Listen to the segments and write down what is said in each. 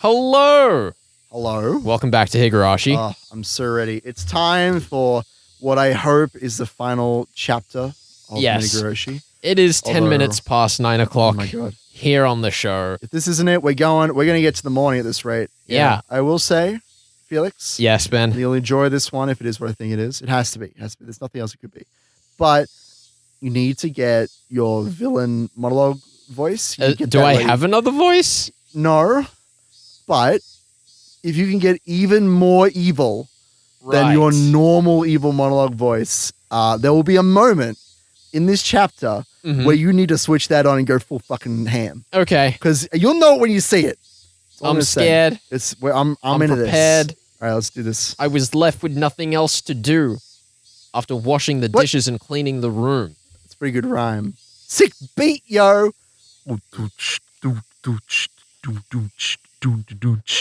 Hello! Hello. Welcome back to Higurashi. Oh, I'm so ready. It's time for what I hope is the final chapter of Higurashi. It is 10 minutes past 9 o'clock Oh my God. here on the show. If this isn't it, we're going to get to the morning at this rate. Yeah. I will say, Felix. Yes, Ben. You'll enjoy this one if it is what I think it is. It has to be. There's nothing else it could be. But you need to get your villain monologue voice. Do I have another voice? No. But if you can get even more evil than your normal evil monologue voice, there will be a moment in this chapter where you need to switch that on and go full fucking ham. Okay. Because you'll know it when you see it. I'm scared. I'm into prepared. this. All right, let's do this. I was left with nothing else to do after washing the dishes and cleaning the room. It's a pretty good rhyme. Sick beat, yo.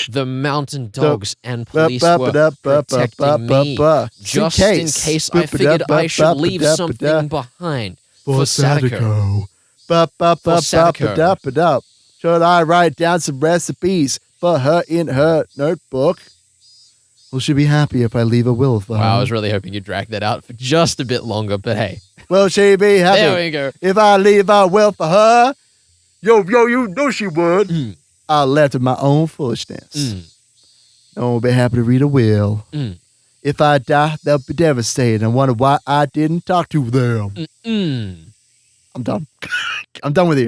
The mountain dogs and police were protecting me. Just in case I figured I should leave something behind for Sadako. Should I write down some recipes for her in her notebook? Will she be happy if I leave a will for her? Wow, I was really hoping you'd drag that out for just a bit longer, but hey. Will she be happy there we go. if I leave a will for her? Yo, you know she would. I left of my own foolishness. No one will be happy to read a will. If I die, they'll be devastated and wonder why I didn't talk to them. I'm done. I'm done with you.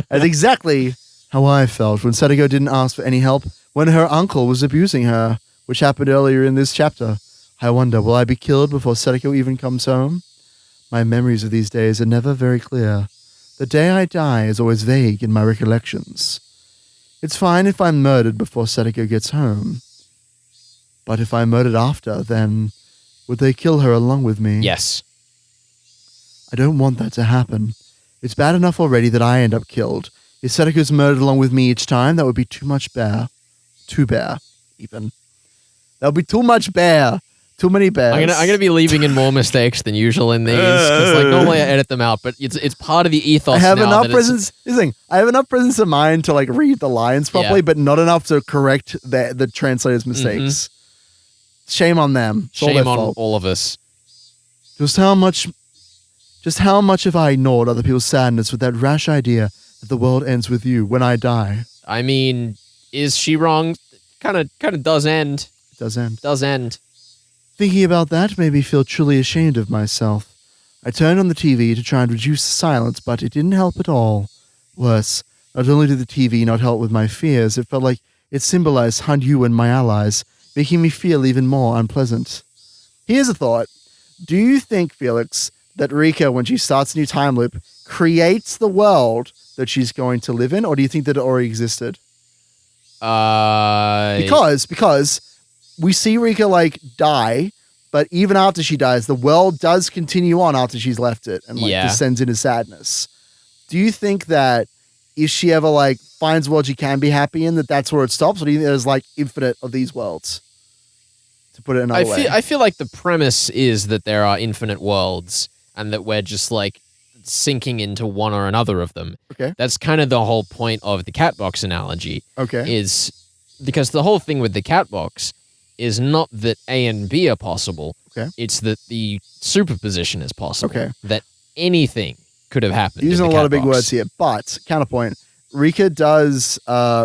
That's exactly how I felt when Sadako didn't ask for any help when her uncle was abusing her, which happened earlier in this chapter. I wonder, will I be killed before Sadako even comes home? My memories of these days are never very clear. The day I die is always vague in my recollections. It's fine if I'm murdered before Sadako gets home. But if I'm murdered after, then would they kill her along with me? Yes. I don't want that to happen. It's bad enough already that I end up killed. If Sadako's murdered along with me each time, that would be too much bear. Too bear, even. That would be too much bear. Too many bears. I'm gonna be leaving in more mistakes than usual in these because like normally I edit them out, but it's part of the ethos. I have now enough presence. I have enough presence of mind to like read the lines properly, but not enough to correct the translator's mistakes. Shame on them. It's Shame on fault. all of us. Just how much have I ignored other people's sadness with that rash idea that the world ends with you when I die? I mean, is she wrong? Kind of does end. It does end. Does end. Thinking about that made me feel truly ashamed of myself. I turned on the TV to try and reduce the silence, but it didn't help at all. Worse, not only did the TV not help with my fears, it felt like it symbolized Hanyu and my allies, making me feel even more unpleasant. Here's a thought. Do you think, Felix, that Rika, when she starts a new time loop, creates the world that she's going to live in, or do you think that it already existed? Because we see Rika like die, but even after she dies, the world does continue on after she's left it and like descends into sadness. Do you think that if she ever like finds a world she can be happy in, that's where it stops, or do you think there's like infinite of these worlds? To put it another way, I feel like the premise is that there are infinite worlds and that we're just like sinking into one or another of them. Okay, that's kind of the whole point of the cat box analogy. Okay, is because the whole thing with the cat box is not that A and B are possible. Okay. It's that the superposition is possible. Okay. That anything could have happened. Using a lot of big words here, but counterpoint, Rika does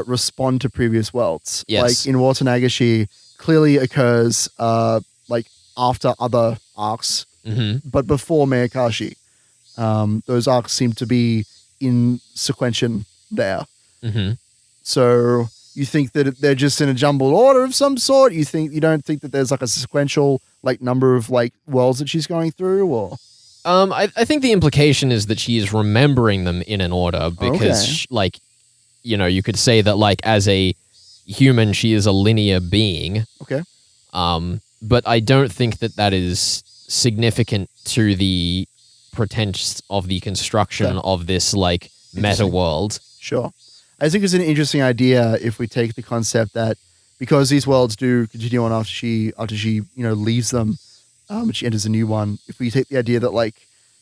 respond to previous worlds. Yes. Like in Water Nagashi, clearly occurs like after other arcs, but before Mayakashi. Those arcs seem to be in sequential there. So you think that they're just in a jumbled order of some sort? You don't think that there's like a sequential like number of like worlds that she's going through, or? I think the implication is that she is remembering them in an order because, like, you know, you could say that like as a human she is a linear being. Okay. But I don't think that is significant to the pretense of the construction of this like meta world. Sure. I think it's an interesting idea if we take the concept that because these worlds do continue on after she leaves them, and she enters a new one. If we take the idea that like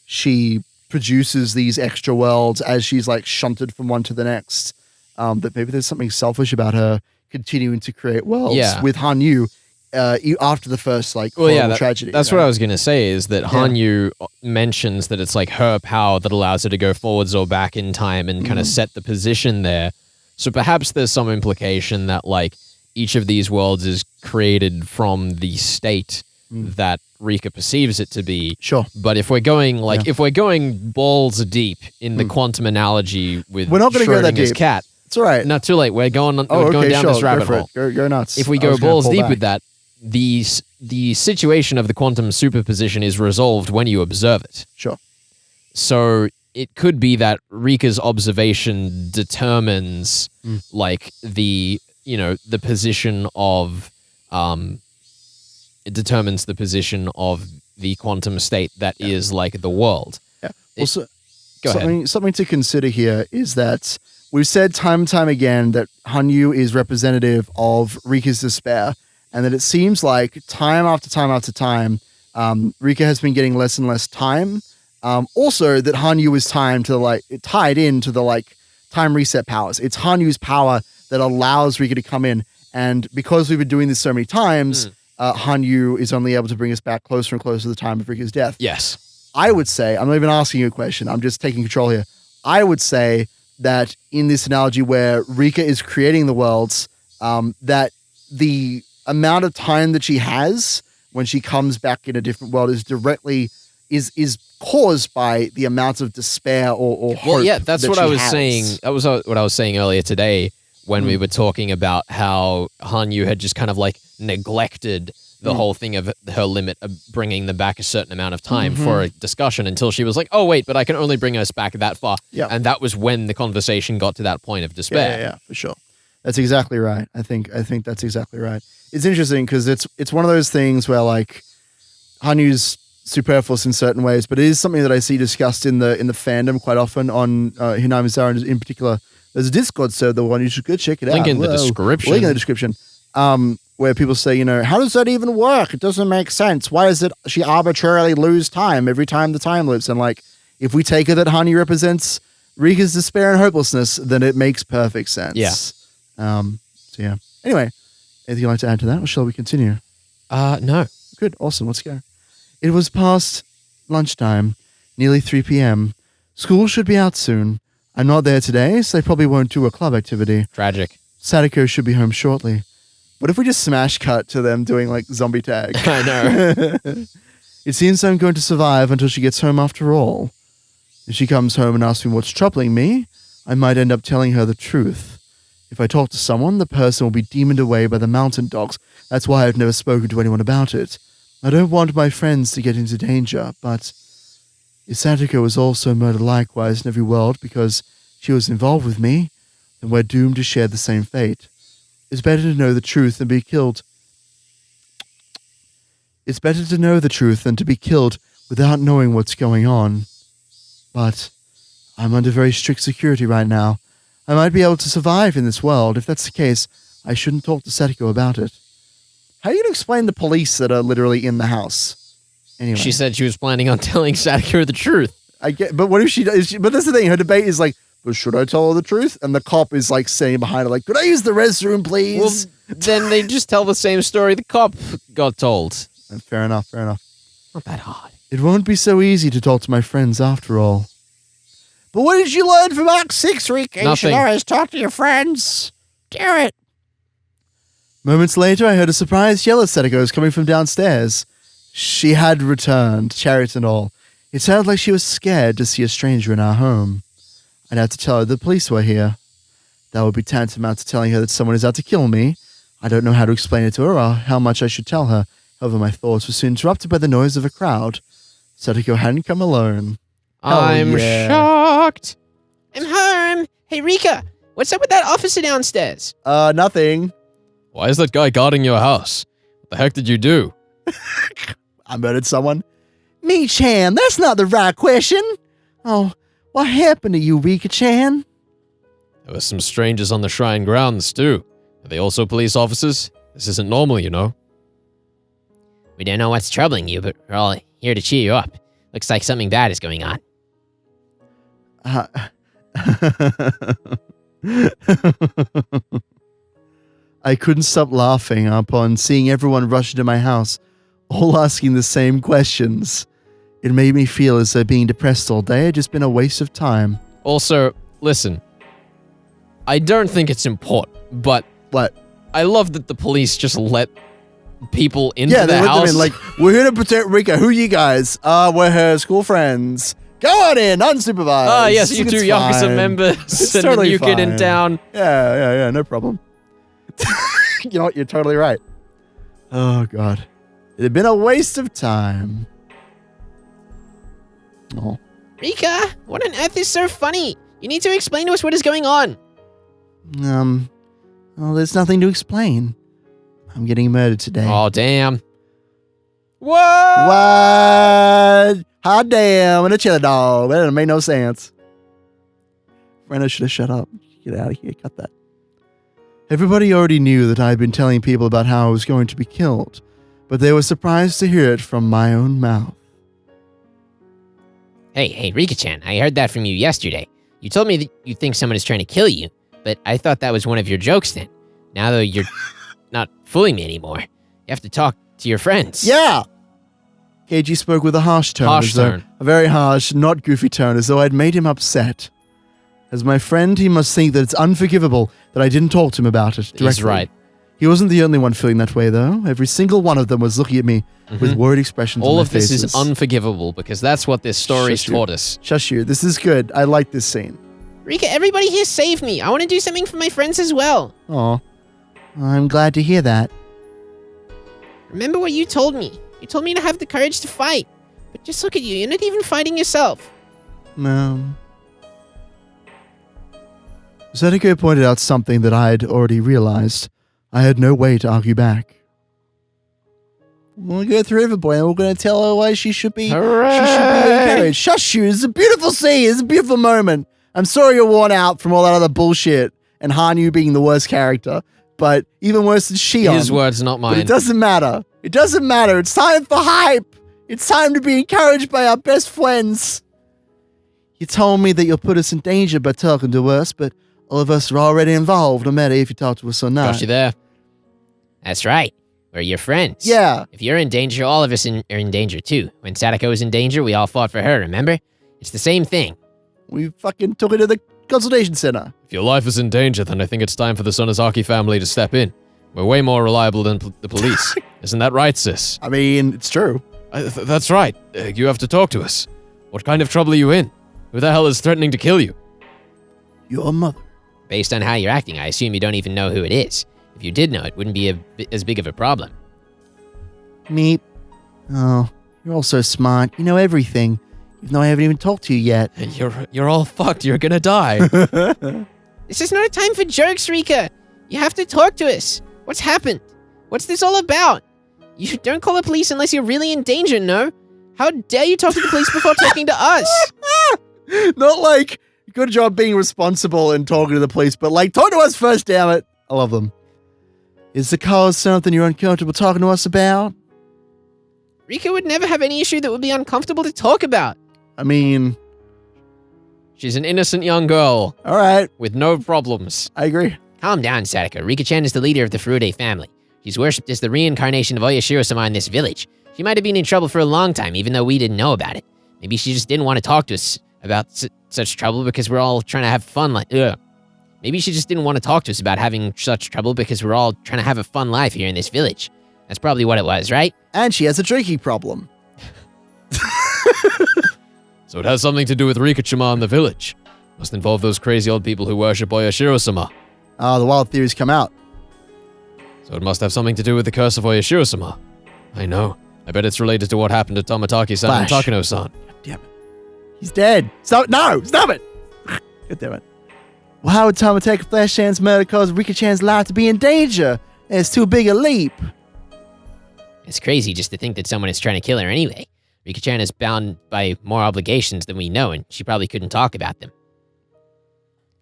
she produces these extra worlds as she's like shunted from one to the next, that maybe there's something selfish about her continuing to create worlds with Hanyu after the first horrible tragedy. That's what I was going to say is that Hanyu mentions that it's like her power that allows her to go forwards or back in time and kind of set the position there. So perhaps there's some implication that like each of these worlds is created from the state that Rika perceives it to be. Sure. But if we're going if we're going balls deep in the quantum analogy with we're not going to go that Schrodinger's deep. cat. It's all right. Not too late. We're going down this rabbit hole. Go nuts. If we go balls deep with that, the situation of the quantum superposition is resolved when you observe it. Sure. So it could be that Rika's observation determines like the position of it determines the position of the quantum state that is like the world. Yeah. Also, go ahead. Something to consider here is that we've said time and time again that Hanyu is representative of Rika's despair, and that it seems like time after time after time, Rika has been getting less and less time. Also, that Hanyu is tied into the time reset powers. It's Hanyu's power that allows Rika to come in, and because we've been doing this so many times, Hanyu is only able to bring us back closer and closer to the time of Rika's death. Yes. I would say, I'm not even asking you a question, I'm just taking control here. I would say that in this analogy where Rika is creating the worlds, that the amount of time that she has when she comes back in a different world is directly is caused by the amount of despair or hope. Well, yeah, that's what I was has. saying. That was what I was saying earlier today when we were talking about how Hanyu had just kind of like neglected the whole thing of her limit of bringing them back a certain amount of time for a discussion until she was like, oh, wait, but I can only bring us back that far. Yeah. And that was when the conversation got to that point of despair. Yeah, for sure. That's exactly right. I think that's exactly right. It's interesting because it's one of those things where like Hanyu's superfluous in certain ways, but it is something that I see discussed in the fandom quite often on Hinami Zara in particular. There's a Discord server, the one you should go check it out. Link in the description. Link in the description. Where people say, how does that even work? It doesn't make sense. Why is it she arbitrarily lose time every time the time loops? And like, if we take it that Hanyu represents Rika's despair and hopelessness, then it makes perfect sense. Yeah. So yeah. Anyway, anything you'd like to add to that, or shall we continue? No. Good. Awesome. Let's go. It was past lunchtime, nearly 3 p.m. School should be out soon. I'm not there today, so they probably won't do a club activity. Tragic. Sadako should be home shortly. What if we just smash cut to them doing like zombie tag? I know. It seems I'm going to survive until she gets home after all. If she comes home and asks me what's troubling me, I might end up telling her the truth. If I talk to someone, the person will be demoned away by the mountain dogs. That's why I've never spoken to anyone about it. I don't want my friends to get into danger, but if Sadako was also murdered likewise in every world because she was involved with me, then we're doomed to share the same fate. It's better to know the truth than be killed. It's better to know the truth than to be killed without knowing what's going on. But I'm under very strict security right now. I might be able to survive in this world. If that's the case, I shouldn't talk to Sadako about it. How are you going to explain the police that are literally in the house? Anyway. She said she was planning on telling Sadako the truth. I get, but what if she does? But that's the thing. Her debate is like, but should I tell her the truth? And the cop is like standing behind her, like, could I use the restroom, please? Well, then they just tell the same story the cop got told. Fair enough. Not that hard. It won't be so easy to talk to my friends after all. But what did you learn from Act 6, Rika? Nothing. You should always talk to your friends. Do it. Moments later, I heard a surprised yell at Sadako coming from downstairs. She had returned, chariot and all. It sounded like she was scared to see a stranger in our home. I'd have to tell her the police were here. That would be tantamount to telling her that someone is out to kill me. I don't know how to explain it to her or how much I should tell her. However, my thoughts were soon interrupted by the noise of a crowd. Sadako hadn't come alone. I'm shocked. I'm home. Hey, Rika, what's up with that officer downstairs? Nothing. Why is that guy guarding your house? What the heck did you do? I murdered someone. Me-chan, that's not the right question. Oh, what happened to you, Rika-chan? There were some strangers on the shrine grounds, too. Are they also police officers? This isn't normal, you know. We don't know what's troubling you, but we're all here to cheer you up. Looks like something bad is going on. I couldn't stop laughing upon seeing everyone rush into my house, all asking the same questions. It made me feel as though being depressed all day had just been a waste of time. Also, listen. I don't think it's important, but What? I love that the police just let people into Yeah, the they let house. them in like, we're here to protect Rika. Who are you guys? We're her school friends. Go on in, unsupervised. Ah, yes, you It's two Yakuza fine. members It's and totally the new kid in fine. town. Yeah, no problem. You know what? You're totally right. Oh, God. It had been a waste of time. Oh. Rika, what on earth is so funny? You need to explain to us what is going on. Well, there's nothing to explain. I'm getting murdered today. Oh, damn. What? What? Hot damn, and a chili dog. That didn't make no sense. Brenda should have shut up. Get out of here. Cut that. Everybody already knew that I had been telling people about how I was going to be killed, but they were surprised to hear it from my own mouth. Hey, Rika-chan, I heard that from you yesterday. You told me that you think someone is trying to kill you, but I thought that was one of your jokes then. Now, though, you're not fooling me anymore. You have to talk to your friends. Yeah! KG spoke with a harsh tone. Harsh as though- tone. A very harsh, not goofy tone, as though I'd made him upset. As my friend, he must think that it's unforgivable that I didn't talk to him about it directly. He's right. He wasn't the only one feeling that way, though. Every single one of them was looking at me with worried expressions on All their of this faces. is unforgivable because that's what this story's Shush you. taught us. Shush you. This is good. I like this scene. Rika, everybody here save me. I want to do something for my friends as well. Aw. I'm glad to hear that. Remember what you told me. You told me to have the courage to fight. But just look at you. You're not even fighting yourself. Sadako pointed out something that I had already realized. I had no way to argue back. We'll go through everybody and we're going to tell her why she should be encouraged. Shush you. It's a beautiful scene. It's a beautiful moment. I'm sorry you're worn out from all that other bullshit and Hanyu being the worst character, but even worse than Shion. His words, not But mine. it doesn't matter. It doesn't matter. It's time for hype. It's time to be encouraged by our best friends. You told me that you'll put us in danger by talking to us, but all of us are already involved, no matter if you talk to us or not. Got you there. That's right. We're your friends. Yeah. If you're in danger, all of us are in danger too. When Sadako was in danger, we all fought for her, remember? It's the same thing. We fucking took it to the consultation center. If your life is in danger, then I think it's time for the Sonozaki family to step in. We're way more reliable than the police. Isn't that right, sis? I mean, it's true. That's right. You have to talk to us. What kind of trouble are you in? Who the hell is threatening to kill you? Your mother. Based on how you're acting, I assume you don't even know who it is. If you did know, it wouldn't be as big of a problem. Meep. Oh, you're all so smart. You know everything, even though I haven't even talked to you yet. You're all fucked. You're gonna die. This is not a time for jokes, Rika. You have to talk to us. What's happened? What's this all about? You don't call the police unless you're really in danger, no? How dare you talk to the police before talking to us? Not like, good job being responsible and talking to the police, but like, talk to us first, damn it. I love them. Is the cause something you're uncomfortable talking to us about? Rika would never have any issue that would be uncomfortable to talk about. I mean, She's an innocent young girl all right, with no problems. I agree. Calm down, Sadako. Rika-chan is the leader of the Furude family. She's worshipped as the reincarnation of Oyashiro-sama in this village. She might have been in trouble for a long time, even though we didn't know about it. Maybe she just didn't want to talk to us about such trouble because we're all trying to have fun. Maybe she just didn't want to talk to us about having such trouble because we're all trying to have a fun life here in this village. That's probably what it was, right? And she has a drinking problem. So it has something to do with Rika-chama in the village. Must involve those crazy old people who worship Oyashiro-sama. The wild theories come out. So it must have something to do with the curse of Oyashiro-sama. I know. I bet it's related to what happened to Tomataki-san and Flash. Takano-san. Damn it. He's dead. Stop. No, stop it. God damn it. Well, how would Tomateki Flash-chan's murder cause Rika-chan's life to be in danger? It's too big a leap. It's crazy just to think that someone is trying to kill her anyway. Rika-chan is bound by more obligations than we know, and she probably couldn't talk about them.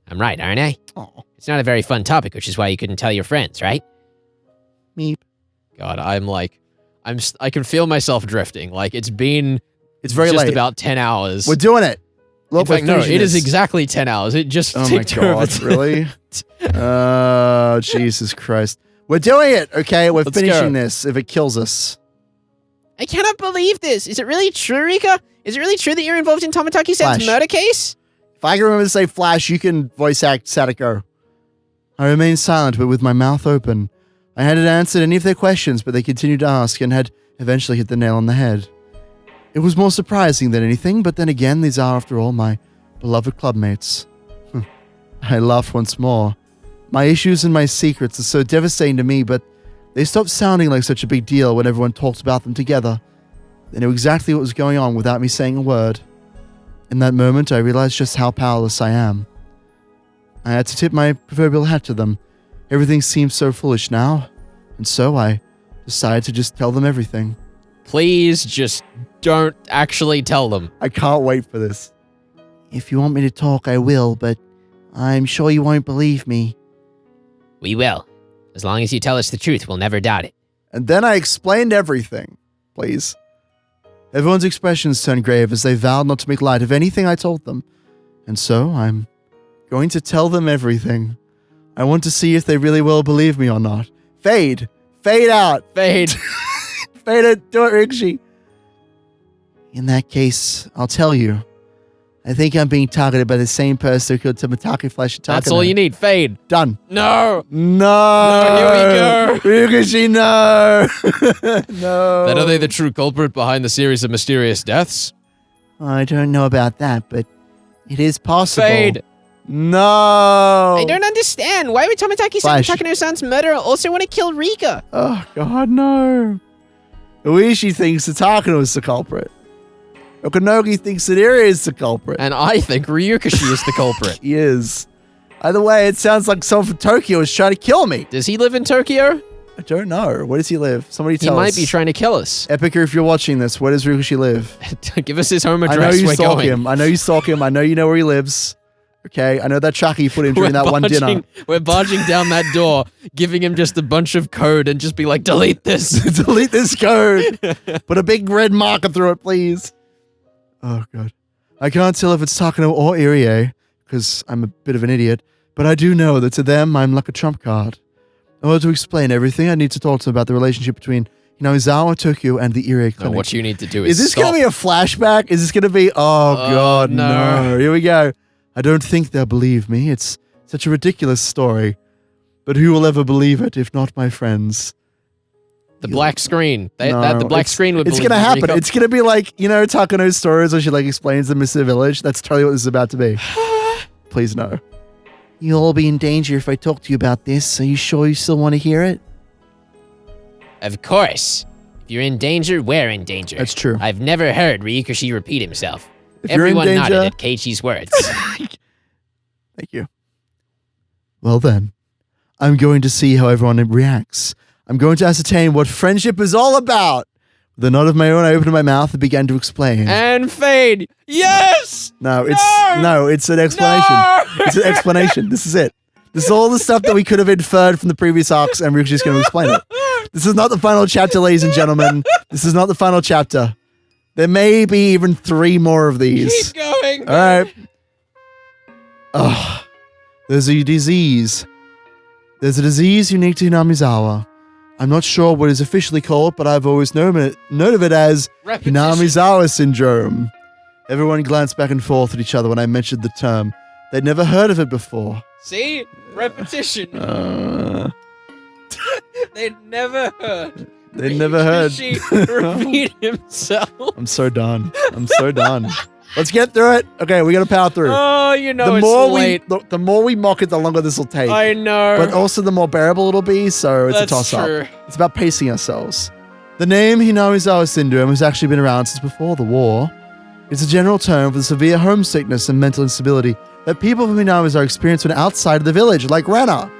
I'm right, aren't I? Oh, It's not a very fun topic, which is why you couldn't tell your friends, right? meep. God, I can feel myself drifting. Like it's been It's very just late. about 10 hours. We're doing it. Look, In fact, we're no, finishing it is this. exactly 10 hours. It just Oh my ticked over. god, really? Oh, Jesus Christ. We're doing it, okay? We're Let's finishing go. this if it kills us. I cannot believe this. Is it really true, Rika? Is it really true that you're involved in Tomotaki-san's Flash. murder case? If I can remember to say Flash, you can voice act Sadako. I remained silent, but with my mouth open. I hadn't answered any of their questions, but they continued to ask and had eventually hit the nail on the head. It was more surprising than anything, but then again, these are, after all, my beloved clubmates. I laughed once more. My issues and my secrets are so devastating to me, but they stopped sounding like such a big deal when everyone talked about them together. They knew exactly what was going on without me saying a word. In that moment, I realized just how powerless I am. I had to tip my proverbial hat to them. Everything seemed so foolish now, and so I decided to just tell them everything. Please just don't actually tell them. I can't wait for this. If you want me to talk, I will, but I'm sure you won't believe me. We will. As long as you tell us the truth, we'll never doubt it. And then I explained everything. Please. Everyone's expressions turned grave as they vowed not to make light of anything I told them. And so I'm going to tell them everything. I want to see if they really will believe me or not. Fade. Fade out. Fade. Fade it. Do it, Rikshi. In that case, I'll tell you. I think I'm being targeted by the same person who killed Tomotaki Flash and Takano. That's all you need. Fade. Done. No. No. Here we go. Rikshi, no. No. Then are they the true culprit behind the series of mysterious deaths? I don't know about that, but it is possible. Fade. No. I don't understand. Why would Tomotaki-san and Flash. Takano-san's murderer also want to kill Rika? Oh, God, no. Oishi thinks that Takano is the culprit. Okanogi thinks that Iri is the culprit. And I think Ryukashi is the culprit. He is. Either way, it sounds like someone from Tokyo is trying to kill me. Does he live in Tokyo? I don't know. Where does he live? Somebody He tell us. might be trying to kill us. Epica, if you're watching this, where does Ryukashi live? Give us his home I know address. you We're stalk going. him. I know you stalk him. I know you know where he lives. Okay? I know that tracker you put in during that one dinner. We're barging down that door, giving him just a bunch of code and just be like, delete this. Delete this code. Put a big red marker through it, please. Oh, God. I can't tell if it's Takano or Irie, because I'm a bit of an idiot, but I do know that to them, I'm like a trump card. In order to explain everything, I need to talk to them about the relationship between Hinazawa, Tokyo, and the Irie No, clinic. what you need to do is Is this stop. going to be a flashback? Is this going to be... Oh, God, no. Here we go. I don't think they'll believe me. It's such a ridiculous story. But who will ever believe it if not my friends? The black screen. The No, black screen would It's believe going to you, happen. Rico. It's going to be like, Takano's stories where she like explains the Mr. Village. That's totally what this is about to be. Please no. You'll all be in danger if I talk to you about this. Are you sure you still want to hear it? Of course. If you're in danger, we're in danger. That's true. I've never heard Ryukashi repeat himself. If you're in Everyone danger- nodded at Keiichi's words. Thank you. Well then, I'm going to see how everyone reacts. I'm going to ascertain what friendship is all about. With a nod of my own, I opened my mouth and began to explain. And fade. Yes! No, it's an explanation. No! It's an explanation. This is it. This is all the stuff that we could have inferred from the previous arcs, and we're just going to explain it. This is not the final chapter, ladies and gentlemen. This is not the final chapter. There may be even 3 more of these. Keep going. All right. Oh, there's a disease. There's a disease unique to Hinamizawa. I'm not sure what it's officially called, but I've always known of it as Repetition. Hinamizawa syndrome. Everyone glanced back and forth at each other when I mentioned the term. They'd never heard of it before. See? Repetition. Uh, They'd never heard. They'd never heard. Ryukashi repeat himself. I'm so done. I'm so done. Let's get through it. Okay, we got to power through. Oh, you know the it's more late. the more we mock it, the longer this will take. I know. But also the more bearable it'll be, so it's That's a toss-up. true. It's about pacing ourselves. The name Hinamizawa syndrome has actually been around since before the war. It's a general term for the severe homesickness and mental instability that people from Hinamizawa experience when outside of the village, like Rena.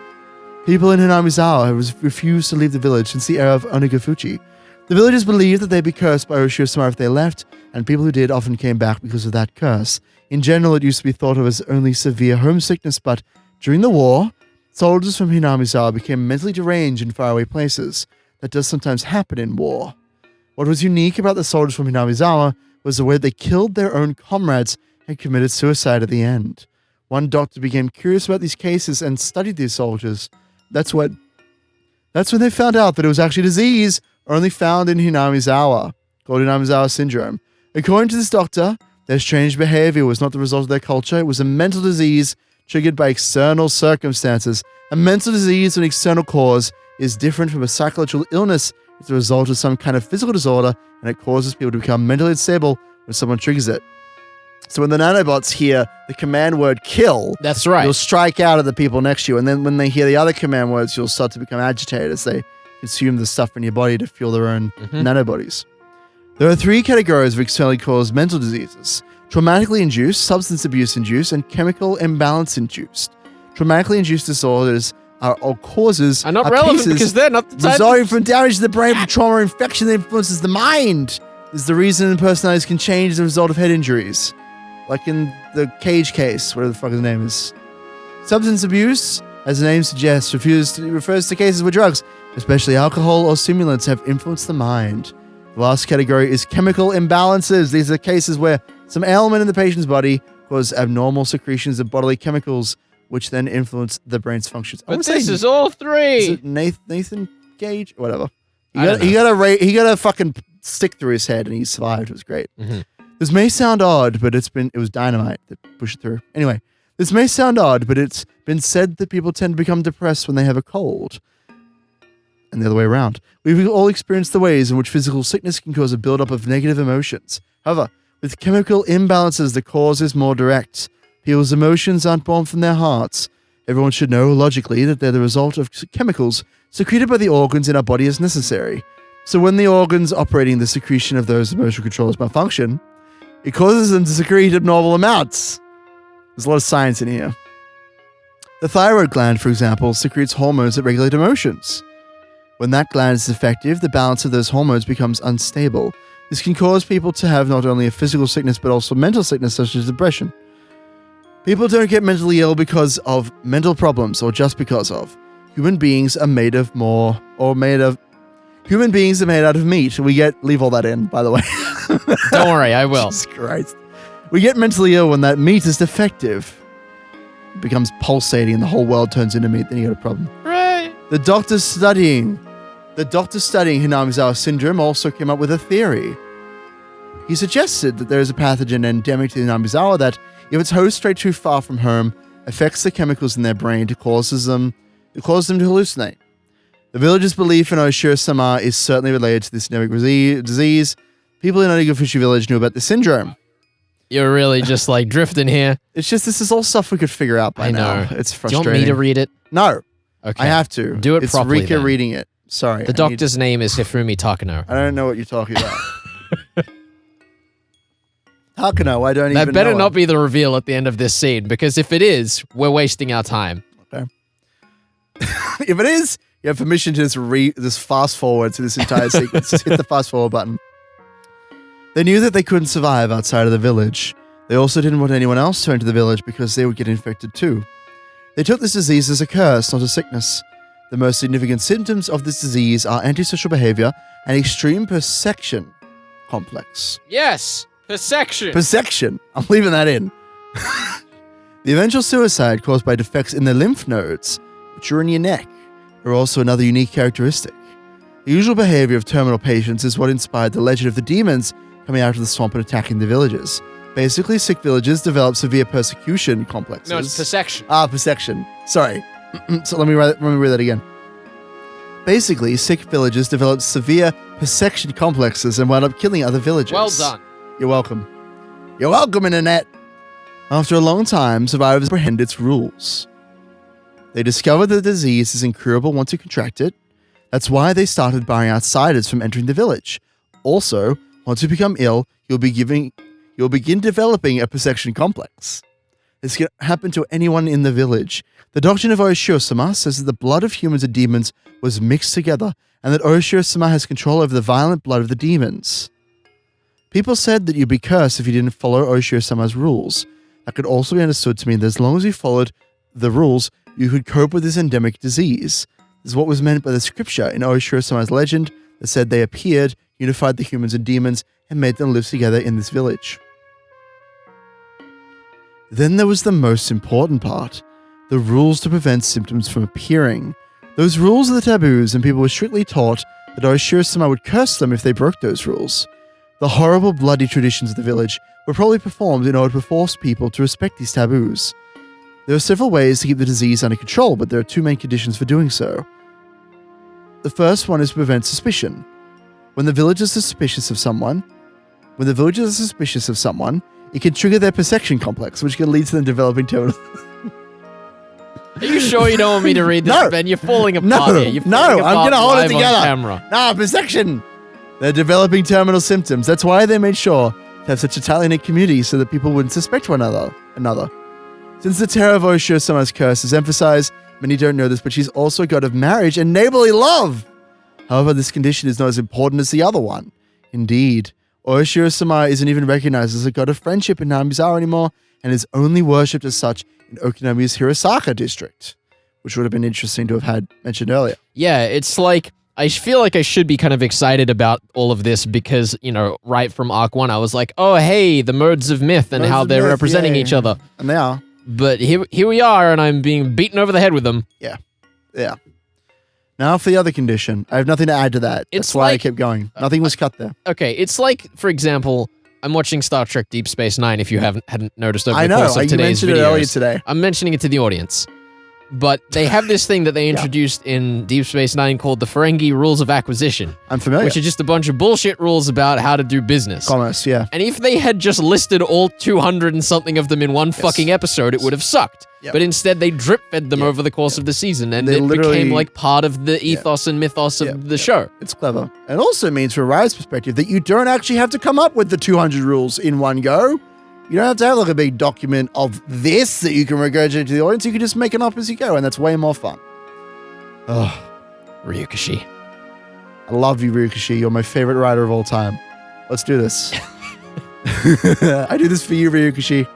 People in Hinamizawa have refused to leave the village since the era of Onigafuchi. The villagers believed that they'd be cursed by Oshiro-sama if they left, and people who did often came back because of that curse. In general, it used to be thought of as only severe homesickness, but during the war, soldiers from Hinamizawa became mentally deranged in faraway places. That does sometimes happen in war. What was unique about the soldiers from Hinamizawa was the way they killed their own comrades and committed suicide at the end. One doctor became curious about these cases and studied these soldiers. That's when That's when they found out that it was actually a disease only found in Hinamizawa, called Hinamizawa syndrome. According to this doctor, their strange behavior was not the result of their culture. It was a mental disease triggered by external circumstances. A mental disease with an external cause is different from a psychological illness. It's a result of some kind of physical disorder, and it causes people to become mentally unstable when someone triggers it. So when the nanobots hear the command word kill, That's right. you'll strike out at the people next to you. And then when they hear the other command words, you'll start to become agitated as they consume the stuff in your body to fuel their own nanobodies. There are 3 categories of externally caused mental diseases: traumatically induced, substance abuse induced, and chemical imbalance induced. Traumatically induced disorders are causes Are not relevant pieces because they're not the type resulting from damage to the brain from trauma or infection that influences the mind. This is the reason personalities can change as a result of head injuries. Like in the Cage case, whatever the fuck his name is. Substance abuse, as the name suggests, refers to cases where drugs, especially alcohol or stimulants, have influenced the mind. The last category is chemical imbalances. These are cases where some ailment in the patient's body cause abnormal secretions of bodily chemicals, which then influence the brain's functions. But this is all 3. Is it Nathan Gage? Whatever. I don't know. He got a fucking stick through his head and he survived. It was great. Mm-hmm. This may sound odd, but it was dynamite that pushed it through. Anyway, this may sound odd, but it's been said that people tend to become depressed when they have a cold. And the other way around. We've all experienced the ways in which physical sickness can cause a buildup of negative emotions. However, with chemical imbalances, the cause is more direct. People's emotions aren't born from their hearts. Everyone should know, logically, that they're the result of chemicals secreted by the organs in our body as necessary. So when the organs operating the secretion of those emotional controls malfunction, it causes them to secrete abnormal amounts. There's a lot of science in here. The thyroid gland, for example, secretes hormones that regulate emotions. When that gland is defective, the balance of those hormones becomes unstable. This can cause people to have not only a physical sickness, but also mental sickness, such as depression. People don't get mentally ill because of mental problems or just because of. Human beings are made of more, or made of... Human beings are made out of meat. Leave all that in, by the way. Don't worry, I will. Jesus Christ. We get mentally ill when that meat is defective. It becomes pulsating and the whole world turns into meat. Then you got a problem. Right. The doctor studying Hinamizawa syndrome also came up with a theory. He suggested that there is a pathogen endemic to Hinamizawa that, if its host strayed too far from home, affects the chemicals in their brain to causes them to hallucinate. The village's belief in Oshiro-sama is certainly related to this endemic disease. People in Onigufushi village knew about the syndrome. You're really just like drifting here. It's just, this is all stuff we could figure out by now. I know. It's Do you frustrating. want me to read it? No. Okay. I have to. Do it it's properly, Rika then. reading it. Sorry. The doctor's name is Hifumi Takano. I don't know what you're talking about. Takano, I don't even know. That better him. not be the reveal at the end of this scene, because if it is, we're wasting our time. Okay. If it is, you have permission to just fast forward to this entire sequence. Just hit the fast forward button. They knew that they couldn't survive outside of the village. They also didn't want anyone else to enter the village because they would get infected too. They took this disease as a curse, not a sickness. The most significant symptoms of this disease are antisocial behavior and extreme persection complex. Yes, persection. Persection. I'm leaving that in. The eventual suicide caused by defects in the lymph nodes, which are in your neck, are also another unique characteristic. The usual behavior of terminal patients is what inspired the legend of the demons coming out of the swamp and attacking the villages. Basically, sick villages develop severe persecution complexes. No, it's persection. Persection. Sorry. So let me read that again. Basically, sick villages develop severe persection complexes and wound up killing other villagers. Well done. You're welcome. You're welcome, Internet. After a long time, survivors apprehend its rules. They discovered that the disease is incurable once you contract it. That's why they started barring outsiders from entering the village. Also, once you become ill, you'll begin developing a persection complex. This can happen to anyone in the village. The doctrine of Oishi-sama says that the blood of humans and demons was mixed together, and that Oishi-sama has control over the violent blood of the demons. People said that you'd be cursed if you didn't follow Oishi-sama's rules. That could also be understood to mean that as long as you followed the rules, you could cope with this endemic disease. This is what was meant by the scripture in Oishi-sama's legend that said they appeared, unified the humans and demons, and made them live together in this village. Then there was the most important part, the rules to prevent symptoms from appearing. Those rules are the taboos, and people were strictly taught that Oishiro-sama would curse them if they broke those rules. The horrible, bloody traditions of the village were probably performed in order to force people to respect these taboos. There are several ways to keep the disease under control, but there are two main conditions for doing so. The first one is to prevent suspicion. When the villagers are suspicious of someone, it can trigger their perception complex, which can lead to them developing terminal. Are you sure you don't want me to read this, No. Ben? You're falling apart No, here. You're no, falling I'm apart gonna hold it live on together. camera. Nah, perception! They're developing terminal symptoms. That's why they made sure to have such a tightly-knit community so that people wouldn't suspect one another. Since the terror of Oishiro-sama's curse is emphasized, many don't know this, but she's also a god of marriage and neighborly love. However, this condition is not as important as the other one. Indeed, Oishiro-sama isn't even recognized as a god of friendship in Hinamizawa anymore, and is only worshipped as such in Okinami's Hirosaka district, which would have been interesting to have had mentioned earlier. Yeah, it's like, I feel like I should be kind of excited about all of this because, right from Arc 1, I was like, oh, hey, the modes of myth and Modes how of they're myth, representing yeah. each other. And they are. But here we are, and I'm being beaten over the head with them. Yeah. Now for the other condition. I have nothing to add to that. It's That's why I like- kept going. Nothing was cut there. Okay, it's like, for example, I'm watching Star Trek Deep Space Nine, if you hadn't noticed over I the know. course of You today's mentioned it earlier videos. today. I'm mentioning it to the audience. But they have this thing that they introduced in Deep Space Nine called the Ferengi Rules of Acquisition, I'm familiar. which are just a bunch of bullshit rules about how to do business. Commerce, yeah. And if they had just listed all 200 and something of them in one fucking episode, it would have sucked. Yep. But instead, they drip-fed them over the course of the season, and They it literally- became like part of the ethos and mythos of the show. It's clever. It also means, from Riot's perspective, that you don't actually have to come up with the 200 rules in one go. You don't have to have like a big document of this that you can regurgitate to the audience. You can just make it up as you go, and that's way more fun. Oh, Ryukashi. I love you, Rika. You're my favorite writer of all time. Let's do this. I do this for you, Rika.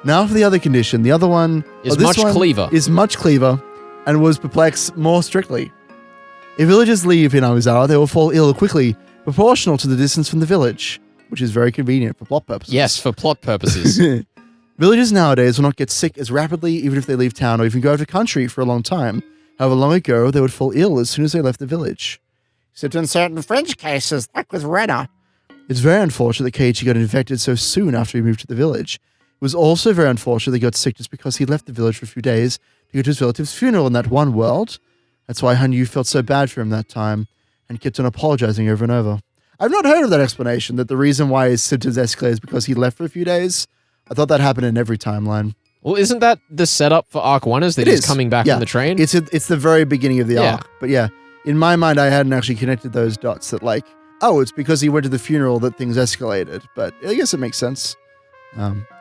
Now for the other condition. The other one Is this much one cleaver. Is much cleaver, and was perplexed more strictly. If villagers leave Hinamizawa, they will fall ill quickly, proportional to the distance from the village, which is very convenient for plot purposes. Yes, for plot purposes. Villagers nowadays will not get sick as rapidly even if they leave town or even go out of the country for a long time. However, long ago, they would fall ill as soon as they left the village. Except in certain French cases, like with Rena. It's very unfortunate that Keiichi got infected so soon after he moved to the village. It was also very unfortunate that he got sick just because he left the village for a few days to go to his relative's funeral in that one world. That's why Hanyu felt so bad for him that time and kept on apologizing over and over. I've not heard of that explanation, that the reason why his symptoms escalated is because he left for a few days. I thought that happened in every timeline. Well, isn't that the setup for Arc 1 is that he's coming back Yeah. on the train? It's the very beginning of the Yeah. arc. But yeah, in my mind, I hadn't actually connected those dots that like, oh, it's because he went to the funeral that things escalated. But I guess it makes sense.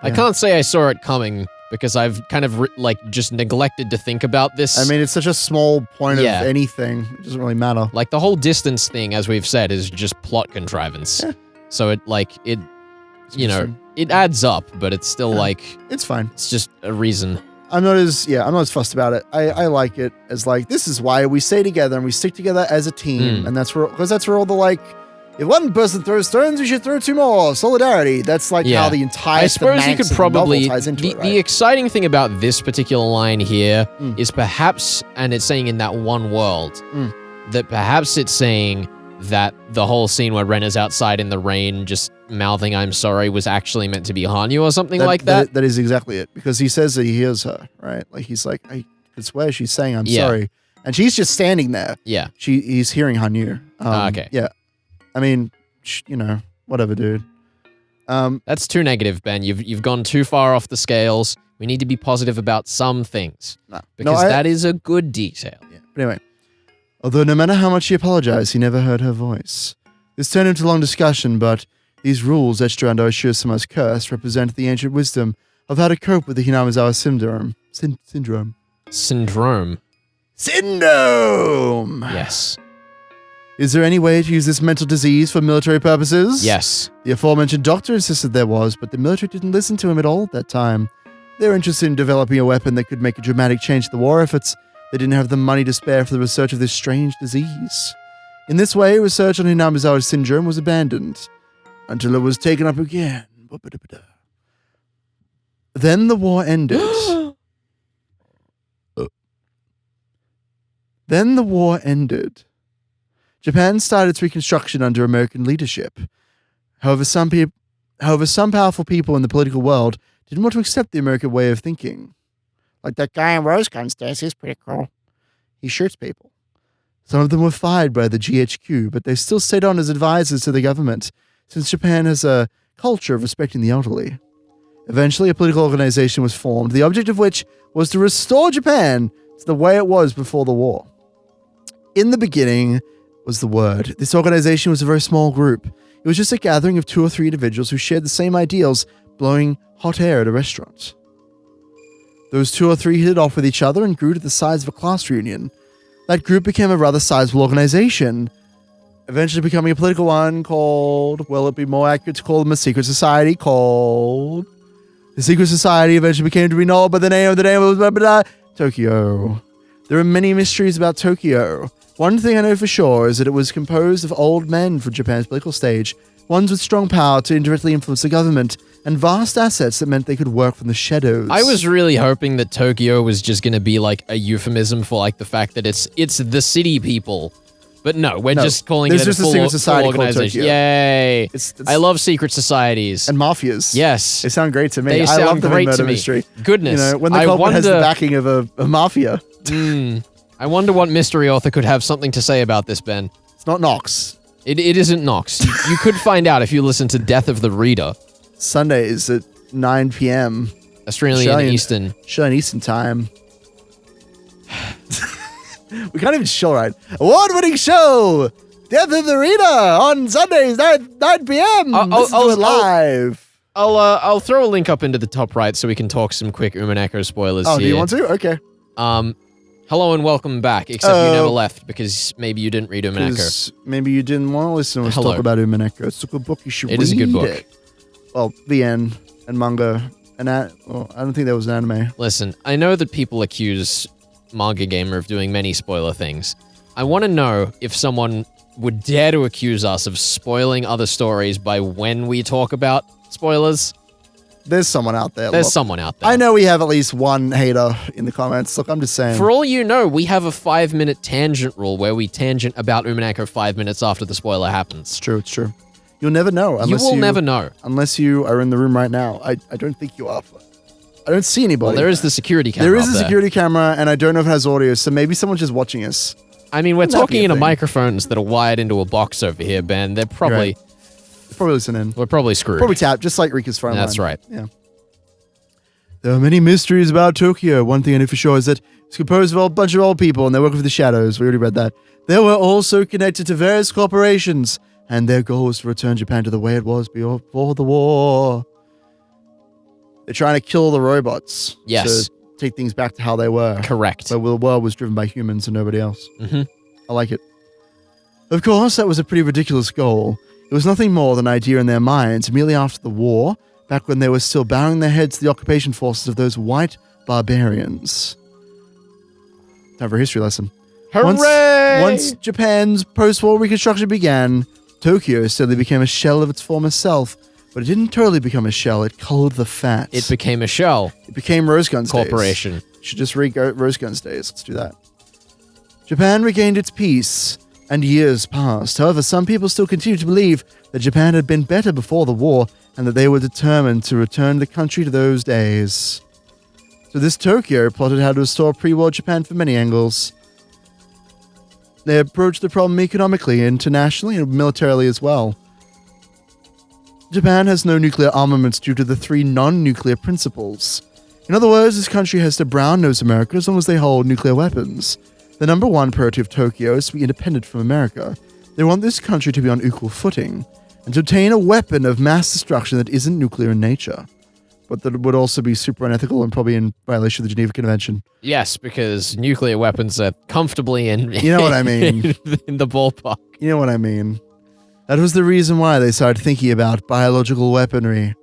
I can't say I saw it coming because I've kind of just neglected to think about this. I mean, it's such a small point Yeah. of anything. It doesn't really matter. Like the whole distance thing, as we've said, is just plot contrivance. Yeah. So it interesting. it adds up, but it's still It's fine. it's just a reason. I'm not as fussed about it. I like it as like, this is why we stay together and we stick together as a team. And that's where all the if one person throws stones, we should throw two more. Solidarity. That's like how the entire I suppose you thematics could of the probably novel ties into the, it, right? the exciting thing about this particular line here is perhaps, and it's saying in that one world, that perhaps it's saying that the whole scene where Ren is outside in the rain just mouthing "I'm sorry" was actually meant to be Hanyu or something like that. That is exactly it, because he says that he hears her, right? Like he's like, I could swear she's saying I'm Yeah. sorry, and she's just standing there. Yeah. He's hearing Hanyu. Okay. Yeah, I mean, whatever, dude. That's too negative, Ben. You've gone too far off the scales. We need to be positive about some things. Because that is a good detail. Yeah. But anyway, although no matter how much she apologized, he never heard her voice. This turned into a long discussion, but these rules etched around Oishiro-sama's curse represent the ancient wisdom of how to cope with the Hinamizawa syndrome. Syndrome. Syndrome! Yes. Is there any way to use this mental disease for military purposes? Yes. The aforementioned doctor insisted there was, but the military didn't listen to him at all at that time. They were interested in developing a weapon that could make a dramatic change to the war efforts. They didn't have the money to spare for the research of this strange disease. In this way, research on Hinamizawa syndrome was abandoned, until it was taken up again. Then the war ended. Then the war ended. Japan started its reconstruction under American leadership. However, some powerful people in the political world didn't want to accept the American way of thinking. Like that guy in rose guns does, he's pretty cool. He shoots people. Some of them were fired by the GHQ, but they still stayed on as advisors to the government, since Japan has a culture of respecting the elderly. Eventually, a political organization was formed, the object of which was to restore Japan to the way it was before the war. In the beginning was the word. This organization was a very small group. It was just a gathering of 2 or 3 individuals who shared the same ideals, blowing hot air at a restaurant. Those 2 or 3 hit it off with each other and grew to the size of a class reunion. That group became a rather sizable organization, eventually becoming a political one called, well, it'd be more accurate to call them a secret society called... The secret society eventually became to be known by the name of Tokyo. There are many mysteries about Tokyo. One thing I know for sure is that it was composed of old men for Japan's political stage, ones with strong power to indirectly influence the government, and vast assets that meant they could work from the shadows. I was really hoping that Tokyo was just going to be like a euphemism for like the fact that it's the city people. But no, we're just calling it a full organization. Yay! It's I love secret societies. And mafias. Yes. They sound great to me. They I sound love them great in murder to me. mystery. Goodness. You know, when the culprit has the backing of a mafia. I wonder what mystery author could have something to say about this, Ben. It's not Knox. It isn't Knox. You could find out if you listen to Death of the Reader. Sundays at 9 p.m. Australian Eastern time. We can't even show right. Award-winning show! Death of the Reader on Sundays, 9 p.m. I'll do it live. I'll throw a link up into the top right so we can talk some quick Umineko spoilers here. Oh, do you want to? Okay. Hello and welcome back, except you never left because maybe you didn't read Umineko. Maybe you didn't want to listen to us talk about Umineko. It's a good book. You should read it. It is a good book. Well, the end and manga. And I don't think there was an anime. Listen, I know that people accuse Manga Gamer of doing many spoiler things. I want to know if someone would dare to accuse us of spoiling other stories by when we talk about spoilers. There's someone out there. There's someone out there. I know we have at least one hater in the comments. Look, I'm just saying. For all you know, we have a 5-minute tangent rule where we tangent about Umineko 5 minutes after the spoiler happens. It's true, it's true. You'll never know. Unless you will never know. Unless you are in the room right now. I don't think you are. I don't see anybody. Well, there is the security camera. There is a security camera, and I don't know if it has audio, so maybe someone's just watching us. I mean, we're talking into microphones that are wired into a box over here, Ben. They're probably... They're probably listening. We're probably screwed. Probably tapped, just like Rika's phone line. That's right. Yeah. There are many mysteries about Tokyo. One thing I know for sure is that it's composed of a bunch of old people, and they're working for the shadows. We already read that. They were also connected to various corporations, and their goal was to return Japan to the way it was before the war. They're trying to kill the robots. Yes. To take things back to how they were. Correct. Where the world was driven by humans and nobody else. Mm-hmm. I like it. Of course, that was a pretty ridiculous goal. It was nothing more than an idea in their minds immediately after the war, back when they were still bowing their heads to the occupation forces of those white barbarians. Time for a history lesson. Hooray! Once Japan's post-war reconstruction began, Tokyo steadily became a shell of its former self, but it didn't totally become a shell. It culled the fat. It became a shell. It became Rose Guns Corporation. Days. You should just read Rose Guns Days. Let's do that. Japan regained its peace, and years passed. However, some people still continue to believe that Japan had been better before the war, and that they were determined to return the country to those days. So this Tokyo plotted how to restore pre-war Japan from many angles. They approached the problem economically, internationally, and militarily as well. Japan has no nuclear armaments due to the 3 non-nuclear principles. In other words, this country has to brown-nose America as long as they hold nuclear weapons. The number one priority of Tokyo is to be independent from America. They want this country to be on equal footing, and to obtain a weapon of mass destruction that isn't nuclear in nature, but that would also be super unethical and probably in violation of the Geneva Convention. Yes, because nuclear weapons are comfortably in... You know what I mean. in the ballpark. You know what I mean. That was the reason why they started thinking about biological weaponry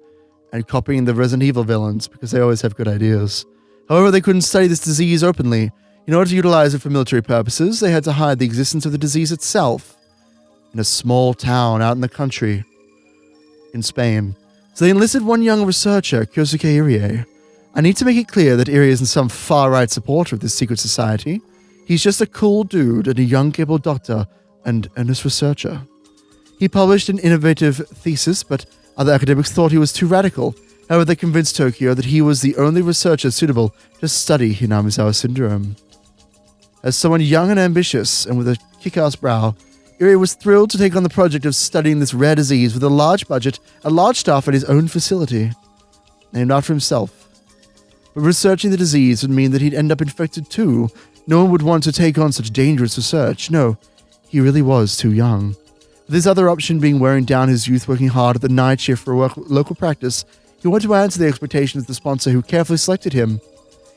and copying the Resident Evil villains, because they always have good ideas. However, they couldn't study this disease openly. In order to utilize it for military purposes, they had to hide the existence of the disease itself in a small town out in the country in Spain. So they enlisted one young researcher, Kyosuke Irie. I need to make it clear that Irie isn't some far-right supporter of this secret society. He's just a cool dude and a young capable doctor and earnest researcher. He published an innovative thesis, but other academics thought he was too radical. However, they convinced Tokyo that he was the only researcher suitable to study Hinamizawa syndrome. As someone young and ambitious, and with a kick-ass brow, Irie was thrilled to take on the project of studying this rare disease with a large budget, a large staff at his own facility, named after himself. But researching the disease would mean that he'd end up infected too. No one would want to take on such dangerous research. No, he really was too young. With his other option being wearing down his youth working hard at the night shift for a local practice, he wanted to answer the expectations of the sponsor who carefully selected him.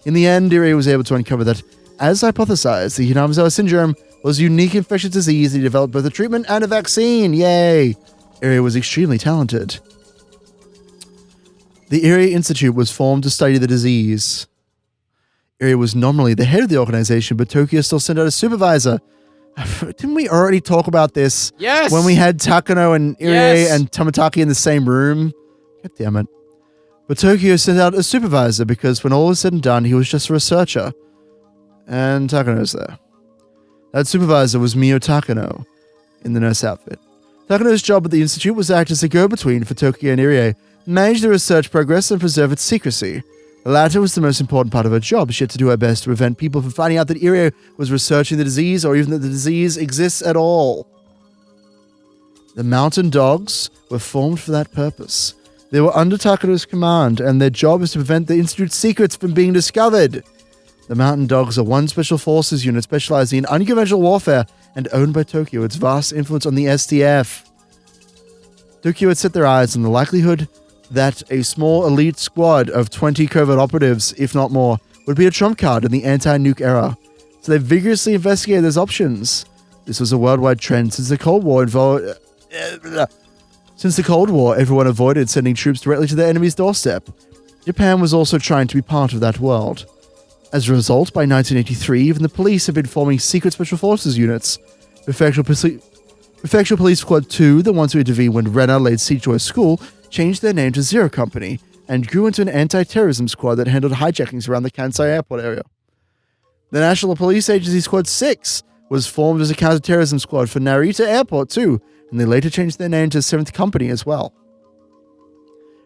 In the end, Irie was able to uncover that, as hypothesized, the Hinamizawa syndrome was a unique infectious disease, and he developed both a treatment and a vaccine. Yay! Irie was extremely talented. The Irie Institute was formed to study the disease. Irie was nominally the head of the organization, but Tokyo still sent out a supervisor. Didn't we already talk about this? Yes! When we had Takano and Irie and Tomitaki in the same room? God damn it. But Tokyo sent out a supervisor because when all was said and done, he was just a researcher. And Takano's there. That supervisor was Mio Takano in the nurse outfit. Takano's job at the institute was to act as a go-between for Tokyo and Irie, manage the research progress and preserve its secrecy. The latter was the most important part of her job. She had to do her best to prevent people from finding out that Irie was researching the disease or even that the disease exists at all. The mountain dogs were formed for that purpose. They were under Takano's command, and their job is to prevent the institute's secrets from being discovered. The Mountain Dogs are one special forces unit specializing in unconventional warfare and owned by Tokyo. Its vast influence on the SDF. Tokyo had set their eyes on the likelihood that a small elite squad of 20 covert operatives, if not more, would be a trump card in the anti-nuke era. So they vigorously investigated those options. This was a worldwide trend since the Cold War everyone avoided sending troops directly to their enemy's doorstep. Japan was also trying to be part of that world. As a result, by 1983, even the police had been forming secret special forces units. Prefectural Police Squad 2, the ones who intervened when Rena laid siege to a school, changed their name to Zero Company and grew into an anti-terrorism squad that handled hijackings around the Kansai airport area. The National Police Agency Squad 6 was formed as a counter-terrorism squad for Narita Airport too, and they later changed their name to 7th Company as well.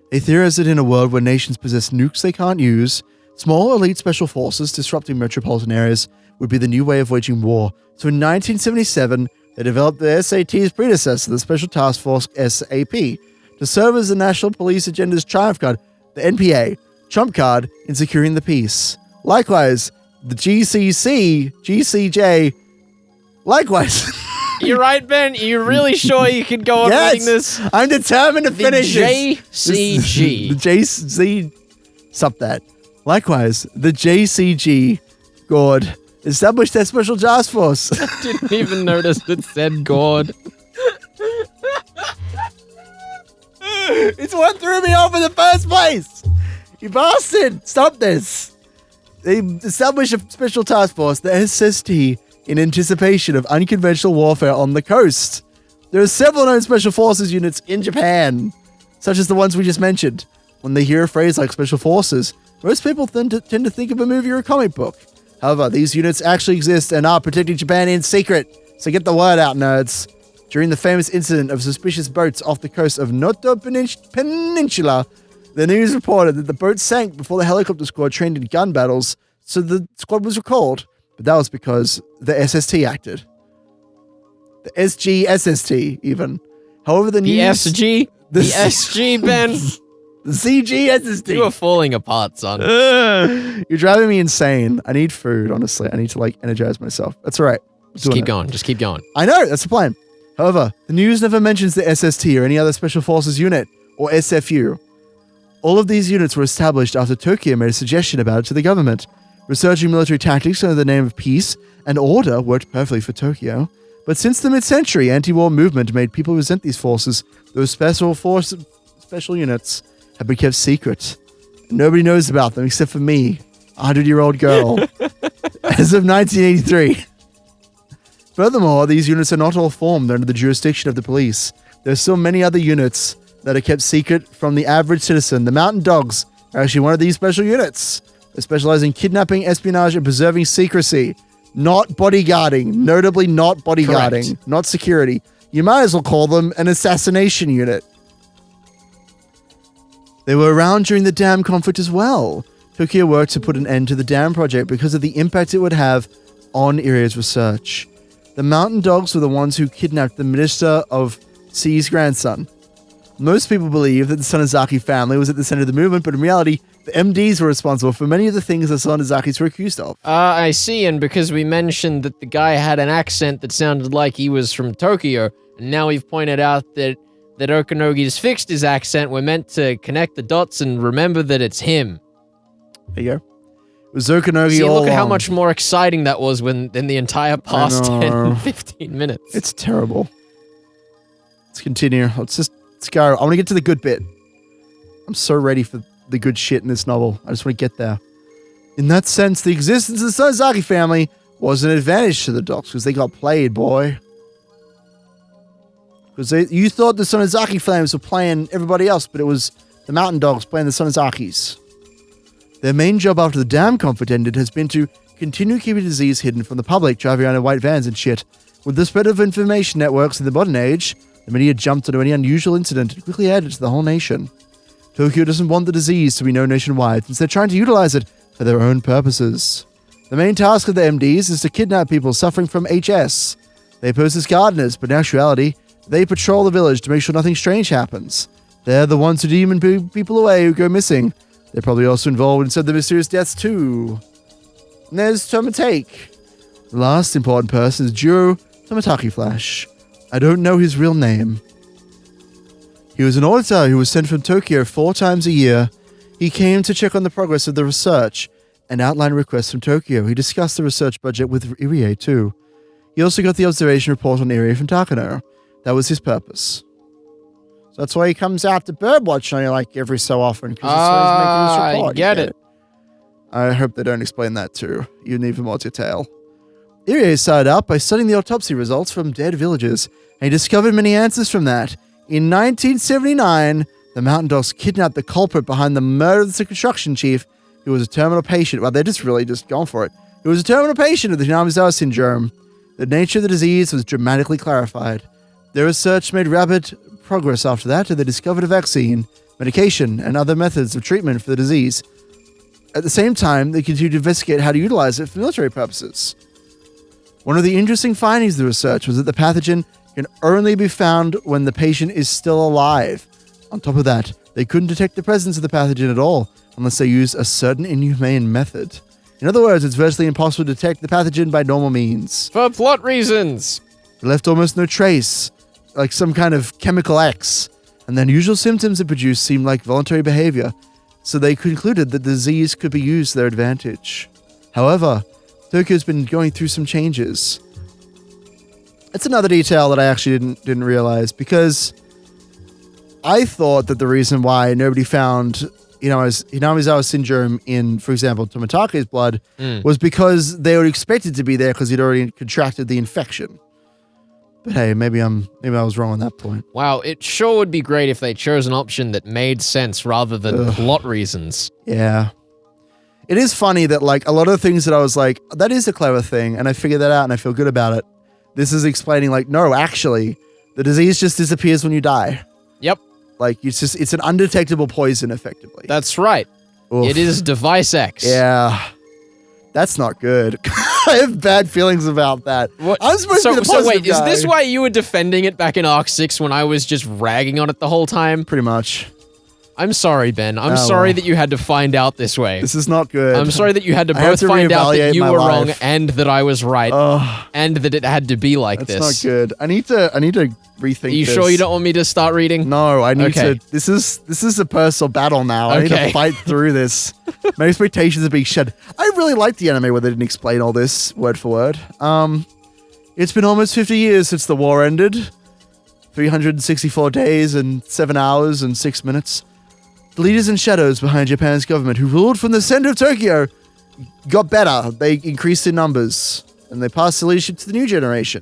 They theorized that in a world where nations possess nukes they can't use, small elite special forces disrupting metropolitan areas would be the new way of waging war. So in 1977, they developed the SAT's predecessor, the Special Task Force SAP, to serve as the National Police Agenda's triumph card, the NPA, trump card in securing the peace. Likewise, the GCJ, likewise. You're right, Ben. You're really sure you can go on reading this? I'm determined to finish this. JCG. The JC... Stop that. Likewise, the JCG, God, established their special task force. I didn't even notice it said God. It's what threw me off in the first place. You bastard. Stop this. They established a special task force, the SST, in anticipation of unconventional warfare on the coast. There are several known special forces units in Japan, such as the ones we just mentioned. When they hear a phrase like special forces, most people tend to think of a movie or a comic book. However, these units actually exist and are protecting Japan in secret. So get the word out, nerds. During the famous incident of suspicious boats off the coast of Noto Peninsula, the news reported that the boat sank before the helicopter squad trained in gun battles, so the squad was recalled. But that was because the SST acted. The SGSST, even. However, the news... The SG? The SG, Ben? The CGSST. You are falling apart, son. You're driving me insane. I need food, honestly. I need to, energize myself. That's all right. Just keep going. Just keep going. I know. That's the plan. However, the news never mentions the SST or any other Special Forces unit, or SFU. All of these units were established after Tokyo made a suggestion about it to the government. Researching military tactics under the name of peace and order worked perfectly for Tokyo. But since the mid-century anti-war movement made people resent these forces, those special units have been kept secret. Nobody knows about them except for me, a 100-year-old girl, as of 1983. Furthermore, these units are not all formed under the jurisdiction of the police. There are still many other units that are kept secret from the average citizen. The Mountain Dogs are actually one of these special units. They specialize in kidnapping, espionage, and preserving secrecy. not bodyguarding. Notably not bodyguarding. Correct. Not security. You might as well call them an assassination unit. They were around during the dam conflict as well. Tokyo worked to put an end to the dam project because of the impact it would have on Irie's research. The mountain dogs were the ones who kidnapped the Minister of Sea's grandson. Most people believe that the Sonozaki family was at the center of the movement, but in reality, the MDs were responsible for many of the things the Sonozakis were accused of. I see, and because we mentioned that the guy had an accent that sounded like he was from Tokyo, and now we've pointed out that Okanogi's fixed his accent, we're meant to connect the dots and remember that it's him. There you go. It was Okanogi See, all look at how along. much more exciting that was than the entire past 10, 15 minutes. It's terrible. Let's continue. Let's go. I want to get to the good bit. I'm so ready for the good shit in this novel. I just want to get there. In that sense, the existence of the Sonozaki family was an advantage to the dogs because they got played, boy. Because you thought the Sonozaki flames were playing everybody else, but it was the mountain dogs playing the Sonozakis. Their main job after the dam conflict ended has been to continue keeping disease hidden from the public, driving around in white vans and shit. With the spread of information networks in the modern age, the media jumped onto any unusual incident and quickly added it to the whole nation. Tokyo doesn't want the disease to be known nationwide, since they're trying to utilize it for their own purposes. The main task of the MDs is to kidnap people suffering from HS. They pose as gardeners, but in actuality, they patrol the village to make sure nothing strange happens. They're the ones who demon people away who go missing. They're probably also involved in some of the mysterious deaths too. And there's Tomatake. The last important person is Jiro Tomataki Flash. I don't know his real name. He was an auditor who was sent from Tokyo 4 times a year. He came to check on the progress of the research and outline requests from Tokyo. He discussed the research budget with Irie too. He also got the observation report on Irie from Takano. That was his purpose. So that's why he comes out to birdwatch on you like every so often. Because that's why he's making his report. I get it. I hope they don't explain that too. You need more detail. Irie started out by studying the autopsy results from dead villagers, and he discovered many answers from that. In 1979, the mountain dogs kidnapped the culprit behind the murder of the construction chief, who was a terminal patient. Well, they're just going for it. He was a terminal patient of the Hinamizawa syndrome. The nature of the disease was dramatically clarified. Their research made rapid progress after that, and they discovered a vaccine, medication, and other methods of treatment for the disease. At the same time, they continued to investigate how to utilize it for military purposes. One of the interesting findings of the research was that the pathogen can only be found when the patient is still alive. On top of that, they couldn't detect the presence of the pathogen at all unless they used a certain inhumane method. In other words, it's virtually impossible to detect the pathogen by normal means. For plot reasons. It left almost no trace, like some kind of chemical X, and the unusual symptoms it produced seemed like voluntary behavior, so they concluded that the disease could be used to their advantage. However, Tokyo's been going through some changes. It's another detail that I actually didn't realize, because I thought that the reason why nobody found Hinamizawa syndrome in, for example, Tomatake's blood was because they would expect it to be there because he'd already contracted the infection. But hey, maybe I was wrong on that point. Wow, it sure would be great if they chose an option that made sense rather than plot reasons. Yeah. It is funny that like a lot of the things that I was like, that is a clever thing, and I figured that out and I feel good about it. This is explaining like, no, actually, the disease just disappears when you die. Yep. Like it's an undetectable poison effectively. That's right. Oof. It is Device X. Yeah. That's not good. I have bad feelings about that. What? I'm supposed to be the So positive wait, is guy. this why you were defending it back in Arc 6 when I was just ragging on it the whole time? Pretty much. I'm sorry, Ben. I'm Oh, sorry well. that you had to find out this way. This is not good. I'm sorry that you had to I have both to find out that reevaluate you my were life. wrong and that I was right, and that it had to be like That's this. not good. I need to rethink Are you this. sure you don't want me to start reading? No, I need Okay. to. This is a personal battle now. I need Okay. to fight through this. My expectations are being shed. I really liked the anime where they didn't explain all this word for word. It's been almost 50 years since the war ended. 364 days and 7 hours and 6 minutes. The leaders in shadows behind Japan's government, who ruled from the center of Tokyo, got better. They increased in numbers, and they passed the leadership to the new generation.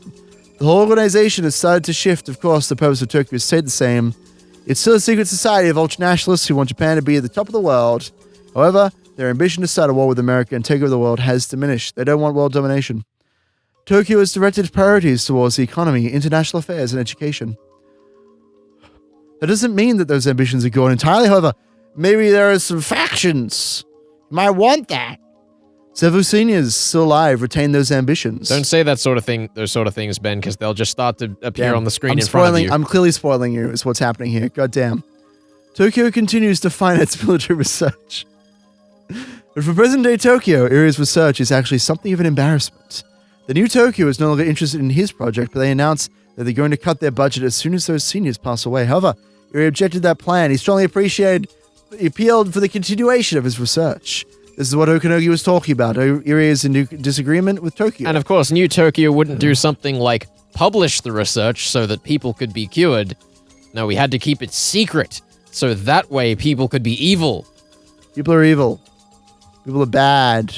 The whole organization has started to shift. Of course, the purpose of Tokyo has stayed the same. It's still a secret society of ultranationalists who want Japan to be at the top of the world. However, their ambition to start a war with America and take over the world has diminished. They don't want world domination. Tokyo has directed priorities towards the economy, international affairs, and education. That doesn't mean that those ambitions are gone entirely, however. Maybe there are some factions. You might want that. Several seniors still alive retain those ambitions. Don't say that sort of thing, those sort of things, Ben, because they'll just start to appear on the screen in front of you. I'm clearly spoiling you, is what's happening here. Goddamn. Tokyo continues to finance military research. But for present-day Tokyo, Irie's research is actually something of an embarrassment. The new Tokyo is no longer interested in his project, but they announced that they're going to cut their budget as soon as those seniors pass away. However, Irie objected to that plan. He strongly appealed for the continuation of his research. This is what Okanogi was talking about. Irie is in disagreement with Tokyo. And of course, New Tokyo wouldn't do something like publish the research so that people could be cured. No, we had to keep it secret, so that way people could be evil. People are evil. People are bad.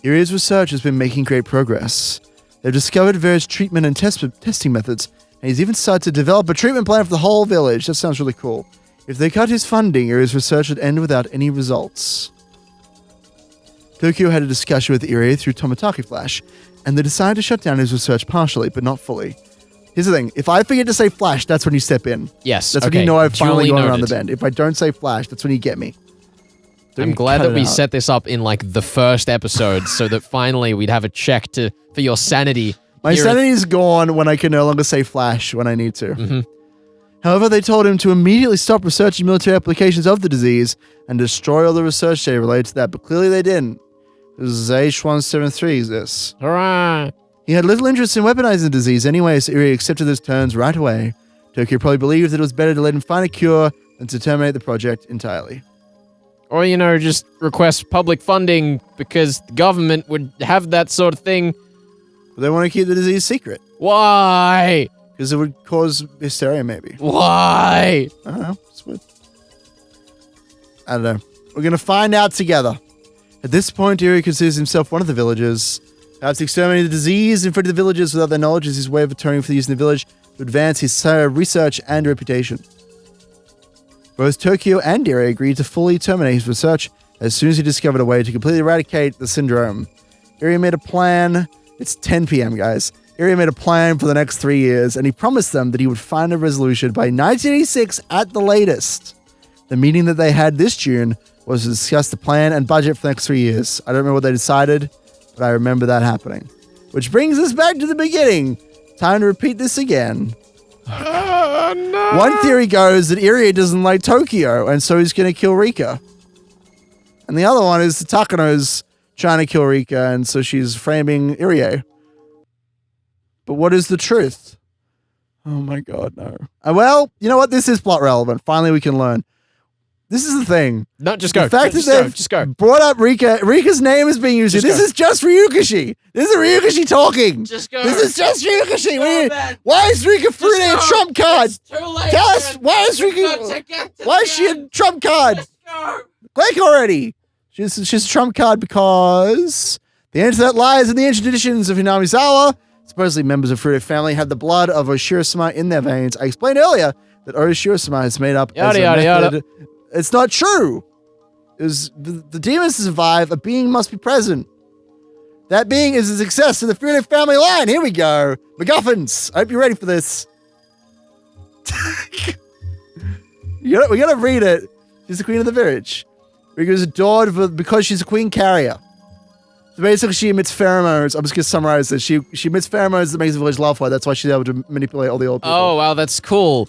Irie's research has been making great progress. They've discovered various treatment and testing methods, and he's even started to develop a treatment plan for the whole village. That sounds really cool. If they cut his funding, Irie's research would end without any results. Tokyo had a discussion with Irie through Tomitaki Flash, and they decided to shut down his research partially, but not fully. Here's the thing. If I forget to say Flash, that's when you step in. Yes, That's when you know I've finally gone around the bend. If I don't say Flash, that's when you get me. I'm glad that we set this up in like the first episode so that finally we'd have a check for your sanity. My sanity is gone when I can no longer say Flash when I need to. Mm-hmm. However, they told him to immediately stop researching military applications of the disease and destroy all the research data related to that, but clearly they didn't. This is H173, this. Hurrah! He had little interest in weaponizing the disease anyway, so Irie accepted those terms right away. Tokyo probably believed that it was better to let him find a cure than to terminate the project entirely. Or, just request public funding because the government would have that sort of thing. But they want to keep the disease secret. Why? Because it would cause hysteria, maybe. Why? I don't know. It's weird. I don't know. We're going to find out together. At this point, Irie considers himself one of the villagers. Perhaps exterminating the disease in front of the villagers without their knowledge is his way of atoning for the use in the village to advance his research and reputation. Both Tokyo and Irie agreed to fully terminate his research as soon as he discovered a way to completely eradicate the syndrome. Irie made a plan. It's 10 p.m., guys. Irie made a plan for the next 3 years, and he promised them that he would find a resolution by 1986 at the latest. The meeting that they had this June was to discuss the plan and budget for the next 3 years. I don't remember what they decided, but I remember that happening. Which brings us back to the beginning. Time to repeat this again. No. One theory goes that Irie doesn't like Tokyo, and so he's going to kill Rika. And the other one is Takano's trying to kill Rika, and so she's framing Irie. But what is the truth? Oh my god, no. Well, you know what? This is plot relevant. Finally, we can learn. This is the thing. No, just go. The fact that just go. brought up Rika. Rika's name is being used. This is just Ryukashi. This is Ryukashi talking. Just go. This is just Ryukashi. Go, why is Rika Furude a trump card? It's too late. Tell us, why is Rika... Why is she a trump card? Just go. Click already. She's a trump card because the answer to that lies in the ancient traditions of Hinamizawa. Supposedly members of Furude family had the blood of Oshiro-sama in their veins. I explained earlier that Oshiro-sama is made up as a method... It's not true. The demons to survive, a being must be present. That being is a success to the Furude family line. Here we go. MacGuffins. I hope you're ready for this. we gotta read it. She's the queen of the village. Rika is adored because she's a queen carrier. So basically, she emits pheromones. I'm just gonna summarize this. She emits pheromones that makes the village love her. That's why she's able to manipulate all the old people. Oh wow, that's cool.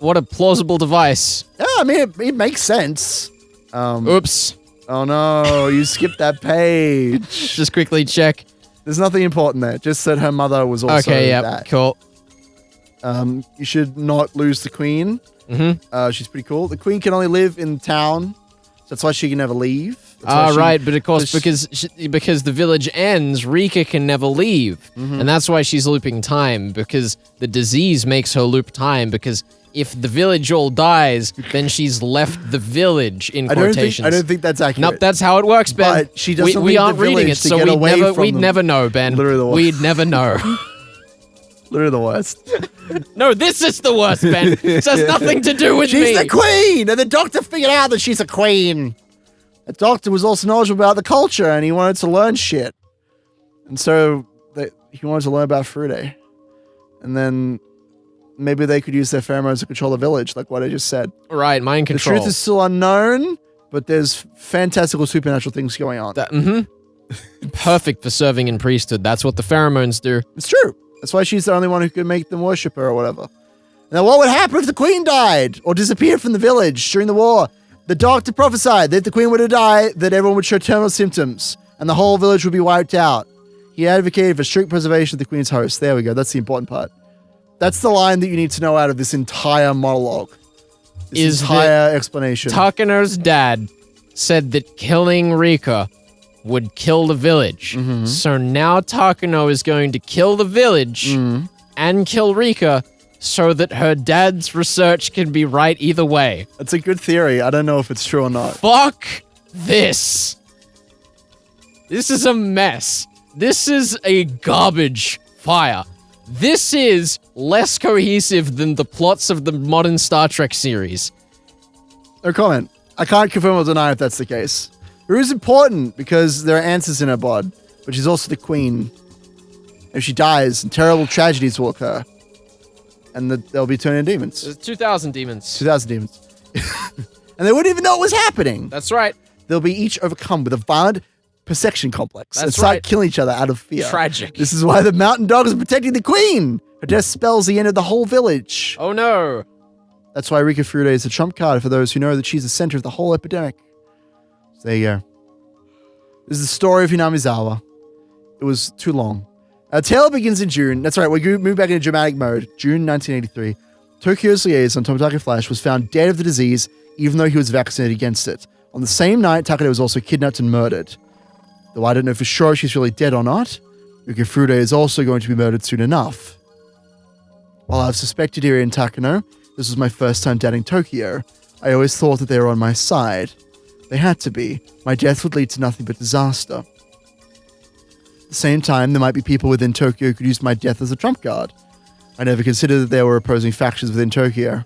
What a plausible device. Yeah, I mean, it makes sense. Oops. Oh no, you skipped that page. Just quickly check. There's nothing important there. Just that her mother was also that. Cool. You should not lose the queen. Mm-hmm. She's pretty cool. The queen can only live in town. So that's why she can never leave. Right, but of course, because the village ends, Rika can never leave. Mm-hmm. And that's why she's looping time, because the disease makes her loop time, because if the village all dies, then she's left the village in quotations. I don't think that's accurate. Nope, that's how it works, Ben. But she doesn't we leave aren't the reading it, village to so get away from we'd them. never know, Ben. Literally the worst. We'd never know. Literally the worst. No, this is the worst, Ben. This has nothing to do with me. She's the queen! And the doctor figured out that she's a queen. A doctor was also knowledgeable about the culture, and he wanted to learn shit. And so he wanted to learn about Frude. And then maybe they could use their pheromones to control the village, like what I just said. Right, mind control. The truth is still unknown, but there's fantastical supernatural things going on. Perfect for serving in priesthood. That's what the pheromones do. It's true. That's why she's the only one who could make them worship her or whatever. Now, what would happen if the queen died or disappeared from the village during the war? The doctor prophesied that if the queen were to die, that everyone would show terminal symptoms and the whole village would be wiped out. He advocated for strict preservation of the queen's host. There we go. That's the important part. That's the line that you need to know out of this entire monologue. This entire explanation. Takano's dad said that killing Rika would kill the village. Mm-hmm. So now Takano is going to kill the village and kill Rika so that her dad's research can be right either way. That's a good theory. I don't know if it's true or not. Fuck this. This is a mess. This is a garbage fire. This is less cohesive than the plots of the modern Star Trek series. No comment. I can't confirm or deny if that's the case. It is important because there are answers in her blood, but she's also the queen. If she dies, terrible tragedies will occur. And they'll be turned into demons. There's 2,000 demons. 2,000 demons. And they wouldn't even know what was happening. That's right. They'll be each overcome with a violent persecution complex. That's and start right. killing each other out of fear. Tragic. This is why the mountain dog is protecting the queen. Her death spells the end of the whole village. Oh no. That's why Rika Frude is a trump card for those who know that she's the center of the whole epidemic. So there you go. This is the story of Hinamizawa. It was too long. Our tale begins in June. That's right, we move back into dramatic mode. June 1983. Tokyo's liaison, Tomitake Flash, was found dead of the disease, even though he was vaccinated against it. On the same night, Takano was also kidnapped and murdered. Though I don't know for sure if she's really dead or not, Rika Frude is also going to be murdered soon enough. While I've suspected Iri and Takano, this was my first time doubting Tokyo. I always thought that they were on my side. They had to be. My death would lead to nothing but disaster. At the same time, there might be people within Tokyo who could use my death as a trump card. I never considered that there were opposing factions within Tokyo.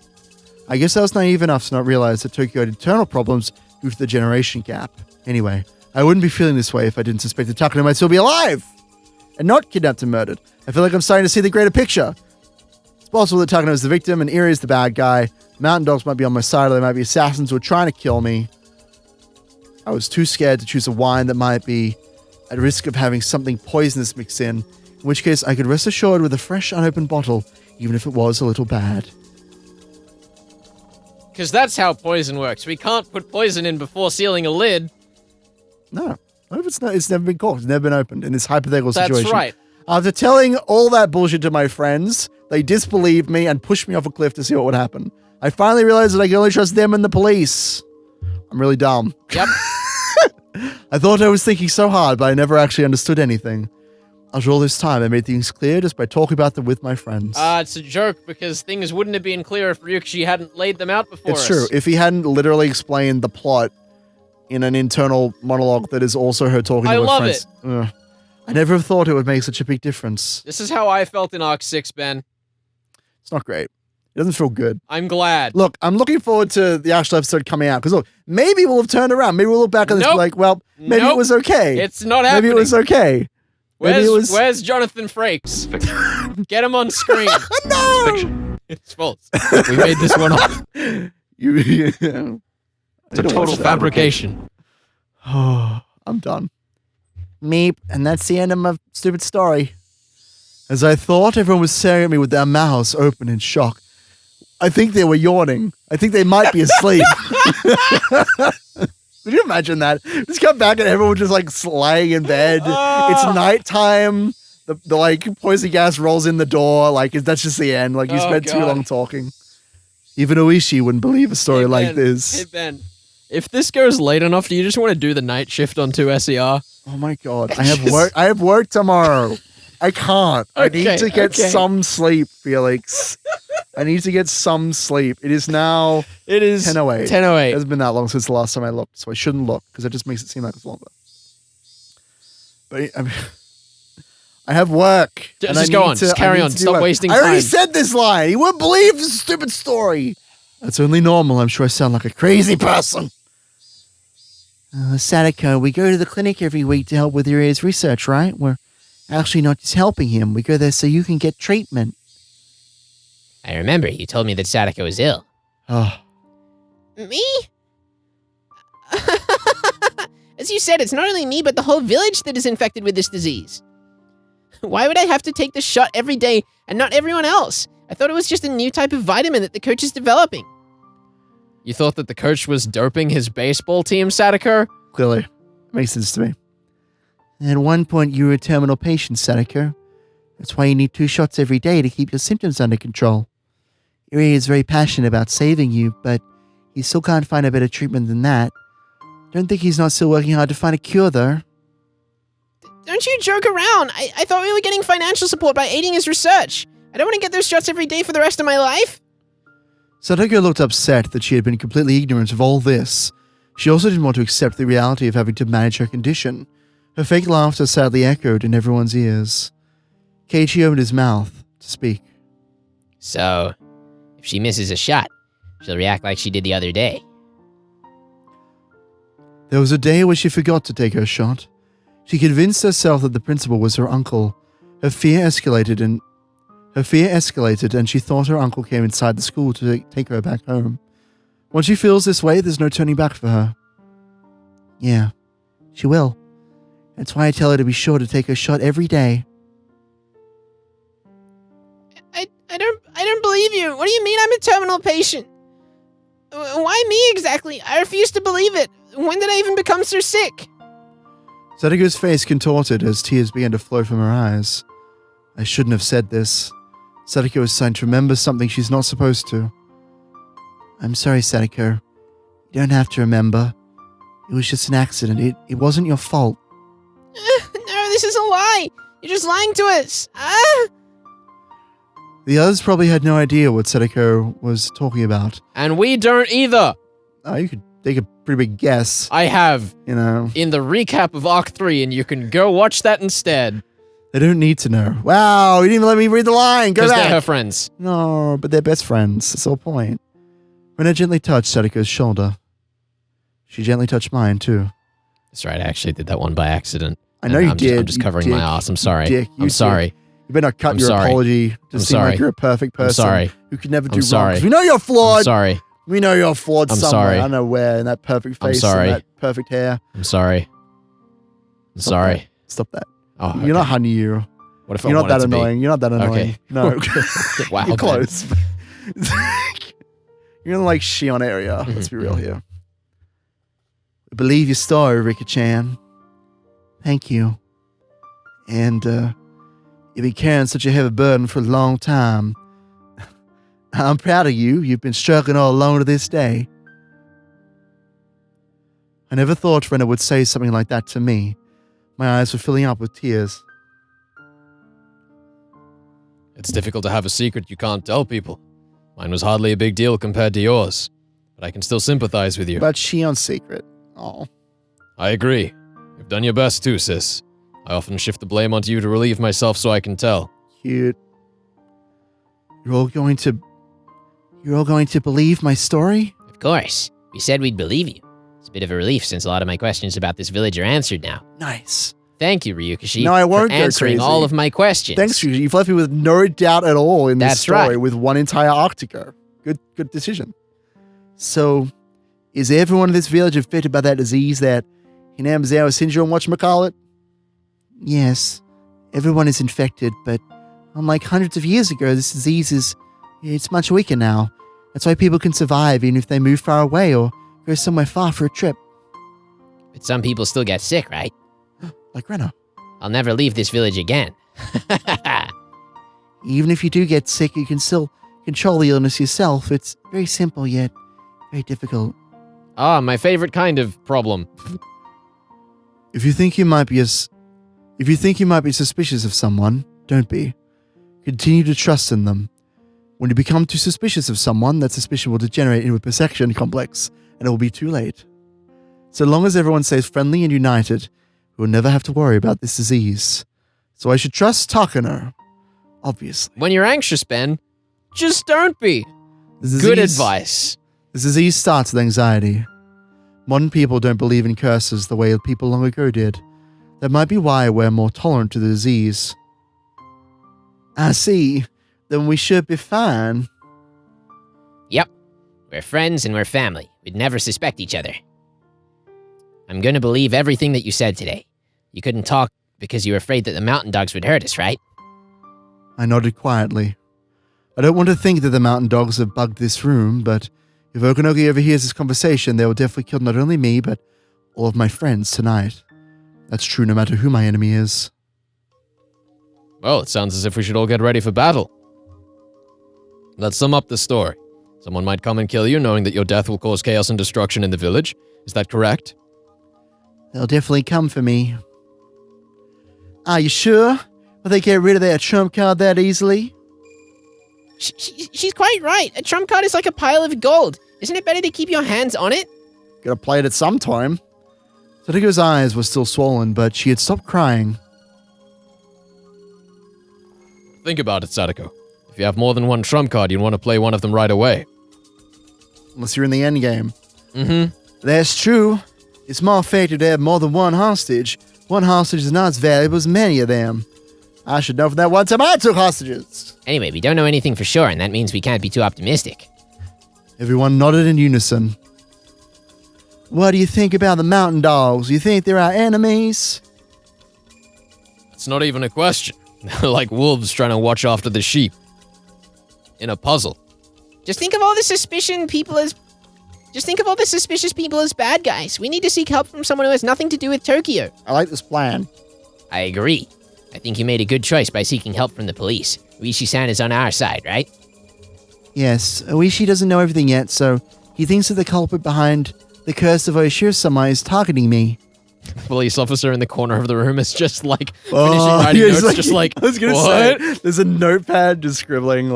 I guess I was naive enough to not realize that Tokyo had internal problems due to the generation gap. Anyway, I wouldn't be feeling this way if I didn't suspect that Takano might still be alive and not kidnapped and murdered. I feel like I'm starting to see the greater picture. It's possible that Takano is the victim and Iri is the bad guy. Mountain dogs might be on my side, or they might be assassins who are trying to kill me. I was too scared to choose a wine that might be at risk of having something poisonous mixed in which case I could rest assured with a fresh, unopened bottle, even if it was a little bad. Because that's how poison works. We can't put poison in before sealing a lid. No. It's never been corked. It's never been opened in this hypothetical situation. That's right. After telling all that bullshit to my friends, they disbelieved me and pushed me off a cliff to see what would happen. I finally realized that I can only trust them and the police. I'm really dumb. Yep. I thought I was thinking so hard, but I never actually understood anything. After all this time, I made things clear just by talking about them with my friends. It's a joke because things wouldn't have been clear if Ryukishi hadn't laid them out before It's us. true. If he hadn't literally explained the plot in an internal monologue that is also her talking to her love friends. I never thought it would make such a big difference. This is how I felt in Arc 6, Ben. It's not great. It doesn't feel good. I'm glad. Look, I'm looking forward to the actual episode coming out. Because look, maybe we'll have turned around. Maybe we'll look back on this and be like, well, maybe it was okay. It's not happening. Maybe it was okay. Where's Jonathan Frakes? Get him on screen. No! It's fiction. It's false. We made this one up. It's a total fabrication. Oh, I'm done. Meep, and that's the end of my stupid story. As I thought, everyone was staring at me with their mouths open in shock. I think they were yawning. I think they might be asleep. Could you imagine that? Just come back and everyone just like lying in bed. It's nighttime. The like poison gas rolls in the door. Like that's just the end. Like you spent too long talking. Even Oishi wouldn't believe a story like this. Hey Ben, if this goes late enough, do you just want to do the night shift on 2SER? Oh my god. I have work. I have work tomorrow. I can't. I need to get some sleep, Felix. I need to get some sleep. It is now 10:08. 10:08. It hasn't been that long since the last time I looked, so I shouldn't look because it just makes it seem like it's longer. But I mean, I have work. Just go on. Just carry on. Stop wasting time. I already said this line. He wouldn't believe this stupid story. That's only normal. I'm sure I sound like a crazy person. Sadako, we go to the clinic every week to help with Uria's research, right? We're actually not just helping him. We go there so you can get treatment. I remember you told me that Sadako was ill. Oh, Me? As you said, it's not only me, but the whole village that is infected with this disease. Why would I have to take this shot every day and not everyone else? I thought it was just a new type of vitamin that the coach is developing. You thought that the coach was doping his baseball team, Sadako? clearly. Makes sense to me. At one point, you were a terminal patient, Sadako. That's why you need 2 shots every day to keep your symptoms under control. Irie is very passionate about saving you, but he still can't find a better treatment than that. Don't think he's not still working hard to find a cure, though. Don't you joke around. I thought we were getting financial support by aiding his research. I don't want to get those shots every day for the rest of my life. Sadako looked upset that she had been completely ignorant of all this. She also didn't want to accept the reality of having to manage her condition. Her fake laughter sadly echoed in everyone's ears. Keiichi opened his mouth to speak. So, if she misses a shot, she'll react like she did the other day. There was a day where she forgot to take her shot. She convinced herself that the principal was her uncle. Her fear escalated and she thought her uncle came inside the school to take her back home. Once she feels this way, there's no turning back for her. Yeah, she will. That's why I tell her to be sure to take her shot every day. I don't believe you. What do you mean I'm a terminal patient? Why me exactly? I refuse to believe it. When did I even become so sick? Sadako's face contorted as tears began to flow from her eyes. I shouldn't have said this. Sadako is starting to remember something she's not supposed to. I'm sorry, Sadako. You don't have to remember. It was just an accident. It wasn't your fault. No, this is a lie. You're just lying to us. The others probably had no idea what Sadako was talking about. And we don't either. Oh, you could take a pretty big guess. I have You know, in the recap of Arc 3, and you can go watch that instead. they don't need to know. Wow, you didn't even let me read the line. Go Because back. they're her friends. No, but they're best friends. That's the whole point. Rena gently touched Sadako's shoulder. She gently touched mine, too. That's right, I actually did that one by accident. I know And you I'm did. Just, I'm just you covering dick. my ass. I'm sorry. You dick. You I'm sorry. dick. You better not cut I'm your sorry. apology to I'm seem sorry. like you're a perfect person I'm sorry. who could never do I'm wrong. sorry. 'Cause we know you're I'm flawed. sorry. We know you're flawed I'm somewhere. sorry. I don't know where. In that perfect I'm face sorry. and that perfect hair. I'm sorry. I'm Stop sorry. that. Stop that. Oh, okay. You're not Honey. What if I You're not wanted that to be? annoying. You're not that annoying. Okay. No. Wow, You're Ben. close. You're in like Shion area. Let's be real here. I believe your story, Rika-chan. Thank you. And you've been carrying such a heavy burden for a long time. I'm proud of you. You've been struggling all alone to this day. I never thought Rena would say something like that to me. My eyes were filling up with tears. It's difficult to have a secret you can't tell people. Mine was hardly a big deal compared to yours, but I can still sympathize with you. But Shion's secret. Oh. I agree. You've done your best too, sis. I often shift the blame onto you to relieve myself so I can tell. Cute. You're all going to believe my story? Of course. We said we'd believe you. It's a bit of a relief since a lot of my questions about this village are answered now. Nice. Thank you, Ryukishi, No, I won't for go answering crazy. all of my questions. Thanks, Ryuji. You've left me with no doubt at all in this That's story right. with one entire arc to go. Good decision. So, is everyone in this village infected by that disease, that Hinamizawa syndrome, whatchamacallit? Yes, everyone is infected, but unlike hundreds of years ago, this disease it's much weaker now. That's why people can survive even if they move far away or go somewhere far for a trip, But some people still get sick, right? like Rena. I'll never leave this village again. Even if you do get sick, you can still control the illness yourself. It's very simple yet very difficult. Ah, my favorite kind of problem. If you think you might be suspicious of someone, don't be. Continue to trust in them. When you become too suspicious of someone, that suspicion will degenerate into a perception complex, and it will be too late. So long as everyone stays friendly and united, we will never have to worry about this disease. So I should trust Takano, obviously. When you're anxious, Ben, just don't be. This Good disease- advice. This disease starts with anxiety. Modern people don't believe in curses the way people long ago did. That might be why we're more tolerant to the disease. I see. Then we should be fine. Yep. We're friends and we're family. We'd never suspect each other. I'm gonna believe everything that you said today. You couldn't talk because you were afraid that the mountain dogs would hurt us, right? I nodded quietly. I don't want to think that the mountain dogs have bugged this room, but if Okanoki overhears this conversation, they will definitely kill not only me, but all of my friends tonight. That's true no matter who my enemy is. Well, it sounds as if we should all get ready for battle. Let's sum up the story. Someone might come and kill you, knowing that your death will cause chaos and destruction in the village. Is that correct? They'll definitely come for me. Are you sure? Will they get rid of that trump card that easily? She's quite right. A trump card is like a pile of gold. Isn't it better to keep your hands on it? Gotta play it at some time. Sadiko's eyes were still swollen, but she had stopped crying. Think about it, Sadako. If you have more than one trump card, you'd want to play one of them right away. Unless you're in the end game. Mm-hmm. That's true. It's more fair to have more than one hostage. One hostage is not as valuable as many of them. I should know from that one time I took hostages. Anyway, we don't know anything for sure, and that means we can't be too optimistic. Everyone nodded in unison. What do you think about the mountain dogs? You think they're our enemies? It's not even a question. They're like wolves trying to watch after the sheep. In a puzzle. Just think of all the suspicious people as bad guys. We need to seek help from someone who has nothing to do with Tokyo. I like this plan. I agree. I think you made a good choice by seeking help from the police. Oishi-san is on our side, right? Yes, Oishi doesn't know everything yet, so he thinks that the culprit behind the curse of Oishiro-sama is targeting me. The police officer in the corner of the room is just like finishing writing notes, just like, I was gonna what? say, there's a notepad just scribbling,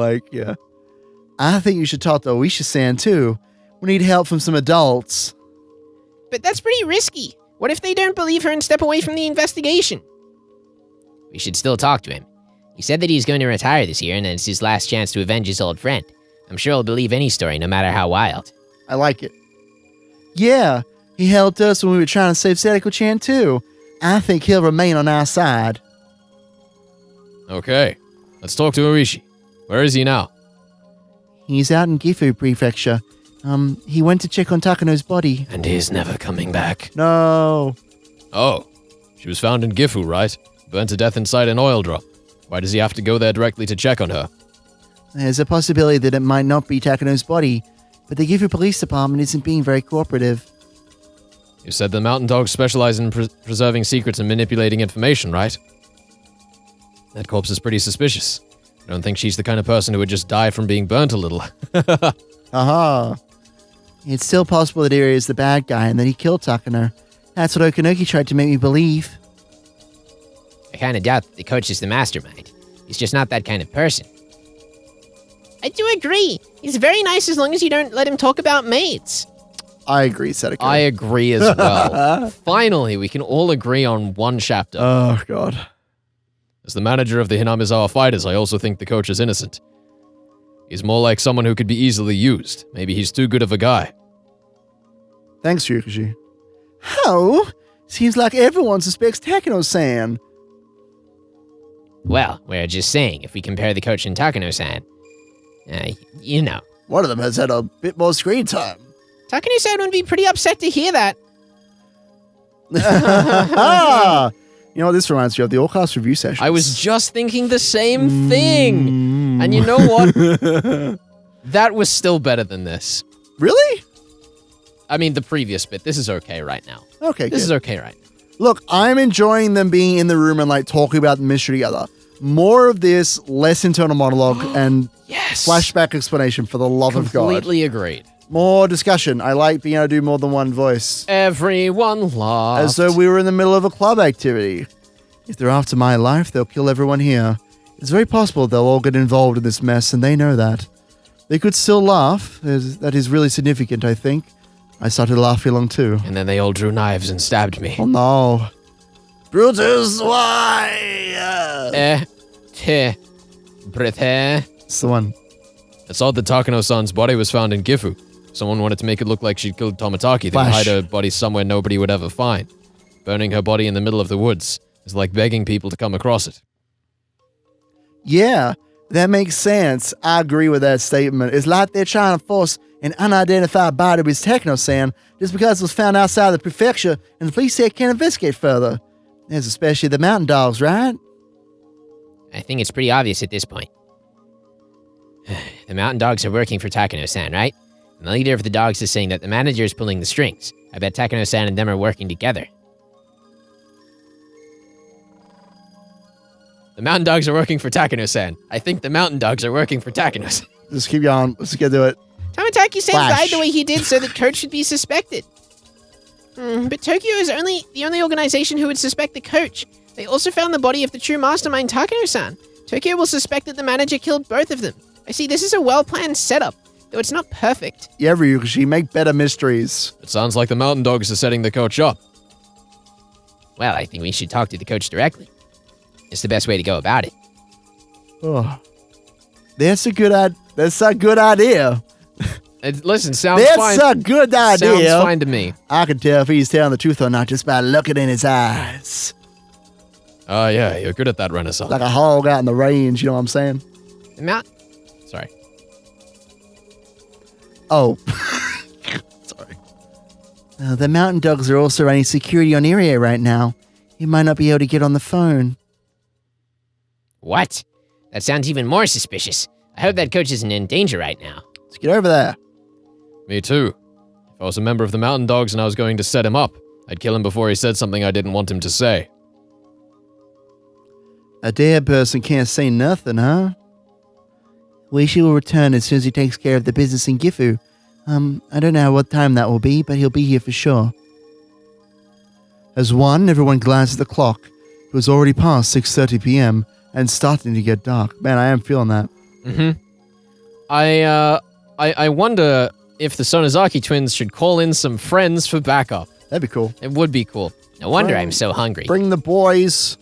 I think you should talk to Oishi-san too. We need help from some adults. But that's pretty risky. What if they don't believe her and step away from the investigation? We should still talk to him. He said that he's going to retire this year and it's his last chance to avenge his old friend. I'm sure he'll believe any story, no matter how wild. I like it. Yeah, he helped us when we were trying to save Sadako-chan too. I think he'll remain on our side. Okay, let's talk to Oishi. Where is he now? He's out in Gifu Prefecture. He went to check on Takano's body. And he's never coming back. No. Oh, she was found in Gifu, right? Burned to death inside an oil drum. Why does he have to go there directly to check on her? There's a possibility that it might not be Takano's body, but the Gifu Police Department isn't being very cooperative. You said the mountain dogs specialize in preserving secrets and manipulating information, right? That corpse is pretty suspicious. I don't think she's the kind of person who would just die from being burnt a little. Aha. It's still possible that Eri is the bad guy and that he killed Takano. That's what Okanoki tried to make me believe. I kind of doubt that the coach is the mastermind. He's just not that kind of person. I do agree. He's very nice as long as you don't let him talk about maids. I agree, Sadako. I agree as well. Finally, we can all agree on one chapter. Oh, God. As the manager of the Hinamizawa Fighters, I also think the coach is innocent. He's more like someone who could be easily used. Maybe he's too good of a guy. Thanks, Ryukashi. How? Seems like everyone suspects Takano-san. Well, we're just saying, if we compare the coach and Takano-san, you know. One of them has had a bit more screen time. Takano-san would be pretty upset to hear that. You know what this reminds me of? The all-class review session. I was just thinking the same thing. And you know what? That was still better than this. Really? I mean, the previous bit. This is okay right now. Okay, This good. is okay right now. Look, I'm enjoying them being in the room and talking about the mystery together. More of this, less internal monologue and Yes. flashback explanation for the love of God. Completely agreed. More discussion. I like being able to do more than one voice. Everyone laughed. As though we were in the middle of a club activity. If they're after my life, they'll kill everyone here. It's very possible they'll all get involved in this mess, and they know that. They could still laugh. That is really significant, I think. I started laughing along too. And then they all drew knives and stabbed me. Oh no. Brutus, why? Brete. It's the one. It's odd that Takano-san's body was found in Gifu. Someone wanted to make it look like she'd killed Tomataki. They would Flash. hide her body somewhere nobody would ever find. Burning her body in the middle of the woods is like begging people to come across it. Yeah, that makes sense. I agree with that statement. It's like they're trying to force an unidentified body with Takano-san just because it was found outside the prefecture and the police say it can't investigate further. There's especially the mountain dogs, right? I think it's pretty obvious at this point. The mountain dogs are working for Takano-san, right? And the leader of the dogs is saying that the manager is pulling the strings. I bet Takano-san and them are working together. The mountain dogs are working for Takano-san. I think the mountain dogs are working for Takano-san. Just keep going. Let's get to it. Tomataki-san Flash. died the way he did so that Coach should be suspected. But Tokyo is the only organization who would suspect the coach. They also found the body of the true mastermind, Takano-san. Tokyo will suspect that the manager killed both of them. I see, this is a well-planned setup, though it's not perfect. Yeah, Ryushi, make better mysteries. It sounds like the mountain dogs are setting the coach up. Well, I think we should talk to the coach directly. It's the best way to go about it. Oh, that's a good idea. Listen, sounds fine. That's a good idea. Sounds fine to me. I can tell if he's telling the truth or not just by looking in his eyes. Oh, yeah, you're good at that, Renaissance. Like a hog out in the range, you know what I'm saying? The mount- Sorry. Oh. Sorry. The mountain dogs are also running security on area right now. He might not be able to get on the phone. What? That sounds even more suspicious. I hope that coach isn't in danger right now. Let's get over there. Me too. If I was a member of the mountain dogs and I was going to set him up, I'd kill him before he said something I didn't want him to say. A dead person can't say nothing, huh? Oishi will return as soon as he takes care of the business in Gifu. I don't know what time that will be, but he'll be here for sure. As everyone glanced at the clock. It was already past 6:30 p.m. and starting to get dark. Man, I am feeling that. Mm-hmm. I wonder if the Sonozaki twins should call in some friends for backup. That'd be cool. It would be cool. No wonder I'm so hungry. Bring the boys.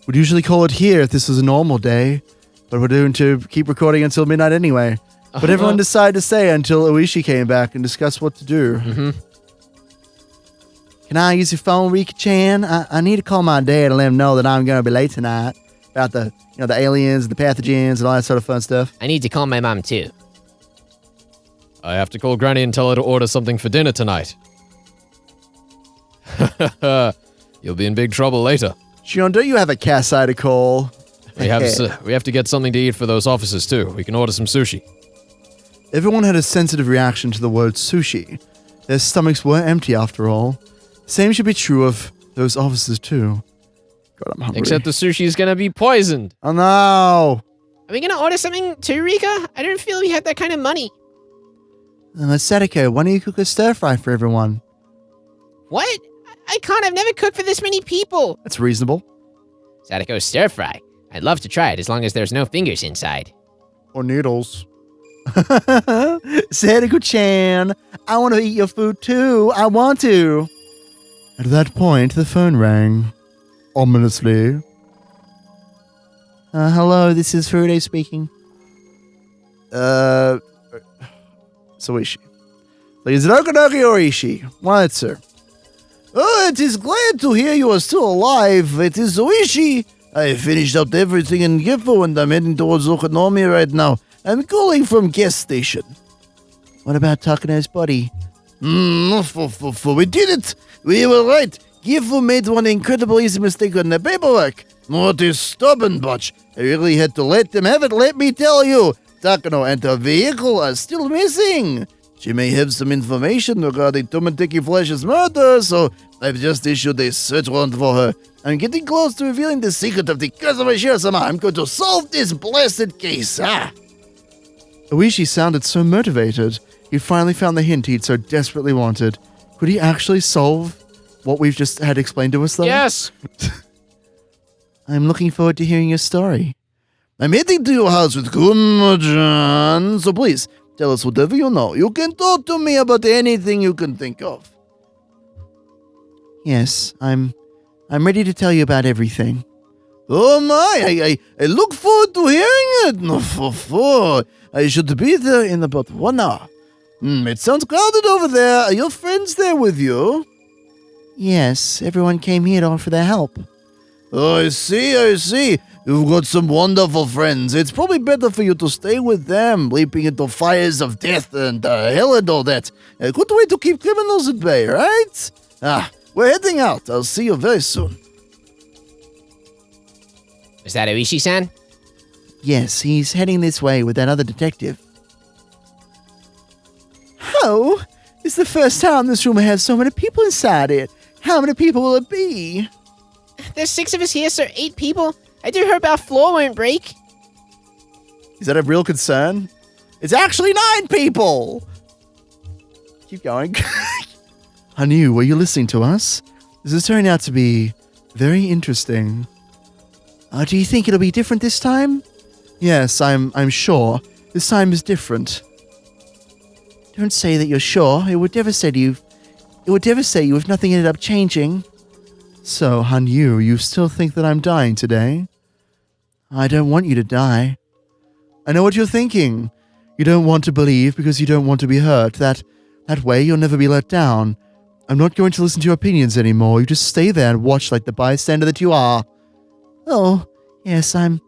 We'd usually call it here if this was a normal day, but we're doing to keep recording until midnight anyway. But everyone decided to stay until Oishi came back and discuss what to do. Mm-hmm. Can I use your phone, Rika-chan? I need to call my dad and let him know that I'm going to be late tonight about the aliens, the pathogens, and all that sort of fun stuff. I need to call my mom too. I have to call Granny and tell her to order something for dinner tonight. You'll be in big trouble later. Shion, don't you have a Kasai to call? We have to get something to eat for those officers too. We can order some sushi. Everyone had a sensitive reaction to the word sushi. Their stomachs were empty after all. Same should be true of those officers too. God, I'm hungry. Except the sushi's gonna be poisoned. Oh no! Are we gonna order something too, Rika? I don't feel we have that kind of money. Sadako, why don't you cook a stir fry for everyone? What? I can't. I've never cooked for this many people. That's reasonable. Sadako stir fry. I'd love to try it as long as there's no fingers inside. Or noodles. Sadako-chan, I want to eat your food too. I want to. At that point, the phone rang. Ominously. Hello, this is Furude speaking. So Oishi. Is it Okanoki or Oishi? What, sir? Oh, it is glad to hear you are still alive. It is Oishi. I finished up everything in Gifu and I'm heading towards Okanomi right now. I'm calling from gas station. What about Takano's body? We did it. We were right. Gifu made one incredible easy mistake on the paperwork. What is stubborn, Butch? I really had to let them have it, let me tell you. Takano and her vehicle are still missing. She may have some information regarding Tomateki Flash's murder, so I've just issued a search warrant for her. I'm getting close to revealing the secret of the Kazuma Shirasama. I'm going to solve this blessed case, Oishi sounded so motivated. He finally found the hint he'd so desperately wanted. Could he actually solve what we've just had explained to us, though? Yes! I'm looking forward to hearing your story. I'm heading to your house with Kuma-chan, so please, tell us whatever you know. You can talk to me about anything you can think of. Yes, I'm ready to tell you about everything. Oh my, I look forward to hearing it. No, I should be there in about 1 hour. It sounds crowded over there. Are your friends there with you? Yes, everyone came here to offer their help. Oh, I see. You've got some wonderful friends. It's probably better for you to stay with them, leaping into fires of death and hell and all that. A good way to keep criminals at bay, right? We're heading out. I'll see you very soon. Is that Oishi-san? Yes, he's heading this way with that other detective. Oh, it's the first time this room has so many people inside it. How many people will it be? There's 6 of us here, so 8 people. I do hope our floor won't break. Is that a real concern? It's actually 9 people! Keep going. Hanu, were you listening to us? This is turning out to be very interesting. Do you think it'll be different this time? Yes, I'm sure. This time is different. Don't say that you're sure. It would devastate you. It would devastate you if nothing ended up changing. So, Hanu, you still think that I'm dying today? I don't want you to die. I know what you're thinking. You don't want to believe because you don't want to be hurt. That way you'll never be let down. I'm not going to listen to your opinions anymore. You just stay there and watch like the bystander that you are. Oh, yes, I'm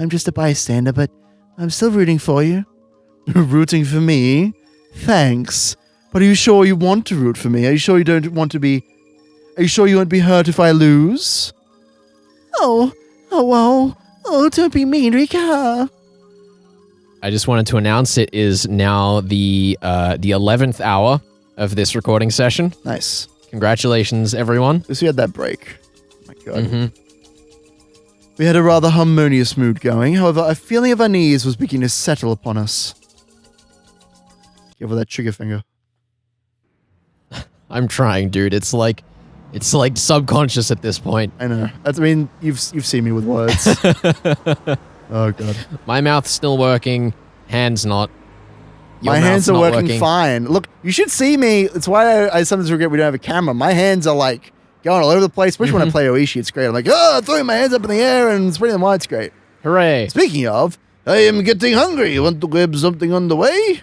just a bystander, but I'm still rooting for you. Rooting for me? Thanks. But are you sure you want to root for me? Are you sure you don't want to be... Are you sure you won't be hurt if I lose? Oh, don't be mean, Rika. I just wanted to announce it is now the 11th hour of this recording session. Nice. Congratulations, everyone. At least we had that break. Oh my God. We had a rather harmonious mood going. However, a feeling of unease was beginning to settle upon us. Give her that trigger finger. I'm trying, dude. It's like subconscious at this point. I know. You've seen me with words. Oh God. My mouth's still working, hands not. My hands are working fine. Look, you should see me. It's why I sometimes regret we don't have a camera. My hands are like going all over the place, especially when I play Oishi. It's great. I'm like, throwing my hands up in the air and spreading them wide. It's great. Hooray. Speaking of, I am getting hungry. You want to grab something on the way?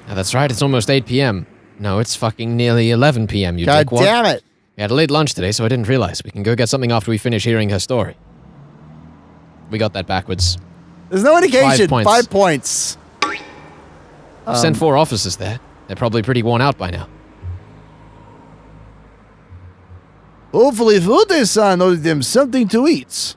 Oh, that's right. It's almost 8 p.m. No, it's fucking nearly 11 p.m. You God dickwad. damn it. We had a late lunch today, so I didn't realize. We can go get something after we finish hearing her story. We got that backwards. There's no indication. 5 points. 5 points. I've sent 4 officers there. They're probably pretty worn out by now. Hopefully Fude-san ordered them something to eat.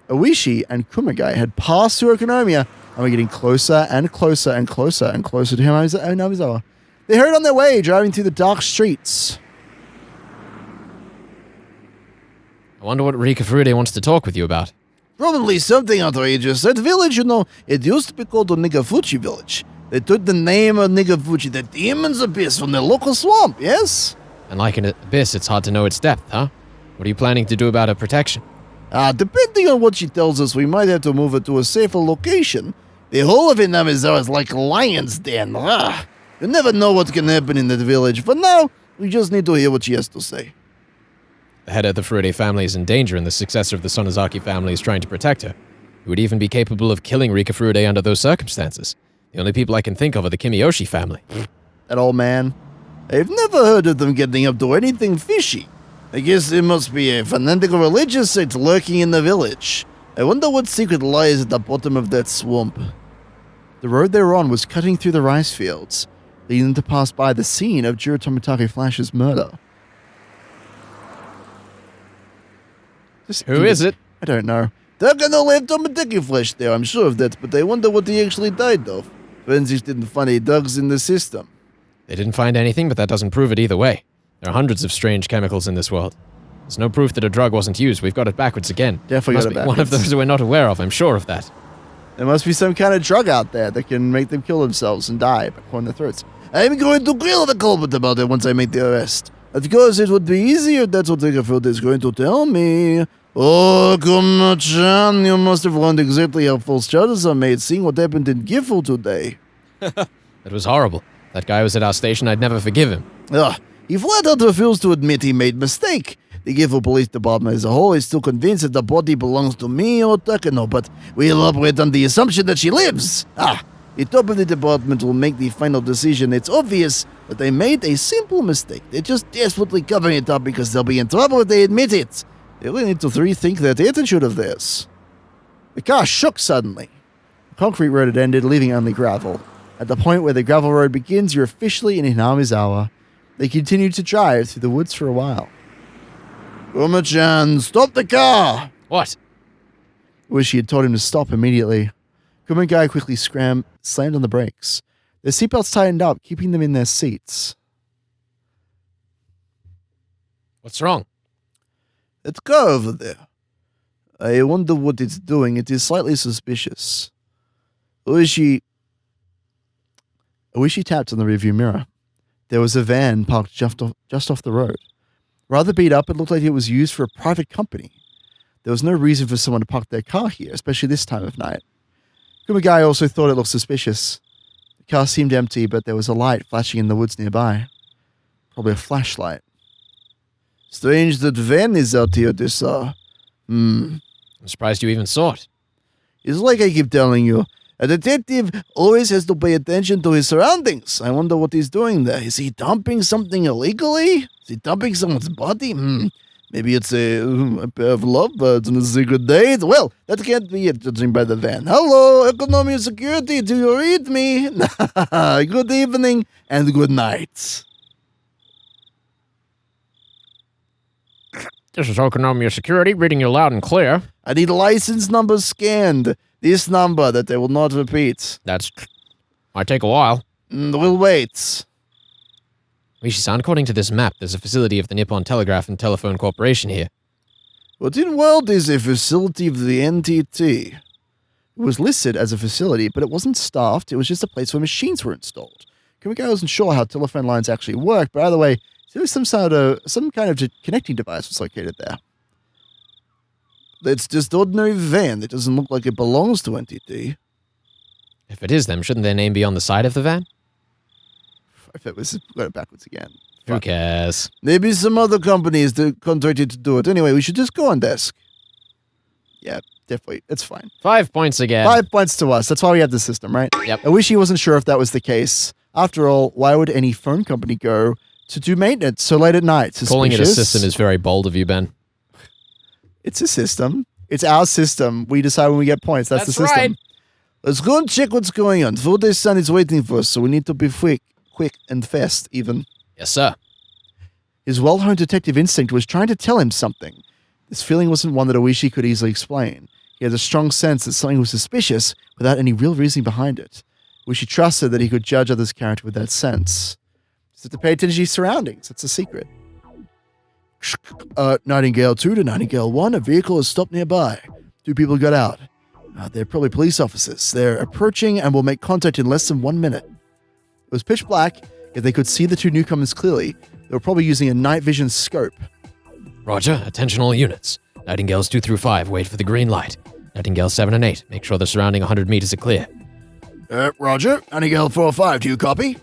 Oishi and Kumagai had passed through Okonomiya and were getting closer and closer and closer and closer to Namizawa. They hurried on their way, driving through the dark streets. I wonder what Rika Furude wants to talk with you about. Probably something outrageous. That village, it used to be called the Nigafuchi village. They took the name of Nigafuchi, the demon's abyss, from their local swamp, yes? And like an abyss, it's hard to know its depth, huh? What are you planning to do about her protection? Depending on what she tells us, we might have to move her to a safer location. The whole of Namizawa is like a lion's den. You never know what can happen in that village. For now, we just need to hear what she has to say. The head of the Furude family is in danger, and the successor of the Sonozaki family is trying to protect her. Who would even be capable of killing Rika Furude under those circumstances? The only people I can think of are the Kimiyoshi family. That old man. I've never heard of them getting up to anything fishy. I guess it must be a fanatical religious sect lurking in the village. I wonder what secret lies at the bottom of that swamp. The road they were on was cutting through the rice fields, leading them to pass by the scene of Jiro Tomitake Flash's murder. Who is it? I don't know. Takano left Tomitake Flash there, I'm sure of that, but I wonder what he actually died of. Forensics didn't find any drugs in the system. They didn't find anything, but that doesn't prove it either way. There are hundreds of strange chemicals in this world. There's no proof that a drug wasn't used. We've got it backwards again. Definitely got it backwards. One of those we're not aware of, I'm sure of that. There must be some kind of drug out there that can make them kill themselves and die by pulling their throats. I'm going to grill the culprit about it once I make the arrest. Of course, it would be easier if that's what Rika is going to tell me. Oh, Kuma-chan, you must have learned exactly how false charges are made, seeing what happened in Gifu today. It was horrible. That guy was at our station, I'd never forgive him. He flat out refused to admit he made a mistake. The Gifu Police Department as a whole is still convinced that the body belongs to me or Takano, but we'll operate on the assumption that she lives. The top of the department will make the final decision. It's obvious that they made a simple mistake. They're just desperately covering it up because they'll be in trouble if they admit it. They really need to rethink that attitude of theirs. The car shook suddenly. The concrete road had ended, leaving only gravel. At the point where the gravel road begins, you're officially in Hinamizawa. They continued to drive through the woods for a while. Kuma-chan, stop the car! What? Oishi had told him to stop immediately. Kumagai quickly slammed on the brakes. Their seatbelts tightened up, keeping them in their seats. What's wrong? That car over there. I wonder what it's doing. It is slightly suspicious. Oishi tapped on the rearview mirror. There was a van parked just off the road. Rather beat up, it looked like it was used for a private company. There was no reason for someone to park their car here, especially this time of night. Kumagai also thought it looked suspicious. The car seemed empty, but there was a light flashing in the woods nearby. Probably a flashlight. Strange that van is out here this, I'm surprised you even saw it. It's like I keep telling you. A detective always has to pay attention to his surroundings. I wonder what he's doing there. Is he dumping something illegally? Is he dumping someone's body? Maybe it's a pair of lovebirds on a secret date? Well, that can't be it, judging by the van. Hello, economy and security, do you read me? Good evening and good night. This is Okonomiya Security, reading you loud and clear. I need license number scanned. This number that they will not repeat. That's... might take a while. We'll wait. Rishi-san, according to this map, there's a facility of the Nippon Telegraph and Telephone Corporation here. What in world is a facility of the NTT? It was listed as a facility, but it wasn't staffed. It was just a place where machines were installed. Kumagai wasn't sure how telephone lines actually work, but either way, there was some kind of connecting device was located there. It's just ordinary van. It doesn't look like it belongs to NTT. If it is them, shouldn't their name be on the side of the van? If it was, got it backwards again. Who cares? Maybe some other companies that contracted to do it. Anyway, we should just go on desk. Yeah, definitely. It's fine. 5 points again. 5 points to us. That's why we have the system, right? Yep. I wish he wasn't sure if that was the case. After all, why would any phone company go to do maintenance so late at night? Suspicious. Calling it a system is very bold of you, Ben. It's a system. It's our system. We decide when we get points. That's the system. Right. Let's go and check what's going on. Fude-san is waiting for us, so we need to be quick and fast, even. Yes, sir. His well-honed detective instinct was trying to tell him something. This feeling wasn't one that Oishi could easily explain. He had a strong sense that something was suspicious without any real reason behind it. Oishi trusted that he could judge others' character with that sense. Just have to pay attention to his surroundings. That's a secret. Nightingale 2 to Nightingale 1, a vehicle has stopped nearby. 2 people got out. They're probably police officers. They're approaching and will make contact in less than 1 minute. It was pitch black, yet they could see the 2 newcomers clearly. They were probably using a night vision scope. Roger, attention all units. Nightingales 2 through 5, wait for the green light. Nightingale 7 and 8, make sure the surrounding 100 meters are clear. Roger. Nightingale 4 or 5, do you copy?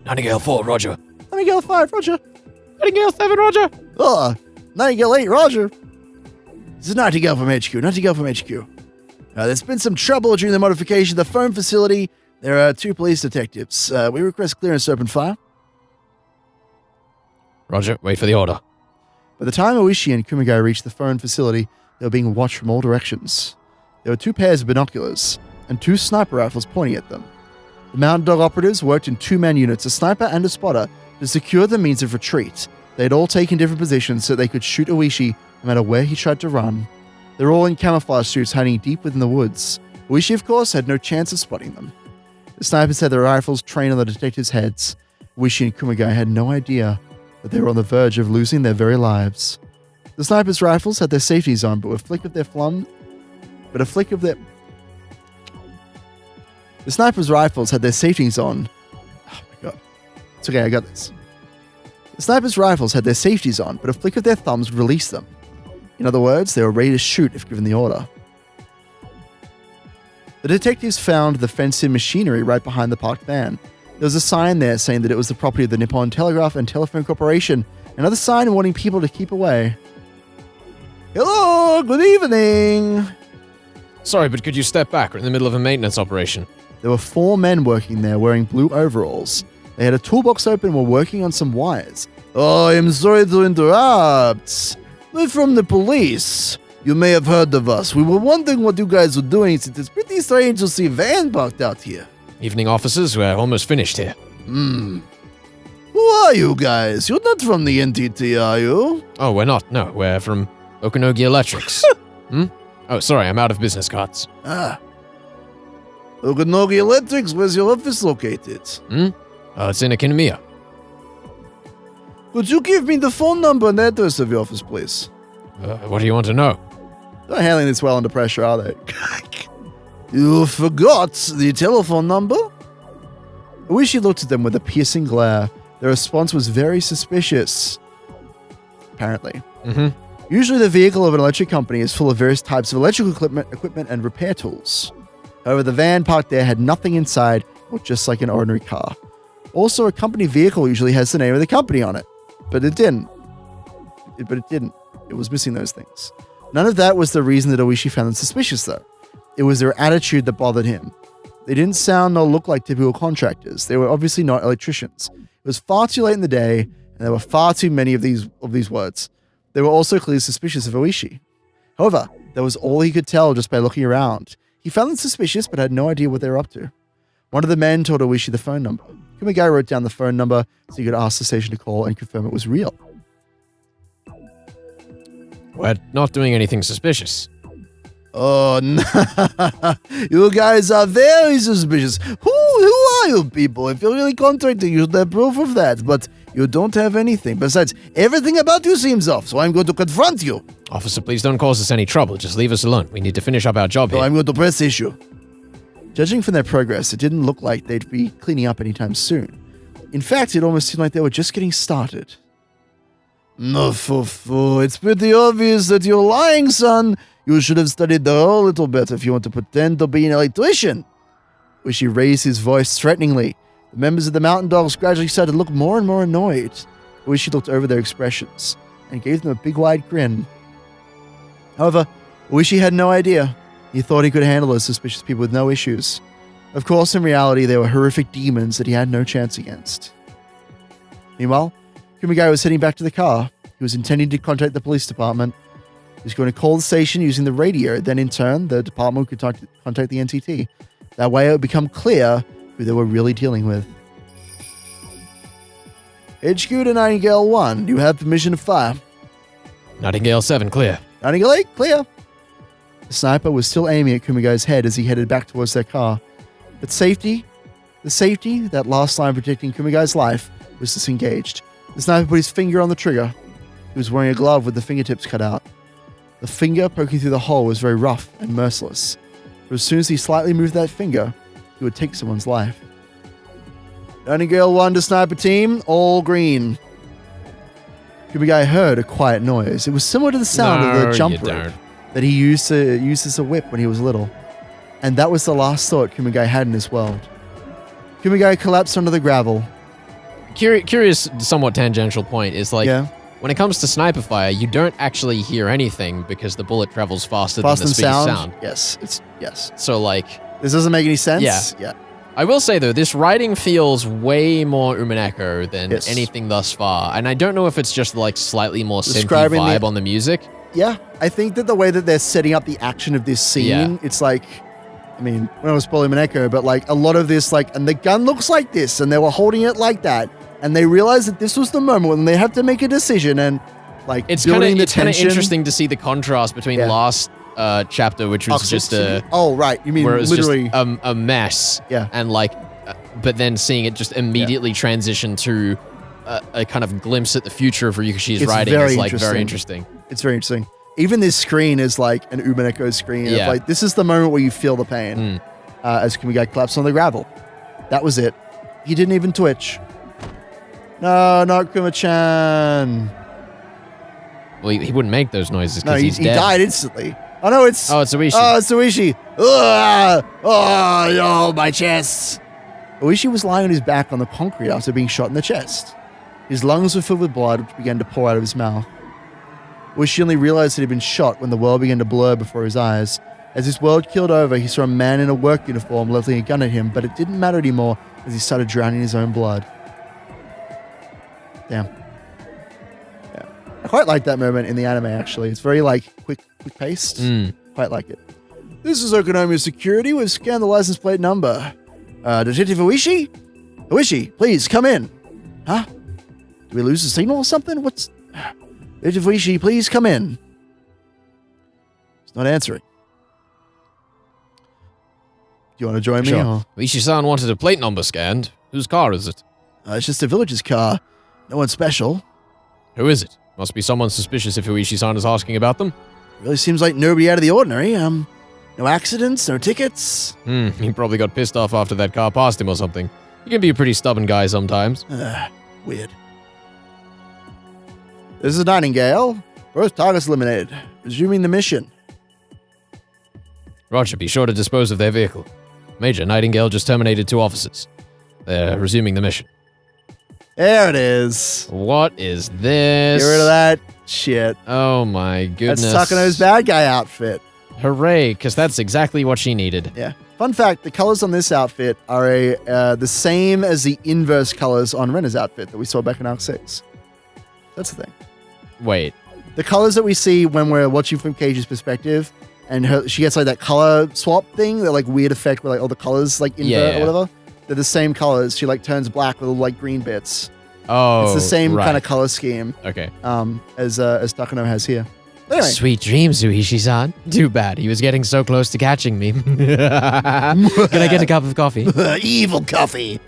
Nightingale 4, roger. Nightingale 5, roger. Nightingale 7, roger. Nightingale 8, roger. This is Nightingale from HQ. Nightingale from HQ. There's been some trouble during the modification of the phone facility. There are 2 police detectives. We request clearance to open fire. Roger, wait for the order. By the time Oishi and Kumagai reached the phone facility, they were being watched from all directions. There were 2 pairs of binoculars and 2 sniper rifles pointing at them. The mountain dog operatives worked in 2-man units, a sniper and a spotter, to secure the means of retreat. They had all taken different positions so they could shoot Oishi no matter where he tried to run. They were all in camouflage suits hiding deep within the woods. Oishi, of course, had no chance of spotting them. The snipers had their rifles trained on the detectives' heads. Oishi and Kumagai had no idea that they were on the verge of losing their very lives. The snipers' rifles had their safeties on, but with a flick of their The snipers' rifles had their safeties on. Oh my god. It's okay, I got this. The snipers' rifles had their safeties on, but a flick of their thumbs would release them. In other words, they were ready to shoot if given the order. The detectives found the fenced-in machinery right behind the parked van. There was a sign there saying that it was the property of the Nippon Telegraph and Telephone Corporation. Another sign warning people to keep away. Hello, good evening. Sorry, but could you step back? We're in the middle of a maintenance operation. There were 4 men working there wearing blue overalls. They had a toolbox open and were working on some wires. Oh, I'm sorry to interrupt. We're from the police. You may have heard of us. We were wondering what you guys were doing since it's pretty strange to see a van parked out here. Evening, officers. We're almost finished here. Who are you guys? You're not from the NTT, are you? Oh, we're not. No, we're from Okanogi Electrics. Oh, sorry, I'm out of business cards. Okanogi Electrics, where's your office located? It's in Akinomiya. Could you give me the phone number and address of your office, please? What do you want to know? Not handling this well under pressure, are they? You forgot the telephone number? Oishi looked at them with a piercing glare. Their response was very suspicious. Apparently. Usually the vehicle of an electric company is full of various types of electrical equipment and repair tools. However, the van parked there had nothing inside, or just like an ordinary car. Also, a company vehicle usually has the name of the company on it. But it didn't. It was missing those things. None of that was the reason that Oishi found them suspicious, though. It was their attitude that bothered him. They didn't sound nor look like typical contractors. They were obviously not electricians. It was far too late in the day, and there were far too many of these words. They were also clearly suspicious of Oishi. However, that was all he could tell just by looking around. He found them suspicious, but had no idea what they were up to. One of the men told Oishi the phone number. Kumagai wrote down the phone number so he could ask the station to call and confirm it was real. We're not doing anything suspicious. Oh, no. You guys are very suspicious. Who are you people? If you're really contracting, you should have proof of that. But you don't have anything. Besides, everything about you seems off, so I'm going to confront you. Officer, please don't cause us any trouble. Just leave us alone. We need to finish up our job So here. I'm going to press issue. Judging from their progress, it didn't look like they'd be cleaning up anytime soon. In fact, it almost seemed like they were just getting started. No, it's pretty obvious that you're lying, son. You should have studied the law a little bit if you want to pretend to be an electrician. Oishi raised his voice threateningly. The members of the Mountain Dogs gradually started to look more and more annoyed. Oishi looked over their expressions and gave them a big wide grin. However, Oishi had no idea. He thought he could handle those suspicious people with no issues. Of course, in reality, they were horrific demons that he had no chance against. Meanwhile, Kumagai was heading back to the car. He was intending to contact the police department. He was going to call the station using the radio. Then, in turn, the department could contact the NTT. That way, it would become clear who they were really dealing with. HQ to Nightingale 1. You have permission to fire. Nightingale 7, clear. Nightingale 8, clear. The sniper was still aiming at Kumagai's head as he headed back towards their car. But the safety, that last line protecting Kumagai's life, was disengaged. The sniper put his finger on the trigger. He was wearing a glove with the fingertips cut out. The finger poking through the hole was very rough and merciless. But as soon as he slightly moved that finger, he would take someone's life. Nightingale 1 to sniper team, all green. Kumagai heard a quiet noise. It was similar to the sound of the jump rope that he used as a whip when he was little. And that was the last thought Kumagai had in this world. Kumagai collapsed onto the gravel. Curious, somewhat tangential point is like, Yeah. when it comes to sniper fire, you don't actually hear anything because the bullet travels faster than the speed of sound. Yes. So like, This doesn't make any sense. Yeah. I will say though, this writing feels way more Umaneko than Yes. anything thus far. And I don't know if it's just like slightly more synthy Describing vibe on the music. Yeah, I think that the way that they're setting up the action of this scene, it's like, I mean, when I was spoiling Maneko, but like a lot of this, like, and the gun looks like this, and they were holding it like that, and they realized that this was the moment when they have to make a decision, and like It's building kind of the tension. interesting to see the contrast between last chapter, which was just a you mean where it was literally just a mess, Yeah. and like, but then seeing it just immediately transition to a kind of glimpse at the future of Ryukishi's It's writing very is like very interesting. interesting. It's very interesting. Even this screen is like an Umaneko screen. Yeah. Of like, this is the moment where you feel the pain as Kumagai collapsed on the gravel. That was it. He didn't even twitch. No, not Kuma-chan. Well, he wouldn't make those noises No, because he he's dead. died instantly. Oh, no, it's... Oh, it's Oishi. Oh, it's Oishi. Oh, my chest. Oishi was lying on his back on the concrete after being shot in the chest. His lungs were filled with blood, which began to pour out of his mouth. Oishi only realized that he'd been shot when the world began to blur before his eyes, As his world keeled over, he saw a man in a work uniform leveling a gun at him, but it didn't matter anymore as he started drowning in his own blood. Damn. Yeah. I quite like that moment in the anime, actually. It's very, quick-paced. Quite like it. This is Okonomiya Security. We've scanned the license plate number. Detective Oishi? Oishi, please, come in. Huh? Did we lose the signal or something? Detective Oishi, please come in. He's not answering. Do you want to join me? Sure. Oishi-san wanted a plate number scanned. Whose car is it? It's just a villager's car. No one special. Who is it? Must be someone suspicious if Oishi-san is asking about them. Really seems like nobody out of the ordinary. No accidents, no tickets. He probably got pissed off after that car passed him or something. He can be a pretty stubborn guy sometimes. Weird. This is Nightingale. Both targets eliminated. Resuming the mission. Roger, be sure to dispose of their vehicle. Major, Nightingale just terminated 2 officers. They're resuming the mission. There it is. What is this? Get rid of that shit. Oh my goodness. That's Takano's bad guy outfit. Hooray, because that's exactly what she needed. Yeah. Fun fact, the colors on this outfit are the same as the inverse colors on Rena's outfit that we saw back in Arc 6. That's the thing. Wait. The colors that we see when we're watching from Cage's perspective, and she gets that color swap thing, that weird effect where all the colors invert or whatever. They're the same colors. She turns black with little green bits. Oh, it's the same right. kind of color scheme. Okay. As Takano has here. Anyway. Sweet dreams, Oishi-san. Too bad. He was getting so close to catching me. Can I get a cup of coffee? Evil coffee.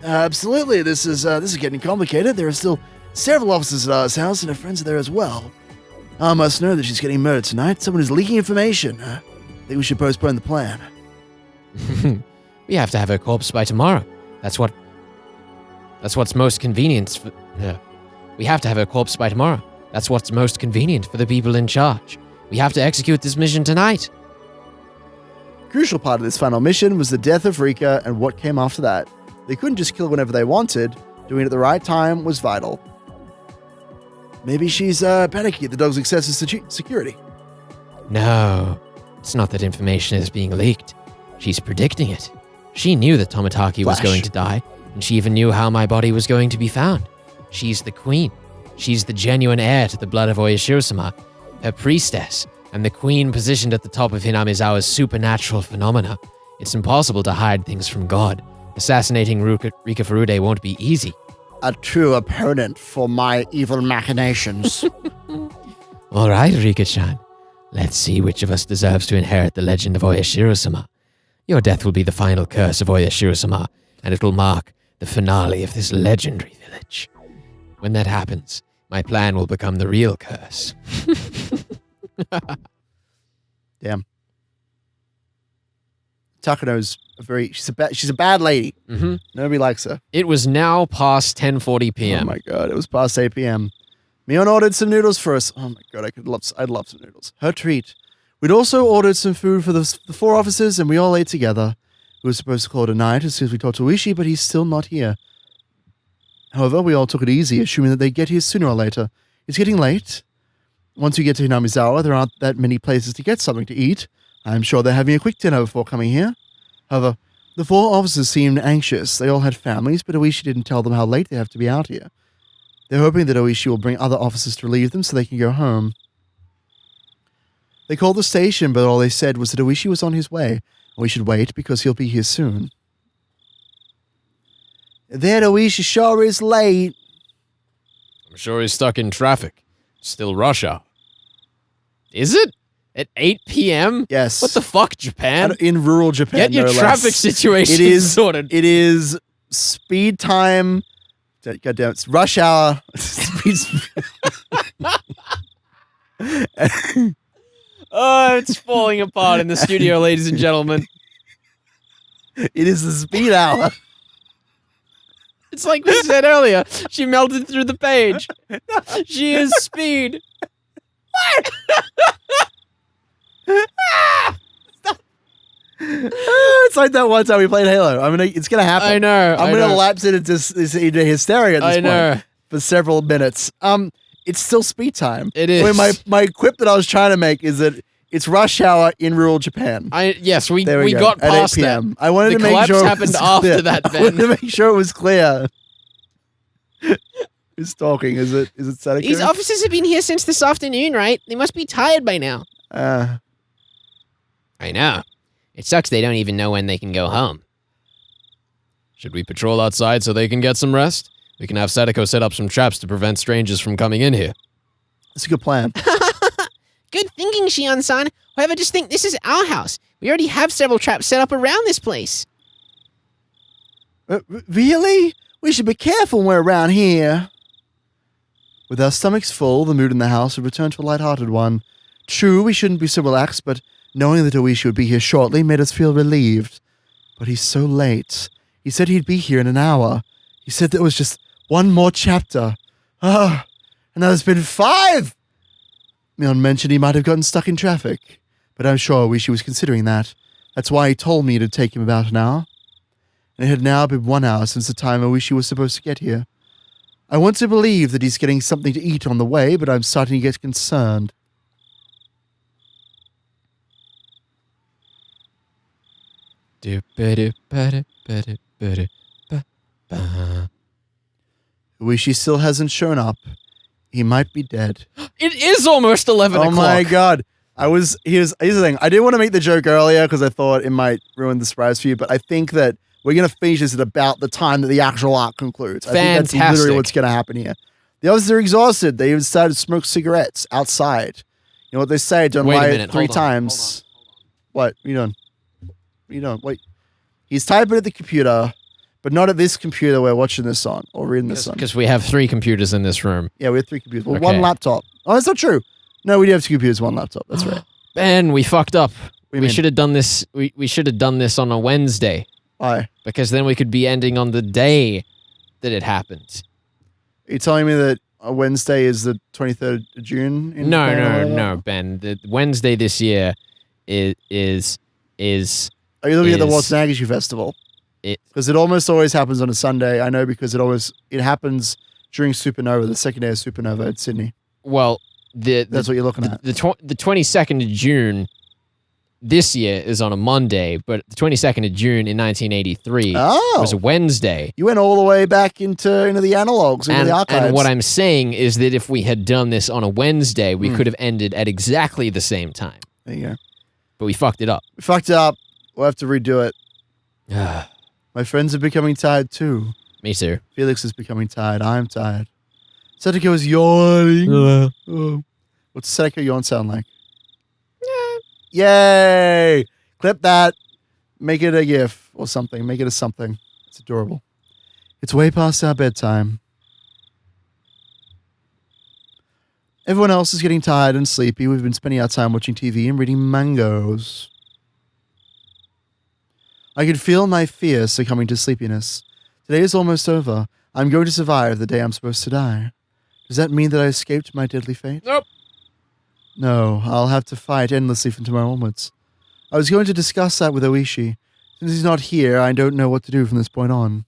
Absolutely. This is getting complicated. There are still several officers at our house, and her friends are there as well. I must know that she's getting murdered tonight. Someone is leaking information. I think we should postpone the plan. We have to have her corpse by tomorrow. That's what's most convenient. We have to have her corpse by tomorrow. That's what's most convenient for the people in charge. We have to execute this mission tonight. Crucial part of this final mission was the death of Rika and what came after that. They couldn't just kill whenever they wanted. Doing it at the right time was vital. Maybe she's panicking at the dog's excessive security. No, it's not that information is being leaked. She's predicting it. She knew that Tomitaki was going to die, and she even knew how my body was going to be found. She's the queen. She's the genuine heir to the blood of Oyashiro-sama, her priestess, and the queen positioned at the top of Hinamizawa's supernatural phenomena. It's impossible to hide things from God. Assassinating Rika Furude won't be easy. A true opponent for my evil machinations. All right, Rika-chan. Let's see which of us deserves to inherit the legend of Oyashiro-sama. Your death will be the final curse of Oyashiro-sama, and it will mark the finale of this legendary village. When that happens, my plan will become the real curse. Damn. Takano's she's a bad lady. Mm-hmm. Nobody likes her. It was now past 10:40 p.m. Oh my god, it was past 8 p.m. Mion ordered some noodles for us. Oh my god, I'd love some noodles. Her treat. We'd also ordered some food for the 4 officers, and we all ate together. We were supposed to call it a night as soon as we talked to Oishi, but he's still not here. However, we all took it easy, assuming that they'd get here sooner or later. It's getting late. Once we get to Hinamizawa, there aren't that many places to get something to eat. I'm sure they're having a quick dinner before coming here. However, the 4 officers seemed anxious. They all had families, but Oishi didn't tell them how late they have to be out here. They're hoping that Oishi will bring other officers to relieve them so they can go home. They called the station, but all they said was that Oishi was on his way, and we should wait because he'll be here soon. That Oishi sure is late. I'm sure he's stuck in traffic. Still rush hour. Is it? At 8 p.m.? Yes. What the fuck, Japan? In rural Japan, Get your no traffic less. situation sorted. It is speed time. Goddamn, it's rush hour. Speed. Oh, it's falling apart in the studio, ladies and gentlemen. It is the speed hour. It's like we said earlier. She melted through the page. She is speed. What? It's like that one time we played Halo. It's gonna happen. I know. I'm gonna lapse into hysteria at this point for several minutes. It's still speed time. It is. My quip that I was trying to make is that It's rush hour in rural Japan. Yes, we There got at past 8 that. p.m. I wanted The to make collapse sure it happened was after clear. that, I wanted Ben. to make sure it was clear. Who's talking? Is it Sadako? These officers have been here since this afternoon, right? They must be tired by now. Uh, I know. It sucks they don't even know when they can go home. Should we patrol outside so they can get some rest? We can have Sadako set up some traps to prevent strangers from coming in here. That's a good plan. Good thinking, Shion-san. However, just think this is our house. We already have several traps set up around this place. Really? We should be careful when we're around here. With our stomachs full, the mood in the house would return to a light-hearted one. True, we shouldn't be so relaxed, but knowing that Oishi would be here shortly made us feel relieved. But he's so late. He said he'd be here in an hour. He said there was just one more chapter. And now there's been 5! Mion mentioned he might have gotten stuck in traffic, but I'm sure Oishi was considering that. That's why he told me it'd take him about an hour. And it had now been 1 hour since the time Oishi was supposed to get here. I want to believe that he's getting something to eat on the way, but I'm starting to get concerned. Oishi still hasn't shown up. He might be dead. It is almost 11 o'clock. Oh my god. Here's the thing. I didn't want to make the joke earlier because I thought it might ruin the surprise for you, but I think that we're going to finish this at about the time that the actual arc concludes. I think that's literally what's going to happen here. The others are exhausted. They even started to smoke cigarettes outside. You know what they say? Don't Wait a lie minute. 3 Hold on. times. What? What are you doing? What are you doing? Wait. He's typing at the computer, but not at this computer we're watching this on or reading this on. Because we have 3 computers in this room. Yeah, we have 3 computers. Well, Okay. 1 laptop. Oh, that's not true. No, we do have 2 computers, 1 laptop. That's right. Ben, we fucked up. do you We mean? should have done this. We should have done this on a Wednesday Why? because then we could be ending on the day that it happened. Are you telling me that Wednesday is the 23rd of June? In No, Japan or whatever? no, Ben. The Wednesday this year is Are you looking at the is- Watanagishi Festival? It- Because it almost always happens on a Sunday. I know because it happens during Supernova, the second day of Supernova at Sydney. well That's what you're looking at. the 22nd of June this year is on a Monday, but the 22nd of June in 1983 Oh, was a Wednesday. you went all the way back into the analogs, into the archives. And what I'm saying is that if we had done this on a Wednesday, we could have ended at exactly the same time. There you go. But we fucked it up. We fucked it up. We'll have to redo it. My friends are becoming tired too. Me too. Felix is becoming tired. I'm tired. Sadako is yawning. Oh. What's the Sadako yawn sound like? Yay! Clip that. Make it a GIF or something. Make it a something. It's adorable. It's way past our bedtime. Everyone else is getting tired and sleepy. We've been spending our time watching TV and reading mangoes. I can feel my fear succumbing to sleepiness. Today is almost over. I'm going to survive the day I'm supposed to die. Does that mean that I escaped my deadly fate? Nope. No, I'll have to fight endlessly from tomorrow onwards. I was going to discuss that with Oishi. Since he's not here, I don't know what to do from this point on.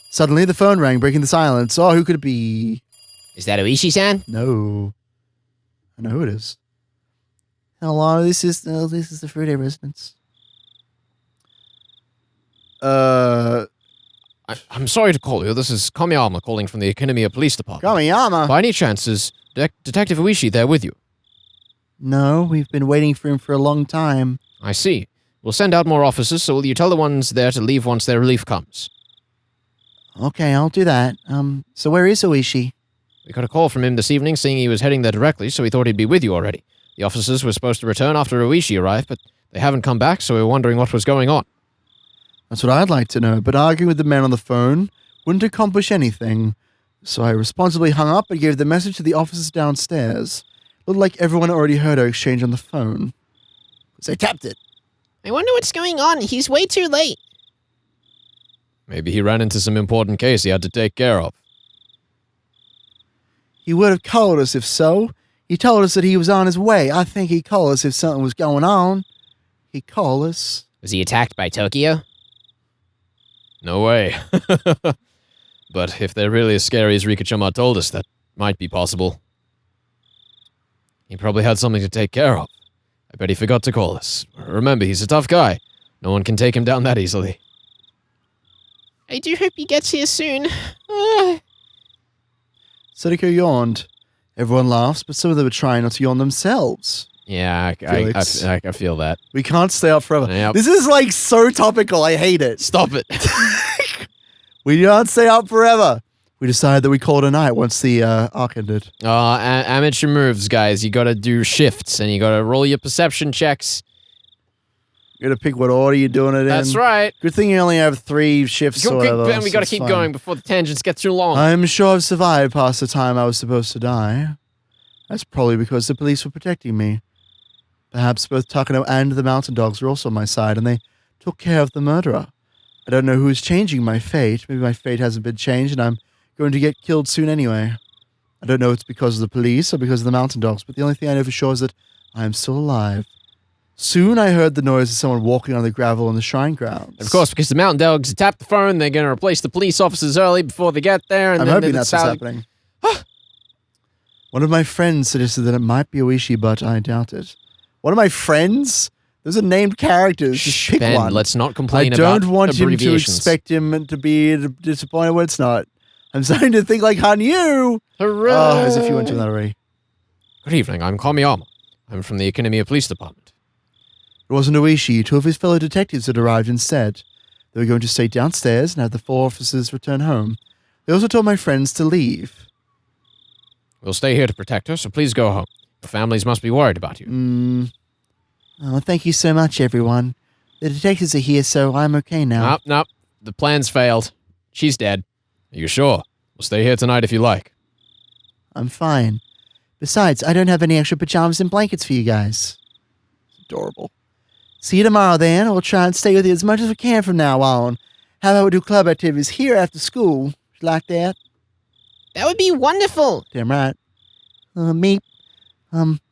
Suddenly, the phone rang, breaking the silence. Oh, who could it be? Is that Oishi-san? No. I know who it is. Hello, this is the Friday residence. I'm sorry to call you. This is Kamiyama calling from the Akademiya Police Department. Kamiyama. By any chance, is Detective Oishi there with you? No, we've been waiting for him for a long time. I see. We'll send out more officers, so will you tell the ones there to leave once their relief comes? Okay, I'll do that. So where is Oishi? We got a call from him this evening saying he was heading there directly, so we thought he'd be with you already. The officers were supposed to return after Oishi arrived, but they haven't come back, so we were wondering what was going on. That's what I'd like to know, but arguing with the man on the phone wouldn't accomplish anything. So I responsibly hung up and gave the message to the officers downstairs. Looked like everyone already heard our exchange on the phone. So I tapped it. I wonder what's going on. He's way too late. Maybe he ran into some important case he had to take care of. He would have called us if so. He told us that he was on his way. I think he'd call us if something was going on. He'd call us. Was he attacked by Tokyo? No way. But if they're really as scary as Rika-chama told us, that might be possible. He probably had something to take care of. I bet he forgot to call us. Remember, he's a tough guy. No one can take him down that easily. I do hope he gets here soon. Sadako yawned. Everyone laughs, but some of them are trying not to yawn themselves. Yeah, I feel that. We can't stay up forever. Yep. This is like so topical. I hate it. Stop it. We can't stay up forever. We decided that we called a night once the arc ended. Amateur moves, guys. You gotta do shifts, and you gotta roll your perception checks. You gotta pick what order you're doing it in. That's right. Good thing you only have 3 shifts or whatever. And we gotta keep going before the tangents get too long. I'm sure I've survived past the time I was supposed to die. That's probably because the police were protecting me. Perhaps both Takano and the mountain dogs were also on my side, and they took care of the murderer. I don't know who's changing my fate. Maybe my fate hasn't been changed, and I'm going to get killed soon anyway. I don't know if it's because of the police or because of the mountain dogs, but the only thing I know for sure is that I am still alive. Soon I heard the noise of someone walking on the gravel in the shrine grounds. Of course, because the mountain dogs tapped the phone, they're going to replace the police officers early before they get there. And I'm then hoping that's what's happening. One of my friends suggested that it might be Oishi, but I doubt it. One of my friends? Those are named characters. Just pick Ben, one. let's not complain about I don't want him to abbreviations. expect him to be disappointed when it's not. I'm starting to think like Hanyu. Hooray! Oh, as if you went to that already. Good evening, I'm Kamiyama. I'm from the Academy Police Department. It wasn't Oishi. 2 of his fellow detectives had arrived instead. They were going to stay downstairs and have the 4 officers return home. They also told my friends to leave. We'll stay here to protect her, so please go home. Your families must be worried about you. Oh, thank you so much, everyone. The detectives are here, so I'm okay now. Nope. The plan's failed. She's dead. Are you sure? We'll stay here tonight if you like. I'm fine. Besides, I don't have any extra pajamas and blankets for you guys. Adorable. See you tomorrow, then. We'll try and stay with you as much as we can from now on. How about we do club activities here after school? You like that? That would be wonderful. Damn right.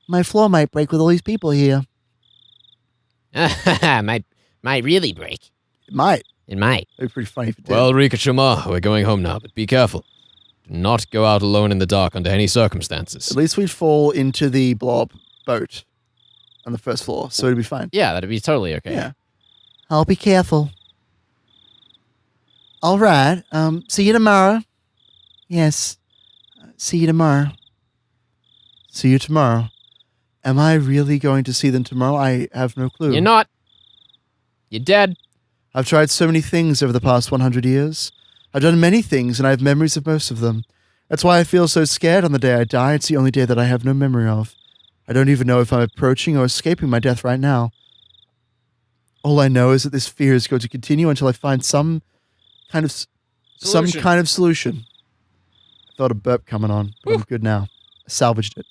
My floor might break with all these people here. might really break. It might. It might. It'd be pretty funny if it did. Well, Rika-shima, we're going home now, but be careful. Do not go out alone in the dark under any circumstances. At least we'd fall into the blob boat on the first floor, so it'd be fine. Yeah, that'd be totally okay. Yeah. I'll be careful. All right. See you tomorrow. Yes. See you tomorrow. See you tomorrow. Am I really going to see them tomorrow? I have no clue. You're not. You're dead. I've tried so many things over the past 100 years. I've done many things, and I have memories of most of them. That's why I feel so scared on the day I die. It's the only day that I have no memory of. I don't even know if I'm approaching or escaping my death right now. All I know is that this fear is going to continue until I find some kind of solution. I felt a burp coming on, but I'm good now. I salvaged it.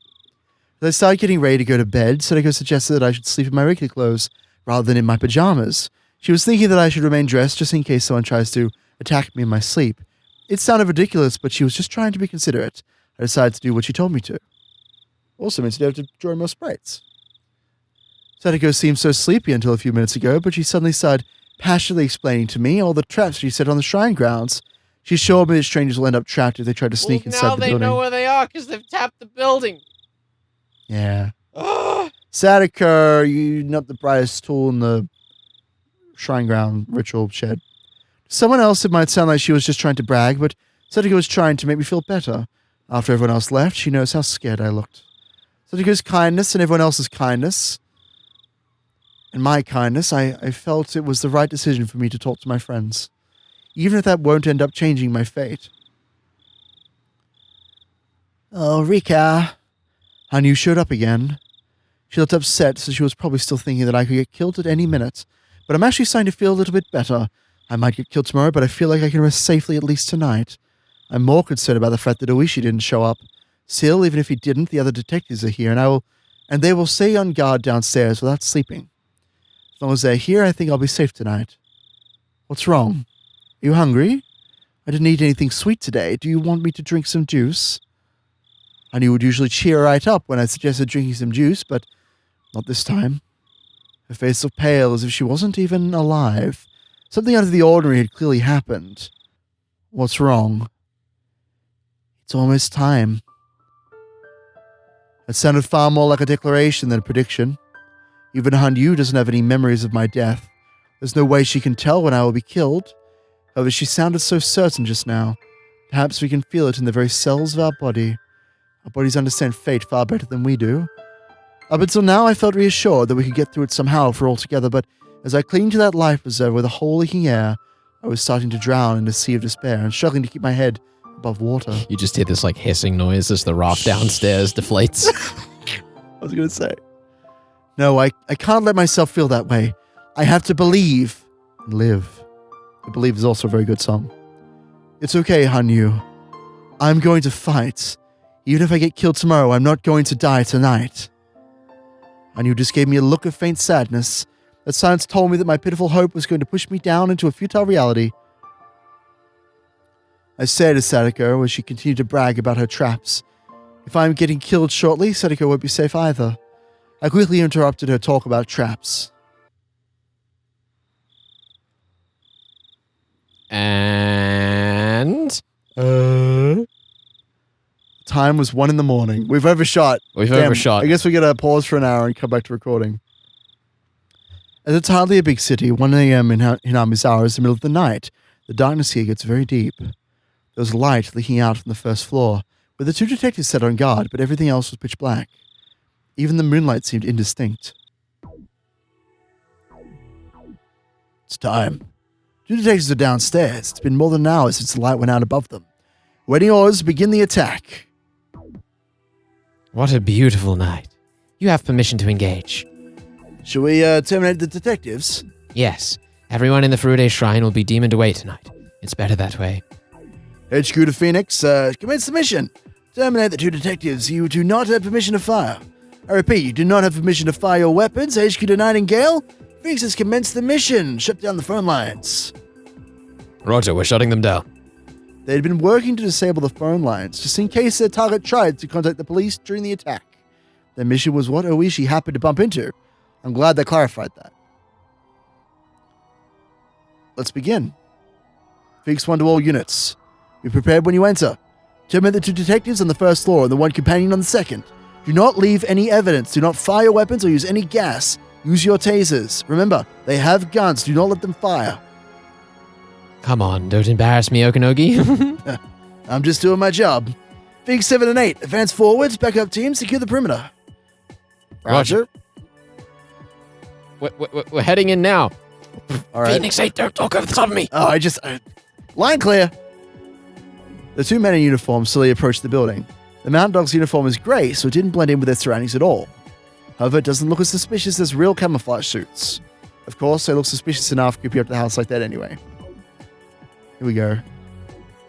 As I started getting ready to go to bed, Sadako suggested that I should sleep in my regular clothes rather than in my pajamas. She was thinking that I should remain dressed just in case someone tries to attack me in my sleep. It sounded ridiculous, but she was just trying to be considerate. I decided to do what she told me to. Also means I have to join more sprites. Sadako seemed so sleepy until a few minutes ago, but she suddenly started passionately explaining to me all the traps she set on the shrine grounds. She showed me that strangers will end up trapped if they try to sneak inside the building. Now they know where they are because they've tapped the building. Yeah. Sadako, you're not the brightest tool in the shrine ground ritual shed. To someone else, it might sound like she was just trying to brag, but Sadako was trying to make me feel better. After everyone else left, she knows how scared I looked. Sadako's kindness and everyone else's kindness, and my kindness, I felt it was the right decision for me to talk to my friends, even if that won't end up changing my fate. Oh, Rika. Hanyu showed up again. She looked upset, so she was probably still thinking that I could get killed at any minute. But I'm actually starting to feel a little bit better. I might get killed tomorrow, but I feel like I can rest safely at least tonight. I'm more concerned about the fact that Oishi didn't show up. Still, even if he didn't, the other detectives are here, and they will stay on guard downstairs without sleeping. As long as they're here, I think I'll be safe tonight. What's wrong? Are you hungry? I didn't eat anything sweet today. Do you want me to drink some juice? Hanyu would usually cheer right up when I suggested drinking some juice, but not this time. Her face looked pale as if she wasn't even alive. Something out of the ordinary had clearly happened. What's wrong? It's almost time. It sounded far more like a declaration than a prediction. Even Hanyu doesn't have any memories of my death. There's no way she can tell when I will be killed. However, she sounded so certain just now. Perhaps we can feel it in the very cells of our body. Our bodies understand fate far better than we do. Up until now, I felt reassured that we could get through it somehow if we're all together, but as I clinged to that life preserver with a hole leaking air, I was starting to drown in a sea of despair and struggling to keep my head above water. You just hear this like hissing noise as the raft downstairs deflates. I was going to say. No, I can't let myself feel that way. I have to believe and live. I believe is also a very good song. It's okay, Hanyu. I'm going to fight. Even if I get killed tomorrow, I'm not going to die tonight. Hanyu just gave me a look of faint sadness. That silence told me that my pitiful hope was going to push me down into a futile reality. I stared at Sadako as she continued to brag about her traps. If I'm getting killed shortly, Sadako won't be safe either. I quickly interrupted her talk about traps. And time was 1 a.m. We've overshot. Overshot. I guess we gotta pause for an hour and come back to recording. As it's hardly a big city, 1 a.m. in Hinamizawa is the middle of the night. The darkness here gets very deep. There was light leaking out from the first floor, where the two detectives sat on guard, but everything else was pitch black. Even the moonlight seemed indistinct. It's time. Two detectives are downstairs. It's been more than an hour since the light went out above them. Waiting orders to begin the attack. What a beautiful night. You have permission to engage. Shall we terminate the detectives? Yes. Everyone in the Furude Shrine will be demoned away tonight. It's better that way. HQ to Phoenix, commence the mission. Terminate the two detectives. You do not have permission to fire. I repeat, you do not have permission to fire your weapons. HQ to Nightingale. Phoenix has commenced the mission. Shut down the phone lines. Roger, we're shutting them down. They had been working to disable the phone lines, just in case their target tried to contact the police during the attack. Their mission was what Oishi happened to bump into. I'm glad they clarified that. Let's begin. Phoenix 1 to all units. Be prepared when you enter. Terminate the two detectives on the first floor and the one companion on the second. Do not leave any evidence. Do not fire your weapons or use any gas. Use your tasers. Remember, they have guns. Do not let them fire. Come on, don't embarrass me, Okanogi. I'm just doing my job. Phoenix 7 and 8, advance forwards, backup team, secure the perimeter. Roger. We're heading in now. All right. Phoenix 8, don't talk over the top of me. Oh, line clear. The two men in uniform slowly approached the building. The mountain dog's uniform is grey, so it didn't blend in with their surroundings at all. However, it doesn't look as suspicious as real camouflage suits. Of course, they look suspicious enough creeping up the house like that anyway. Here we go.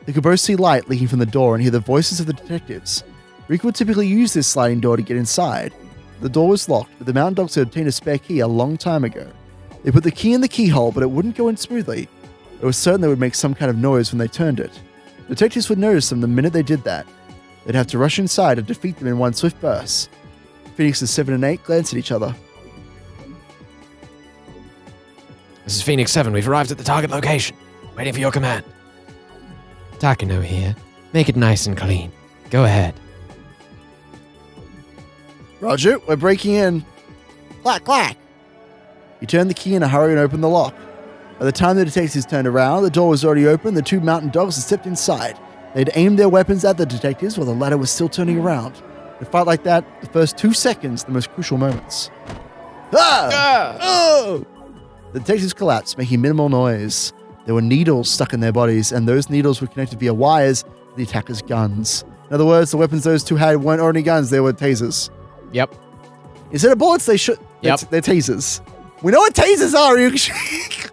They could both see light leaking from the door and hear the voices of the detectives. Rika would typically use this sliding door to get inside. The door was locked, but the mountain dogs had obtained a spare key a long time ago. They put the key in the keyhole, but it wouldn't go in smoothly. It was certain they would make some kind of noise when they turned it. Detectives would notice them the minute they did that. They'd have to rush inside and defeat them in one swift burst. Phoenix's 7 and 8 glanced at each other. This is Phoenix 7. We've arrived at the target location. Waiting for your command. Takano here. Make it nice and clean. Go ahead. Roger, we're breaking in. Clack, clack. He turned the key in a hurry and opened the lock. By the time the detectives turned around, the door was already open. The two mountain dogs had stepped inside. They'd aimed their weapons at the detectives while the latter was still turning around. In a fight like that, the first 2 seconds, the most crucial moments. Ah! Oh! The detectives collapsed, making minimal noise. There were needles stuck in their bodies, and those needles were connected via wires to the attackers' guns. In other words, the weapons those two had weren't only guns, they were tasers. Yep. Instead of bullets, they're tasers. We know what tasers are, Ryukishi.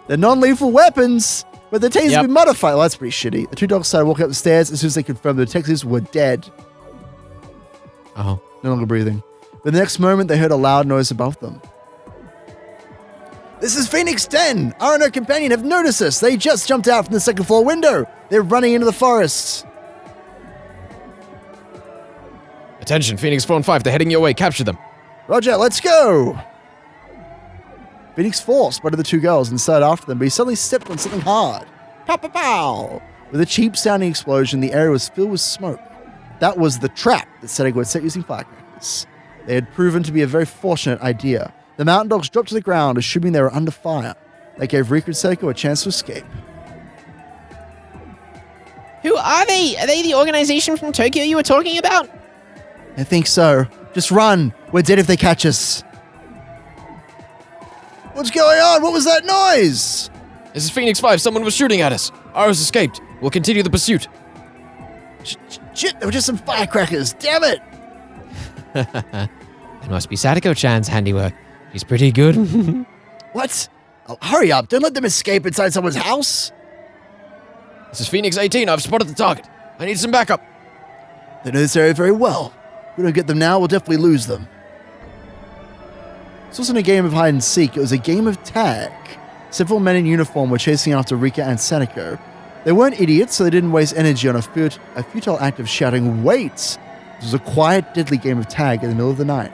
They're non-lethal weapons, but the tasers have been modified. Well, that's pretty shitty. The two dogs started walking up the stairs as soon as they confirmed the detectives were dead. Oh. No longer breathing. But the next moment, they heard a loud noise above them. This is Phoenix 10! Our and her companion have noticed us! They just jumped out from the second floor window! They're running into the forests! Attention, Phoenix 4 and 5, they're heading your way. Capture them. Roger, let's go! Phoenix 4 spotted the two girls and started after them, but he suddenly stepped on something hard. Pow, pow, pow! With a cheap-sounding explosion, the area was filled with smoke. That was the trap that Sadako had set using firecrackers. They had proven to be a very fortunate idea. The mountain dogs dropped to the ground, assuming they were under fire. That gave Rika and Seiko a chance to escape. Who are they? Are they the organization from Tokyo you were talking about? I think so. Just run. We're dead if they catch us. What's going on? What was that noise? This is Phoenix 5. Someone was shooting at us. Ours escaped. We'll continue the pursuit. Shit, they were just some firecrackers. Damn it. It must be Sadako-chan's handiwork. He's pretty good. What? Oh, hurry up. Don't let them escape inside someone's house. This is Phoenix 18. I've spotted the target. I need some backup. They know this area very well. If we don't get them now, we'll definitely lose them. This wasn't a game of hide and seek. It was a game of tag. Several men in uniform were chasing after Rika and Sadako. They weren't idiots, so they didn't waste energy on a futile act of shouting, "Wait!" This was a quiet, deadly game of tag in the middle of the night.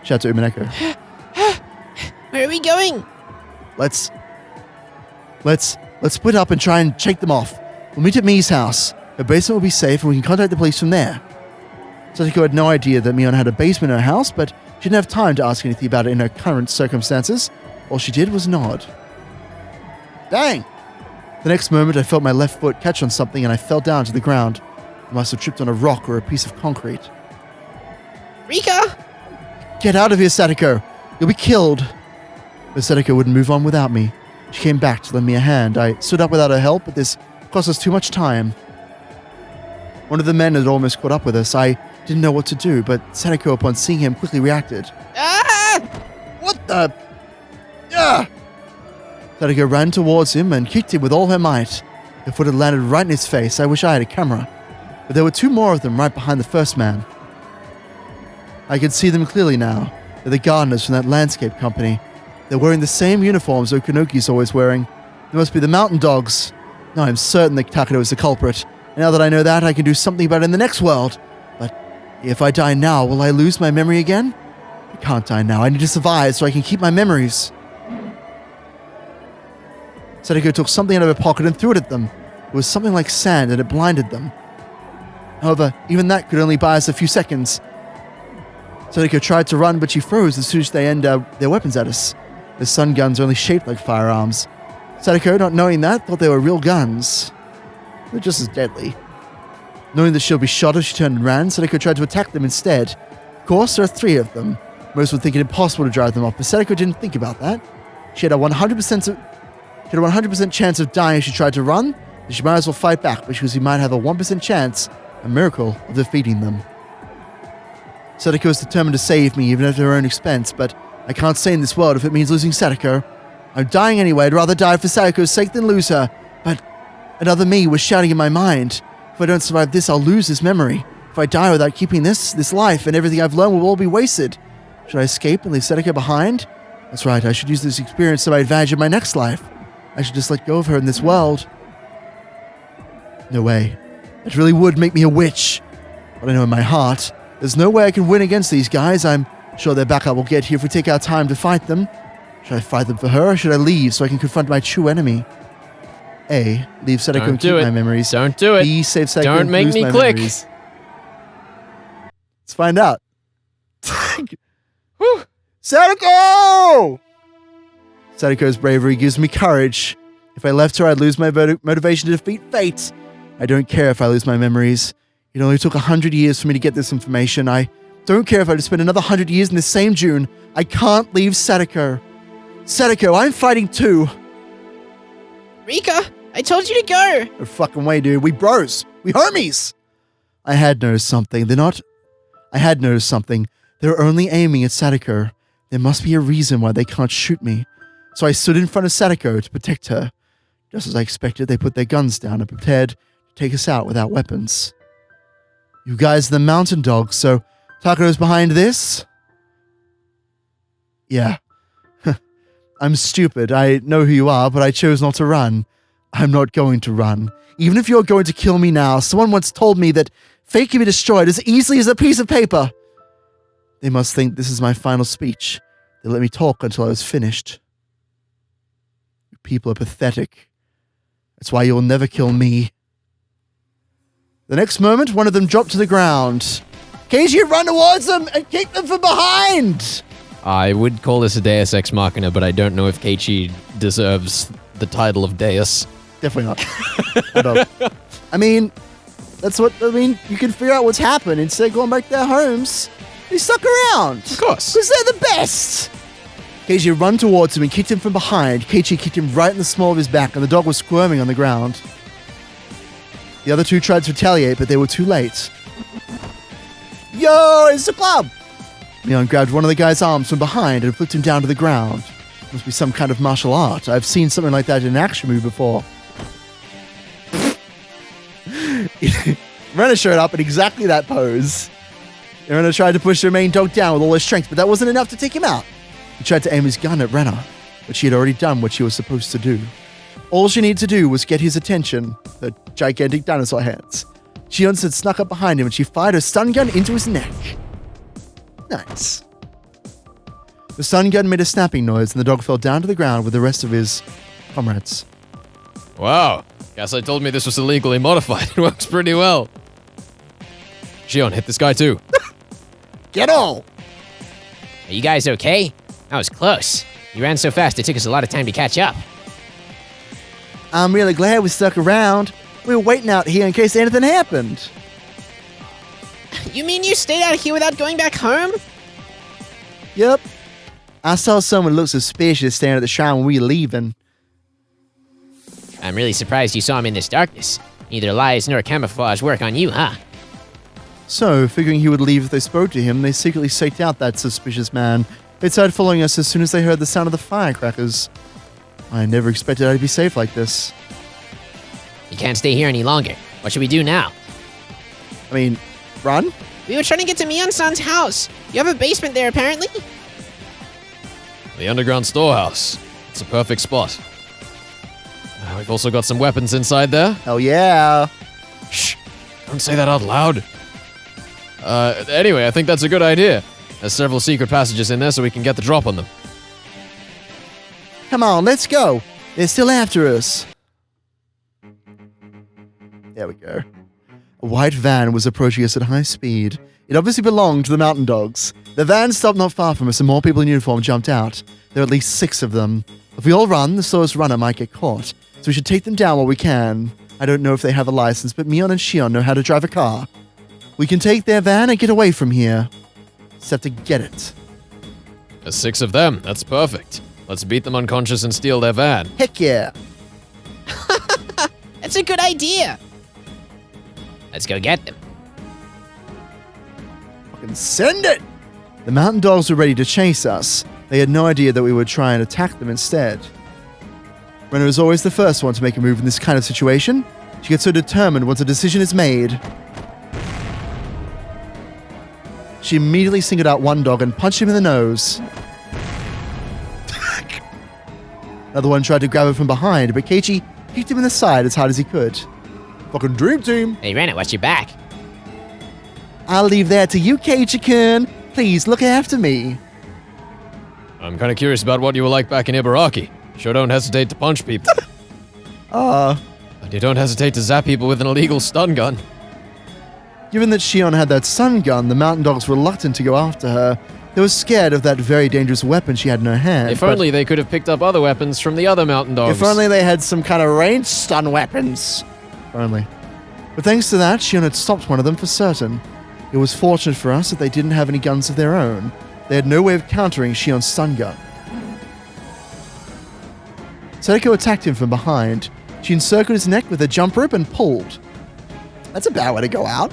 Shout to Umineko. Where are we going? Let's split up and try and shake them off. We'll meet at Mi's house. Her basement will be safe and we can contact the police from there. Sadako had no idea that Mion had a basement in her house, but she didn't have time to ask anything about it in her current circumstances. All she did was nod. Dang! The next moment, I felt my left foot catch on something and I fell down to the ground. I must have tripped on a rock or a piece of concrete. Rika! Get out of here, Sadako! You'll be killed! But Sadako wouldn't move on without me. She came back to lend me a hand. I stood up without her help, but this cost us too much time. One of the men had almost caught up with us. I didn't know what to do, but Sadako, upon seeing him, quickly reacted. Ah! What the? Ah! Sadako ran towards him and kicked him with all her might. Her foot had landed right in his face. I wish I had a camera. But there were two more of them right behind the first man. I could see them clearly now. They're the gardeners from that landscape company. They're wearing the same uniforms Okanoki's always wearing. They must be the mountain dogs. Now I'm certain that Takano is the culprit. And now that I know that, I can do something about it in the next world. But if I die now, will I lose my memory again? I can't die now. I need to survive so I can keep my memories. Sadako took something out of her pocket and threw it at them. It was something like sand and it blinded them. However, even that could only buy us a few seconds. Sadako tried to run, but she froze as soon as they aimed their weapons at us. The sun guns are only shaped like firearms. Sadako, not knowing that, thought they were real guns. They're just as deadly. Knowing that she'll be shot if she turned and ran, Sadako tried to attack them instead. Of course, there are three of them. Most would think it impossible to drive them off, but Sadako didn't think about that. She had a 100% chance of dying if she tried to run, and she might as well fight back because she might have a 1% chance, a miracle, of defeating them. Sadako is determined to save me, even at her own expense, but I can't stay in this world if it means losing Sadako. I'm dying anyway. I'd rather die for Sadako's sake than lose her. But another me was shouting in my mind. If I don't survive this, I'll lose this memory. If I die without keeping this life, and everything I've learned will all be wasted. Should I escape and leave Sadako behind? That's right, I should use this experience to my advantage in my next life. I should just let go of her in this world. No way. That really would make me a witch. But I know in my heart, there's no way I can win against these guys. I'm sure their backup will get here if we take our time to fight them. Should I fight them for her, or should I leave so I can confront my true enemy? A. Leave Sadako and keep my memories. Don't do it. B. Save Sadako Don't and make lose me my click. memories. Let's find out. Sadako! Sadako's bravery gives me courage. If I left her, I'd lose my motivation to defeat fate. I don't care if I lose my memories. It only took 100 years for me to get this information. I don't care if I had to spend another 100 years in this same June. I can't leave Sadako. Sadako, I'm fighting too. Rika, I told you to go. No fucking way, dude. We bros. We homies. I had noticed something. They're only aiming at Sadako. There must be a reason why they can't shoot me. So I stood in front of Sadako to protect her. Just as I expected, they put their guns down and prepared to take us out without weapons. You guys are the mountain dogs, so Takano's behind this? Yeah. I'm stupid. I know who you are, but I chose not to run. I'm not going to run. Even if you're going to kill me now, someone once told me that fate can be destroyed as easily as a piece of paper. They must think this is my final speech. They let me talk until I was finished. You people are pathetic. That's why you'll never kill me. The next moment, one of them dropped to the ground. Keiji, run towards them and kick them from behind! I would call this a Deus Ex Machina, but I don't know if Keiichi deserves the title of Deus. Definitely not. I don't. I mean, you can figure out what's happened instead of going back to their homes. They stuck around. Of course. Because they're the best. Keiichi ran towards him and kicked him from behind. Keiichi kicked him right in the small of his back, and the dog was squirming on the ground. The other two tried to retaliate, but they were too late. Yo, it's the club! Leon grabbed one of the guy's arms from behind and flipped him down to the ground. Must be some kind of martial art. I've seen something like that in an action movie before. Renner showed up in exactly that pose. Renner tried to push the main dog down with all his strength, but that wasn't enough to take him out. He tried to aim his gun at Renner, but she had already done what she was supposed to do. All she needed to do was get his attention, the gigantic dinosaur hands. Shion had snuck up behind him and she fired her stun gun into his neck. Nice. The stun gun made a snapping noise and the dog fell down to the ground with the rest of his comrades. Wow. Guess I told me this was illegally modified. It works pretty well. Shion, hit this guy too. Get on! Are you guys okay? That was close. You ran so fast it took us a lot of time to catch up. I'm really glad we stuck around. We were waiting out here in case anything happened. You mean you stayed out here without going back home? Yep. I saw someone look suspicious standing at the shrine when we were leaving. I'm really surprised you saw him in this darkness. Neither lies nor camouflage work on you, huh? So, figuring he would leave if they spoke to him, they secretly staked out that suspicious man. They started following us as soon as they heard the sound of the firecrackers. I never expected I'd be safe like this. You can't stay here any longer. What should we do now? I mean, run? We were trying to get to Mion-san's house. You have a basement there, apparently? The underground storehouse. It's a perfect spot. We've also got some weapons inside there. Hell yeah. Shh. Don't say that out loud. Anyway, I think that's a good idea. There's several secret passages in there so we can get the drop on them. Come on, let's go. They're still after us. There we go. A white van was approaching us at high speed. It obviously belonged to the mountain dogs. The van stopped not far from us and more people in uniform jumped out. There are at least 6 of them. If we all run, the slowest runner might get caught. So we should take them down while we can. I don't know if they have a license, but Mion and Shion know how to drive a car. We can take their van and get away from here. Just have to get it. There's 6 of them. That's perfect. Let's beat them unconscious and steal their van. Heck yeah. That's a good idea. Let's go get them. Fucking send it! The mountain dogs were ready to chase us. They had no idea that we would try and attack them instead. Renner is always the first one to make a move in this kind of situation. She gets so determined once a decision is made. She immediately singled out one dog and punched him in the nose. Another one tried to grab him from behind, but Keiichi kicked him in the side as hard as he could. Fucking dream team. Hey, Renner, watch your back. I'll leave that to you, Keiichi-kun. Please look after me. I'm kind of curious about what you were like back in Ibaraki. Sure don't hesitate to punch people. And you don't hesitate to zap people with an illegal stun gun. Given that Shion had that stun gun, the mountain dogs were reluctant to go after her. They were scared of that very dangerous weapon she had in her hand. If only they could have picked up other weapons from the other mountain dogs. If only they had some kind of ranged stun weapons. If only. But thanks to that, Shion had stopped one of them for certain. It was fortunate for us that they didn't have any guns of their own. They had no way of countering Shion's stun gun. Sadako attacked him from behind. She encircled his neck with a jump rope and pulled. That's a bad way to go out.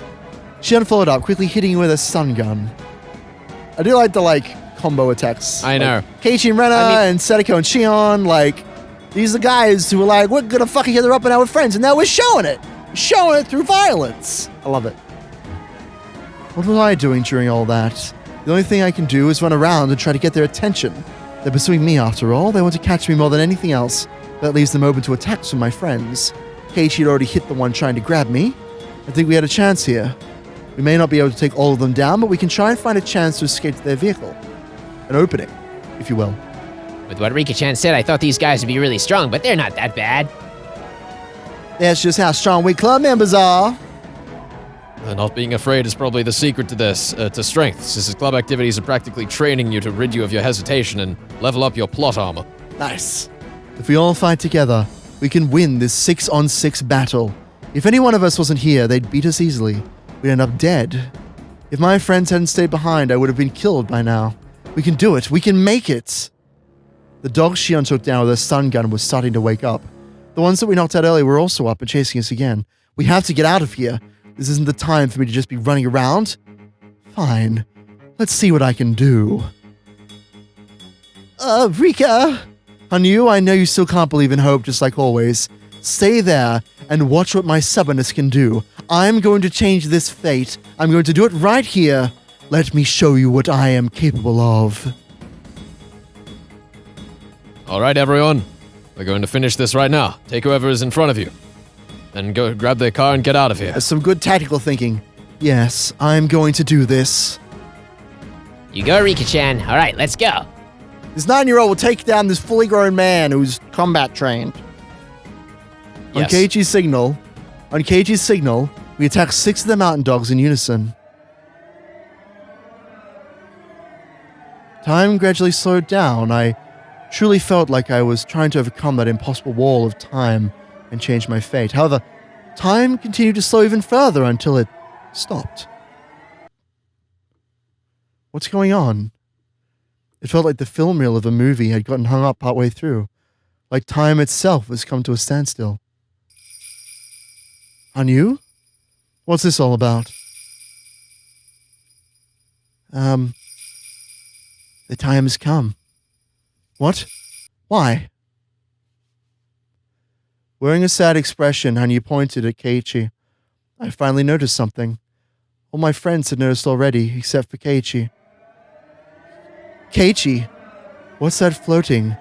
Shion followed up, quickly hitting him with a stun gun. I do like the, combo attacks. I know. Keiichi and Renner and Sadako and Shion, these are the guys who were we're gonna fuck each other up and out with friends, and now we're showing it. Showing it through violence. I love it. What was I doing during all that? The only thing I can do is run around and try to get their attention. They're pursuing me after all. They want to catch me more than anything else. That leaves them open to attacks from my friends. Keiichi had already hit the one trying to grab me. I think we had a chance here. We may not be able to take all of them down, but we can try and find a chance to escape to their vehicle. An opening, if you will. With what Rika-chan said, I thought these guys would be really strong, but they're not that bad. That's just how strong we club members are. Not being afraid is probably the secret to this, to strength, since club activities are practically training you to rid you of your hesitation and level up your plot armor. Nice. If we all fight together, we can win this 6-on-6 battle. If any one of us wasn't here, they'd beat us easily. We'd end up dead. If my friends hadn't stayed behind, I would have been killed by now. We can do it. We can make it. The dogs Shion took down with her stun gun was starting to wake up. The ones that we knocked out earlier were also up and chasing us again. We have to get out of here. This isn't the time for me to just be running around. Fine. Let's see what I can do. Rika! Hanyu, I know you still can't believe in hope just like always. Stay there and watch what my stubbornness can do. I'm going to change this fate. I'm going to do it right here. Let me show you what I am capable of. All right, everyone. We're going to finish this right now. Take whoever is in front of you. Then go grab their car and get out of here. That's some good tactical thinking. Yes, I'm going to do this. You go, Rika-chan. All right, let's go. This 9-year-old will take down this fully grown man who's combat trained. Yes. On Keiichi's signal, we attack 6 of the mountain dogs in unison. Time gradually slowed down. I truly felt like I was trying to overcome that impossible wall of time and change my fate. However, time continued to slow even further until it stopped. What's going on? It felt like the film reel of a movie had gotten hung up partway through, like time itself has come to a standstill. Hanyu? What's this all about? The time has come. What? Why? Wearing a sad expression, Hanyu pointed at Keiichi. I finally noticed something. All my friends had noticed already, except for Keiichi. Keiichi, what's that floating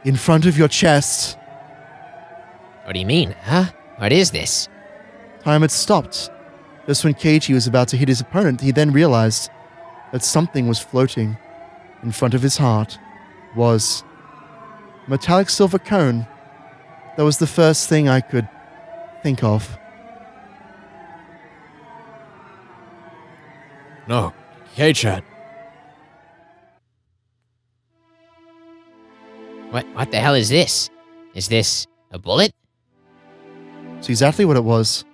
in front of your chest? What do you mean, huh? What is this? Time had stopped. Just when Keiichi was about to hit his opponent, he then realized that something was floating in front of his heart. It was a metallic silver cone. That was the first thing I could think of. No. Kei-chan. What the hell is this? Is this a bullet? It's exactly what it was.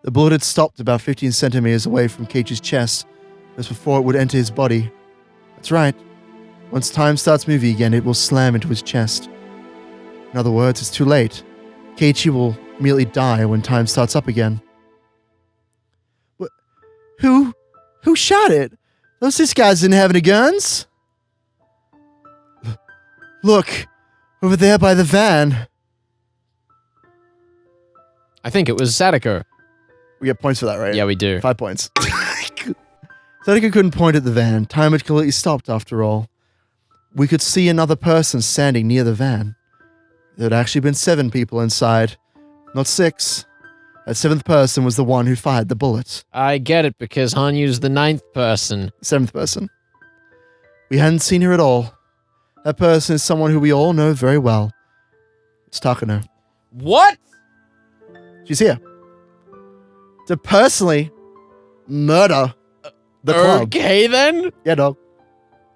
The bullet had stopped about 15 centimeters away from Keiichi's chest, just before it would enter his body. That's right. Once time starts moving again, it will slam into his chest. In other words, it's too late. Keiichi will immediately die when time starts up again. Who shot it? Those guys didn't have any guns. Look, over there by the van. I think it was Sadako. We get points for that, right? Yeah, we do. 5 points. Sadako couldn't point at the van. Time had completely stopped after all. We could see another person standing near the van. There had actually been 7 people inside, not 6. That 7th person was the one who fired the bullet. I get it, because Hanyu's the 9th person. 7th person. We hadn't seen her at all. That person is someone who we all know very well. It's Takano. What? She's here to personally murder the club. Okay, then? Yeah, dog.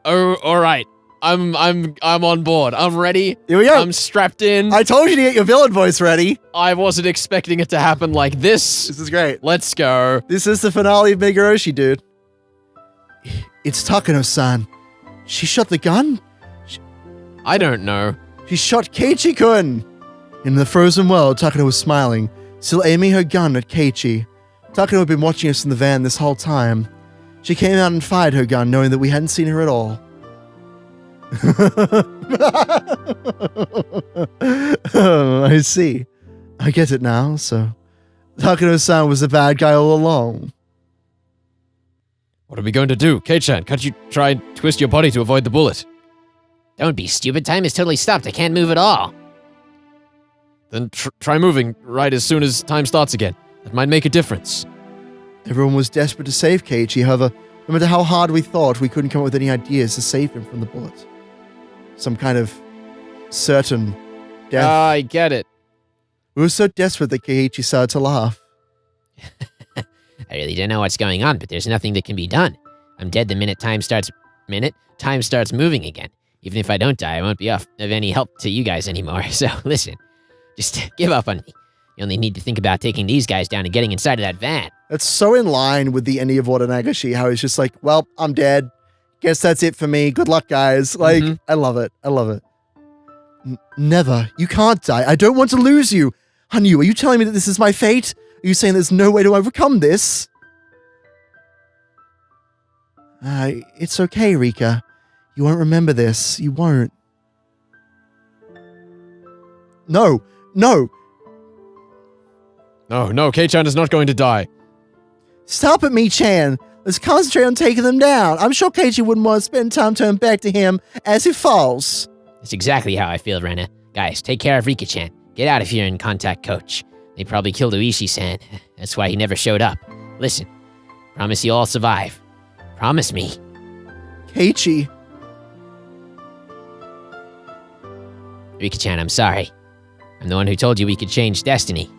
Oh, all right. I'm on board. I'm ready. Here we go. I'm strapped in. I told you to get your villain voice ready. I wasn't expecting it to happen like this. This is great. Let's go. This is the finale of Higurashi, dude. It's Takano-san. She shot the gun? I don't know. She shot Keiichi-kun. In the frozen world, Takano was smiling, still aiming her gun at Keiichi. Takano had been watching us in the van this whole time. She came out and fired her gun, knowing that we hadn't seen her at all. Oh, I see. I get it now, so Takano-san was the bad guy all along. What are we going to do? Kei-chan, can't you try and twist your body to avoid the bullet? Don't be stupid. Time is totally stopped. I can't move at all. Then try moving right as soon as time starts again. That might make a difference. Everyone was desperate to save Keiichi, however, no matter how hard we thought, we couldn't come up with any ideas to save him from the bullet. Some kind of certain death. I get it. We were so desperate that Keiichi started to laugh. I really don't know what's going on, but there's nothing that can be done. I'm dead the minute time starts moving again. Even if I don't die, I won't be of any help to you guys anymore. So listen, just give up on me. You only need to think about taking these guys down and getting inside of that van. That's so in line with the ending of Watanagashi, how he's just like, well, I'm dead. Guess that's it for me. Good luck, guys. Like, I love it. I love it. Never. You can't die. I don't want to lose you. Hanyu, are you telling me that this is my fate? Are you saying there's no way to overcome this? It's okay, Rika. You won't remember this. You won't. No. No, Kei-chan is not going to die. Stop it, Mi-chan. Let's concentrate on taking them down. I'm sure Keiichi wouldn't want to spend time turning back to him as he falls. That's exactly how I feel, Rena. Guys, take care of Rika-chan. Get out of here and contact Coach. They probably killed Oishi-san. That's why he never showed up. Listen, promise you'll all survive. Promise me. Keiichi. Rika-chan, I'm sorry. I'm the one who told you we could change destiny.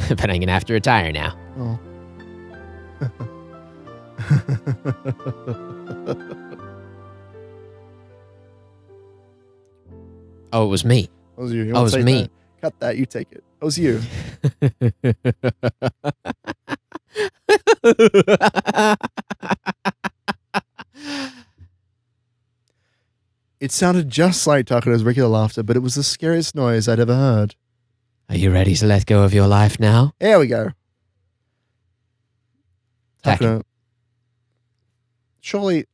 But I'm gonna have to retire now. Oh. Oh, it was me. That was you. You Oh, it was me. That? Cut that. You take it. That was you. It sounded just like Takano's regular laughter, but it was the scariest noise I'd ever heard. Are you ready to let go of your life now? There we go. Takano. Surely.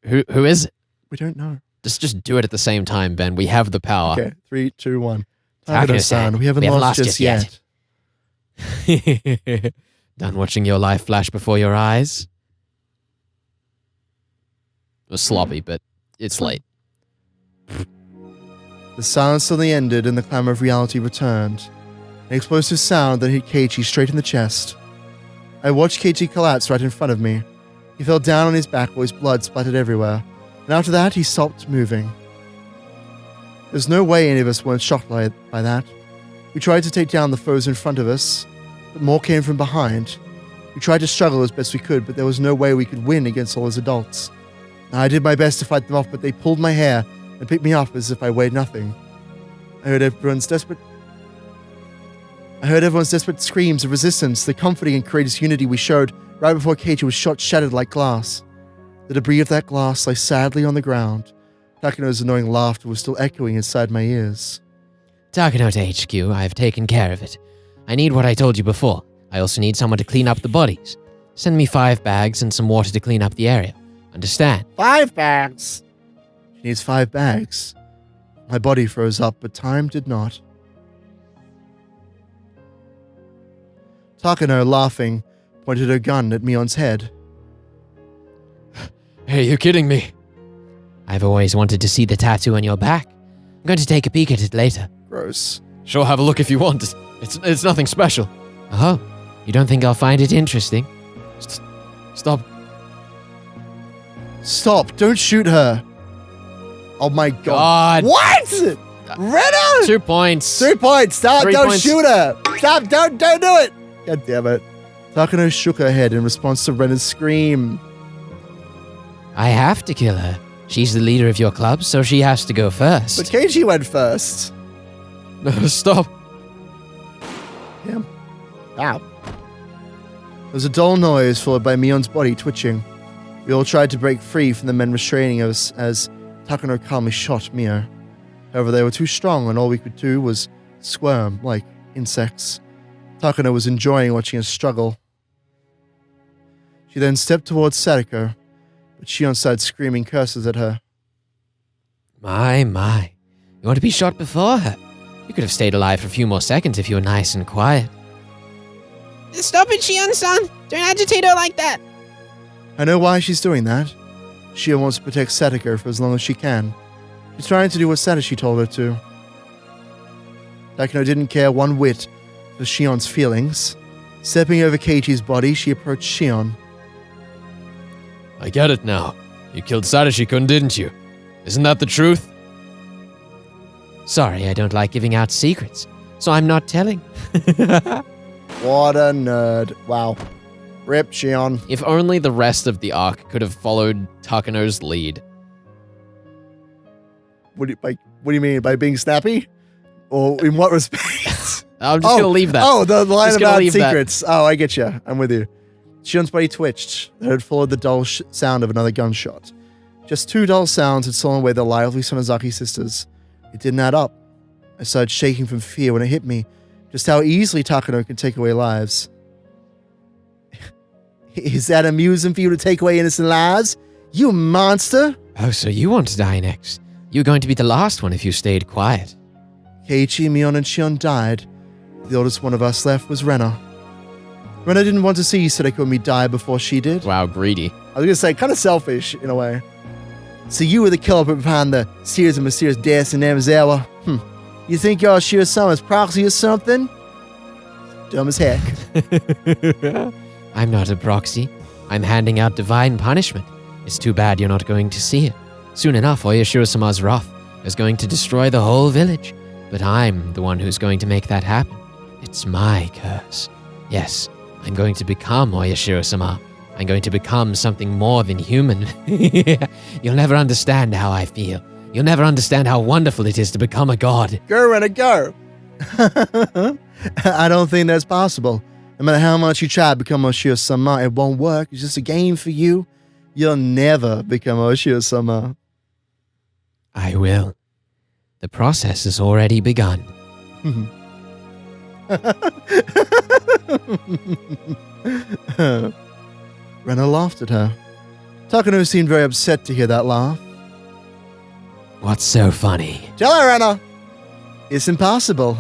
Who is it? We don't know. Just do it at the same time, Ben. We have the power. Okay, 3, 2, 1. Takano-san, we haven't lost just yet. Done watching your life flash before your eyes? It was sloppy, but it's late. The silence suddenly ended and the clamor of reality returned. An explosive sound that hit Keiichi straight in the chest. I watched Keiichi collapse right in front of me. He fell down on his back while his blood splattered everywhere, and after that he stopped moving. There's no way any of us weren't shocked by that. We tried to take down the foes in front of us, but more came from behind. We tried to struggle as best we could, but there was no way we could win against all those adults. I did my best to fight them off, but they pulled my hair and picked me up as if I weighed nothing. I heard everyone's desperate screams of resistance, the comforting and courageous unity we showed right before Keiichi was shot shattered like glass. The debris of that glass lay sadly on the ground. Takano's annoying laughter was still echoing inside my ears. Takano to HQ, I have taken care of it. I need what I told you before. I also need someone to clean up the bodies. Send me 5 bags and some water to clean up the area. Understand? 5 bags! She needs 5 bags. My body froze up, but time did not. Takano, laughing, pointed her gun at Mion's head. Hey, you're kidding me. I've always wanted to see the tattoo on your back. I'm going to take a peek at it later. Gross. Sure, have a look if you want. It's nothing special. Oh, you don't think I'll find it interesting? Stop. Stop, don't shoot her. Oh my god. What? Rena! 2 points. 3 points. Stop, 3 don't points. shoot her. Stop, don't do it. God damn it. Takano shook her head in response to Rena's scream. I have to kill her. She's the leader of your club, so she has to go first. But Keiichi went first. No, stop. Damn. Ow. There was a dull noise followed by Mion's body twitching. We all tried to break free from the men restraining us as Takano calmly shot Mio. However, they were too strong and all we could do was squirm like insects. Takano was enjoying watching us struggle. She then stepped towards Sadako, but Shion started screaming curses at her. My. You want to be shot before her? You could have stayed alive for a few more seconds if you were nice and quiet. Stop it, Shion-san! Don't agitate her like that! I know why she's doing that. Shion wants to protect Sadako for as long as she can. She's trying to do what Satoshi told her to. Takano didn't care one whit for Shion's feelings. Stepping over Keiichi's body, she approached Shion. I get it now. You killed Satoshi-kun, didn't you? Isn't that the truth? Sorry, I don't like giving out secrets, so I'm not telling. What a nerd. Wow. Rip, Shion. If only the rest of the arc could have followed Takano's lead. What do you mean? By being snappy? Or in what respect? I'm just gonna leave that. Oh, the line Just gonna about leave that. secrets. Oh, I get you. I'm with you. Shion's body twitched. It had followed the dull sound of another gunshot. Just two dull sounds had stolen away the lively Sonozaki sisters. It didn't add up. I started shaking from fear when it hit me. Just how easily Takano can take away lives. Is that amusing for you to take away innocent lives? You monster! Oh, so you want to die next? You're going to be the last one if you stayed quiet. Keiichi, Mion, and Shion died. The oldest one of us left was Rena. Rena didn't want to see Sadako and me die before she did. Wow, greedy. I was going to say, kind of selfish in a way. So you were the culprit behind the series of mysterious deaths in Namazawa. You think you're Shiro-sama's proxy or something? Dumb as heck. I'm not a proxy. I'm handing out divine punishment. It's too bad you're not going to see it. Soon enough, Oyashiro-sama's wrath is going to destroy the whole village. But I'm the one who's going to make that happen. It's my curse. Yes, I'm going to become Oyashiro-sama. I'm going to become something more than human. You'll never understand how I feel. You'll never understand how wonderful it is to become a god. Go, Rena, go! I don't think that's possible. No matter how much you try to become Oshiro-sama, it won't work. It's just a game for you. You'll never become Oshiro-sama. I will. The process has already begun. Rena laughed at her. Takano seemed very upset to hear that laugh. What's so funny? Tell her, Rena! It's impossible.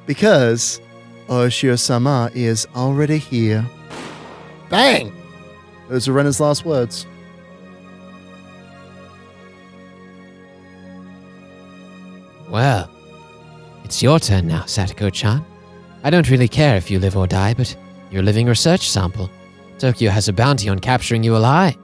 Because Oshiro-sama is already here. Bang! Those are Rena's last words. Well, it's your turn now, Satoko-chan. I don't really care if you live or die, but you're a living research sample. Tokyo has a bounty on capturing you alive.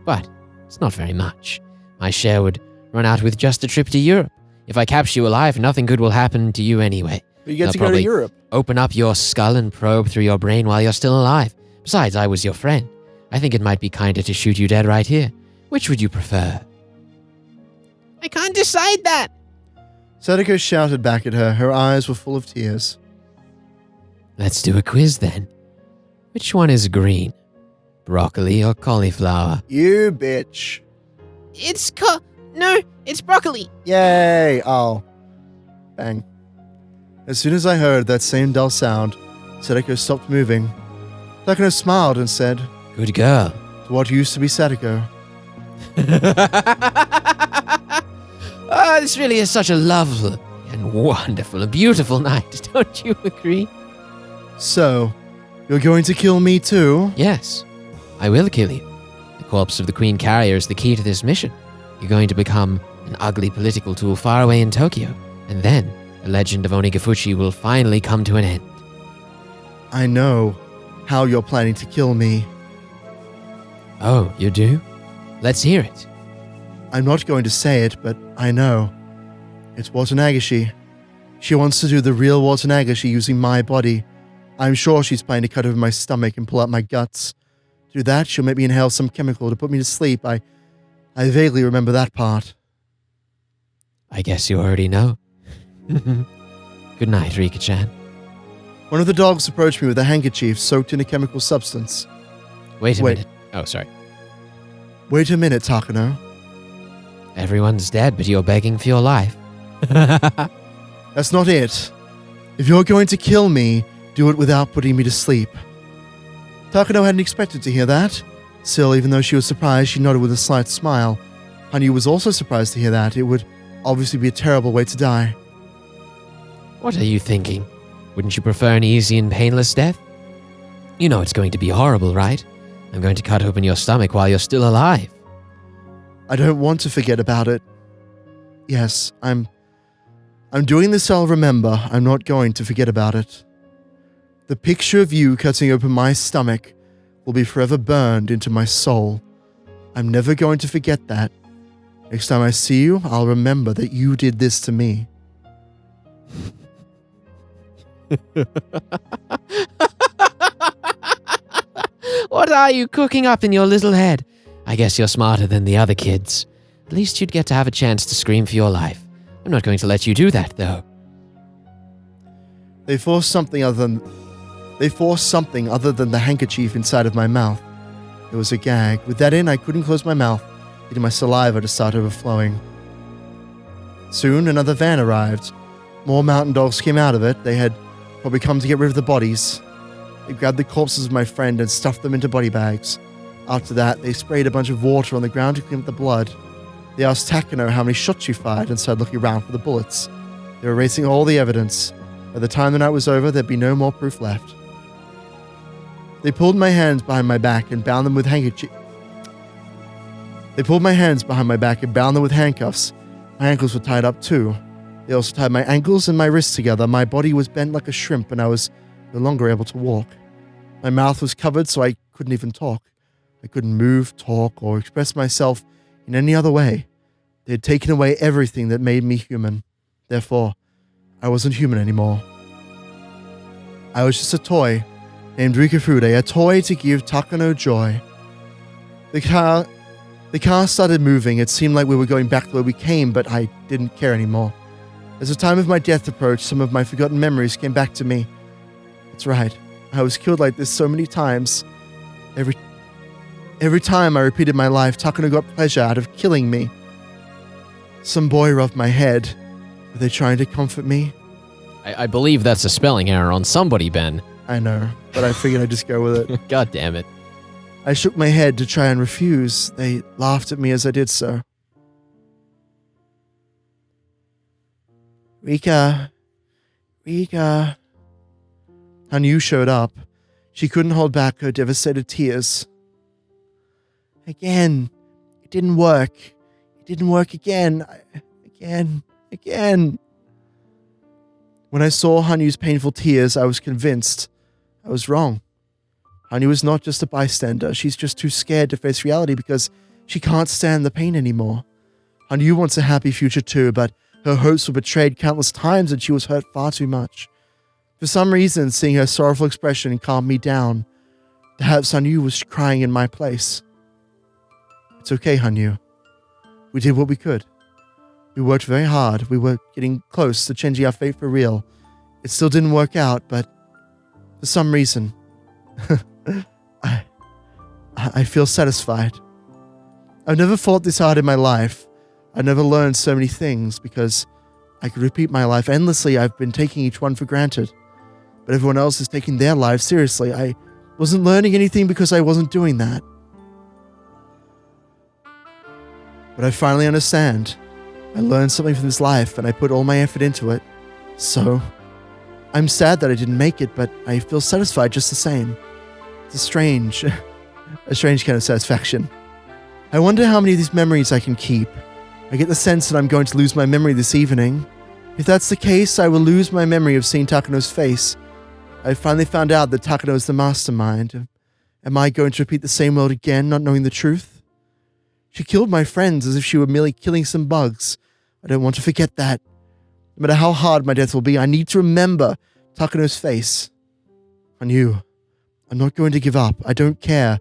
But it's not very much. My share would run out with just a trip to Europe. If I capture you alive, nothing good will happen to you anyway. But you get They'll to go to probably Europe. Open up your skull and probe through your brain while you're still alive. Besides, I was your friend. I think it might be kinder to shoot you dead right here. Which would you prefer? I can't decide that. Sadako shouted back at her. Her eyes were full of tears. Let's do a quiz then. Which one is green? Broccoli or cauliflower? You bitch. No, it's broccoli. Yay! Oh. Bang. As soon as I heard that same dull sound, Sadako stopped moving. Takano smiled and said, Good girl. to what used to be Sadako. Oh, this really is such a lovely and wonderful and beautiful night. Don't you agree? So, you're going to kill me too? Yes, I will kill you. The corpse of the Queen Carrier is the key to this mission. You're going to become an ugly political tool far away in Tokyo, and then the legend of Onigafuchi will finally come to an end. I know how you're planning to kill me. Oh, you do? Let's hear it. I'm not going to say it, but I know. It's Watanagashi. She wants to do the real Watanagashi using my body. I'm sure she's planning to cut over my stomach and pull out my guts. To do that, she'll make me inhale some chemical to put me to sleep. I vaguely remember that part. I guess you already know. Good night, Rika-chan. One of the dogs approached me with a handkerchief soaked in a chemical substance. Wait a Wait. minute. Oh, sorry. Wait a minute, Takano. Everyone's dead, but you're begging for your life. That's not it. If you're going to kill me, do it without putting me to sleep. Takano hadn't expected to hear that. Still, even though she was surprised, she nodded with a slight smile. Hanyu was also surprised to hear that. It would obviously be a terrible way to die. What are you thinking? Wouldn't you prefer an easy and painless death? You know it's going to be horrible, right? I'm going to cut open your stomach while you're still alive. I don't want to forget about it. Yes, I'm doing this so I'll remember. I'm not going to forget about it. The picture of you cutting open my stomach will be forever burned into my soul. I'm never going to forget that. Next time I see you, I'll remember that you did this to me. What are you cooking up in your little head? I guess you're smarter than the other kids. At least you'd get to have a chance to scream for your life. I'm not going to let you do that, though. They forced something other than the handkerchief inside of my mouth. It was a gag. With that in, I couldn't close my mouth, leading my saliva to start overflowing. Soon, another van arrived. More mountain dogs came out of it. They had probably come to get rid of the bodies. They grabbed the corpses of my friend and stuffed them into body bags. After that, they sprayed a bunch of water on the ground to clean up the blood. They asked Takano how many shots she fired and started looking around for the bullets. They were erasing all the evidence. By the time the night was over, there'd be no more proof left. They pulled my hands behind my back and bound them with handcuffs. My ankles were tied up too. They also tied my ankles and my wrists together. My body was bent like a shrimp and I was no longer able to walk. My mouth was covered so I couldn't even talk. I couldn't move, talk, or express myself in any other way. They had taken away everything that made me human. Therefore, I wasn't human anymore. I was just a toy named Rika, a toy to give Takano joy. The car started moving. It seemed like we were going back to where we came, but I didn't care anymore. As the time of my death approached, some of my forgotten memories came back to me. That's right. I was killed like this so many times. Every time I repeated my life, Takano got pleasure out of killing me. Some boy rubbed my head. Were they trying to comfort me? I believe that's a spelling error on somebody, Ben. I know, but I figured I'd just go with it. God damn it. I shook my head to try and refuse. They laughed at me as I did so. Rika. Hanyu showed up. She couldn't hold back her devastated tears. Again. It didn't work. It didn't work again. Again. When I saw Hanyu's painful tears, I was convinced I was wrong. Hanyu is not just a bystander. She's just too scared to face reality because she can't stand the pain anymore. Hanyu wants a happy future too, but her hopes were betrayed countless times and she was hurt far too much. For some reason, seeing her sorrowful expression calmed me down. Perhaps Hanyu was crying in my place. It's okay, Hanyu. We did what we could. We worked very hard. We were getting close to changing our fate for real. It still didn't work out, but for some reason, I feel satisfied. I've never fought this hard in my life. I've never learned so many things because I could repeat my life endlessly. I've been taking each one for granted. But everyone else is taking their lives seriously. I wasn't learning anything because I wasn't doing that. But I finally understand. I learned something from this life and I put all my effort into it. So, I'm sad that I didn't make it, but I feel satisfied just the same. It's a strange kind of satisfaction. I wonder how many of these memories I can keep. I get the sense that I'm going to lose my memory this evening. If that's the case, I will lose my memory of seeing Takano's face. I finally found out that Takano is the mastermind. Am I going to repeat the same world again, not knowing the truth? She killed my friends as if she were merely killing some bugs. I don't want to forget that. No matter how hard my death will be, I need to remember Takano's face. And you, I'm not going to give up. I don't care.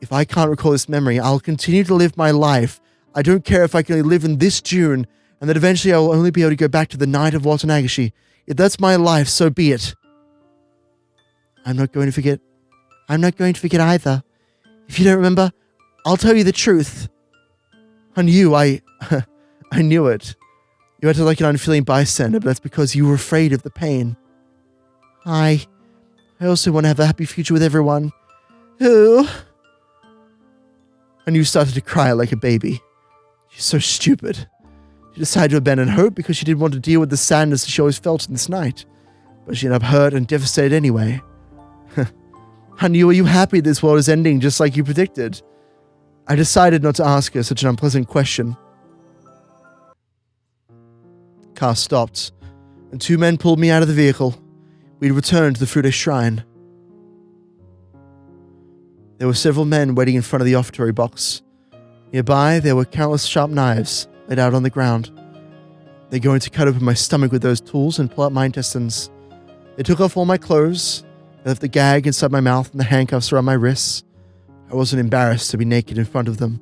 If I can't recall this memory, I'll continue to live my life. I don't care if I can only live in this June, and that eventually I will only be able to go back to the night of Watanagashi. If that's my life, so be it. I'm not going to forget either. If you don't remember, I'll tell you the truth. And you, I knew it. You acted like an unfeeling bystander, but that's because you were afraid of the pain. I also want to have a happy future with everyone. Oh. And you started to cry like a baby. She's so stupid. She decided to abandon hope because she didn't want to deal with the sadness that she always felt in this night. But she ended up hurt and devastated anyway. Honey, are you happy this world is ending just like you predicted? I decided not to ask her such an unpleasant question. Car stopped, and two men pulled me out of the vehicle. We'd returned to the Furude Shrine. There were several men waiting in front of the offertory box. Nearby, there were countless sharp knives laid out on the ground. They're going to cut open my stomach with those tools and pull out my intestines. They took off all my clothes. They left the gag inside my mouth and the handcuffs around my wrists. I wasn't embarrassed to be naked in front of them.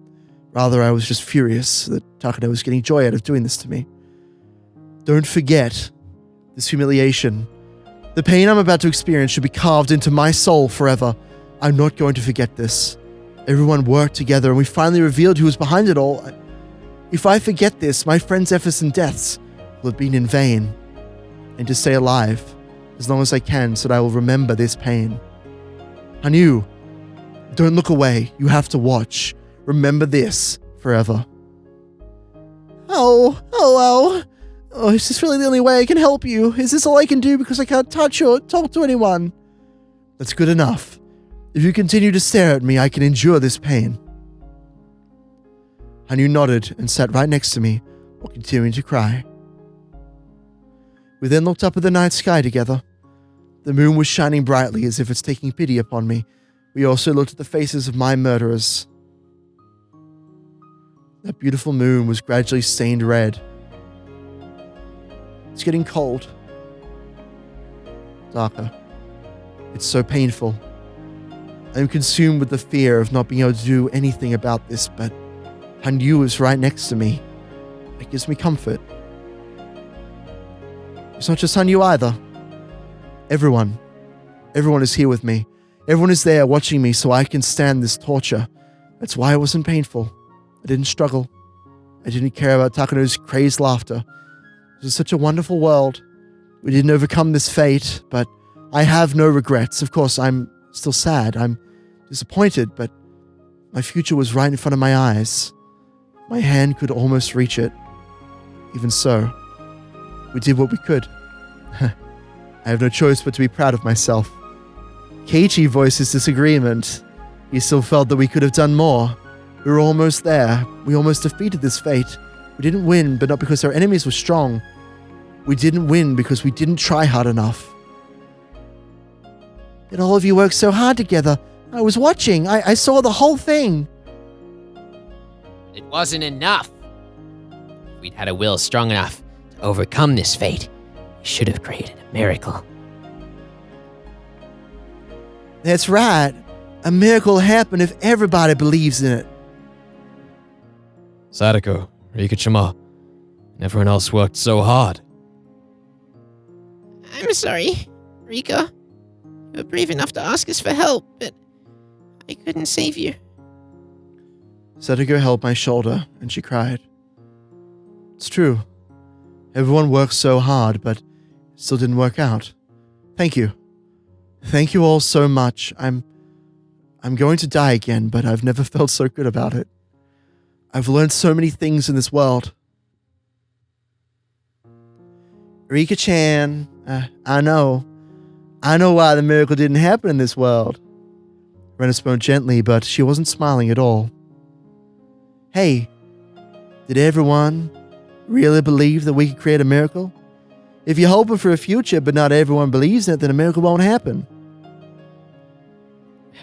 Rather, I was just furious that Takano was getting joy out of doing this to me. Don't forget this humiliation. The pain I'm about to experience should be carved into my soul forever. I'm not going to forget this. Everyone worked together and we finally revealed who was behind it all. If I forget this, my friends' efforts and deaths will have been in vain. And to stay alive, as long as I can, so that I will remember this pain. Hanyu, don't look away. You have to watch. Remember this forever. Oh, is this really the only way I can help you? Is this all I can do because I can't touch or talk to anyone? That's good enough. If you continue to stare at me, I can endure this pain. Hanyu nodded and sat right next to me while continuing to cry. We then looked up at the night sky together. The moon was shining brightly as if it's taking pity upon me. We also looked at the faces of my murderers. That beautiful moon was gradually stained red. It's getting cold. Darker. It's so painful. I'm consumed with the fear of not being able to do anything about this, but Hanyu is right next to me. It gives me comfort. It's not just Hanyu either. Everyone is here with me. Everyone is there watching me so I can stand this torture. That's why it wasn't painful. I didn't struggle. I didn't care about Takano's crazed laughter. It was such a wonderful world. We didn't overcome this fate, but I have no regrets. Of course, I'm still sad. I'm disappointed, but my future was right in front of my eyes. My hand could almost reach it. Even so, we did what we could. I have no choice but to be proud of myself. Keiichi voiced his disagreement. He still felt that we could have done more. We were almost there. We almost defeated this fate. We didn't win, but not because our enemies were strong. We didn't win because we didn't try hard enough. Yet all of you worked so hard together. I was watching. I saw the whole thing. It wasn't enough. If we'd had a will strong enough to overcome this fate, we should have created a miracle. That's right. A miracle will happen if everybody believes in it. Sadako, Rika-chama, and everyone else worked so hard. I'm sorry, Rika. You were brave enough to ask us for help, but I couldn't save you. Sadako held my shoulder, and she cried. It's true. Everyone worked so hard, but it still didn't work out. Thank you. Thank you all so much. I'm going to die again, but I've never felt so good about it. I've learned so many things in this world. Rika-chan, I know why the miracle didn't happen in this world. Rena spoke gently, but she wasn't smiling at all. Hey, did everyone really believe that we could create a miracle? If you're hoping for a future, but not everyone believes in it, then a miracle won't happen.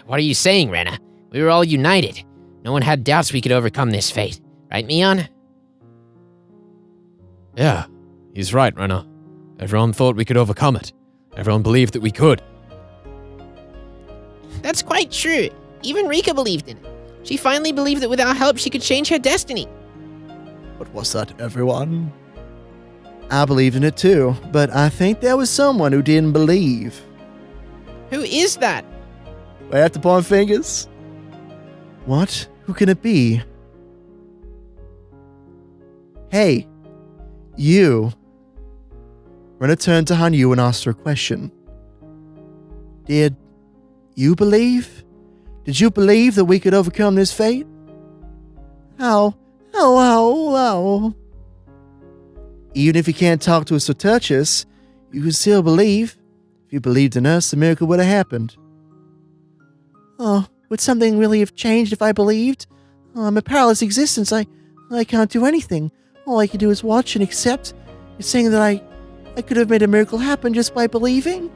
What are you saying, Rena? We were all united. No one had doubts we could overcome this fate. Right, Mion? Yeah, he's right, Rena. Everyone thought we could overcome it. Everyone believed that we could. That's quite true. Even Rika believed in it. She finally believed that with our help she could change her destiny. But was that everyone? I believed in it too, but I think there was someone who didn't believe. Who is that? We have to point fingers? What? Who can it be? Hey, you. Rena turned to Hanyu and asked her a question. Did you believe? Did you believe that we could overcome this fate? How? Even if you can't talk to us or touch us, you can still believe. If you believed in us, the miracle would have happened. Oh, would something really have changed if I believed? Oh, I'm a powerless existence. I can't do anything. All I can do is watch and accept. You're saying that I could have made a miracle happen just by believing?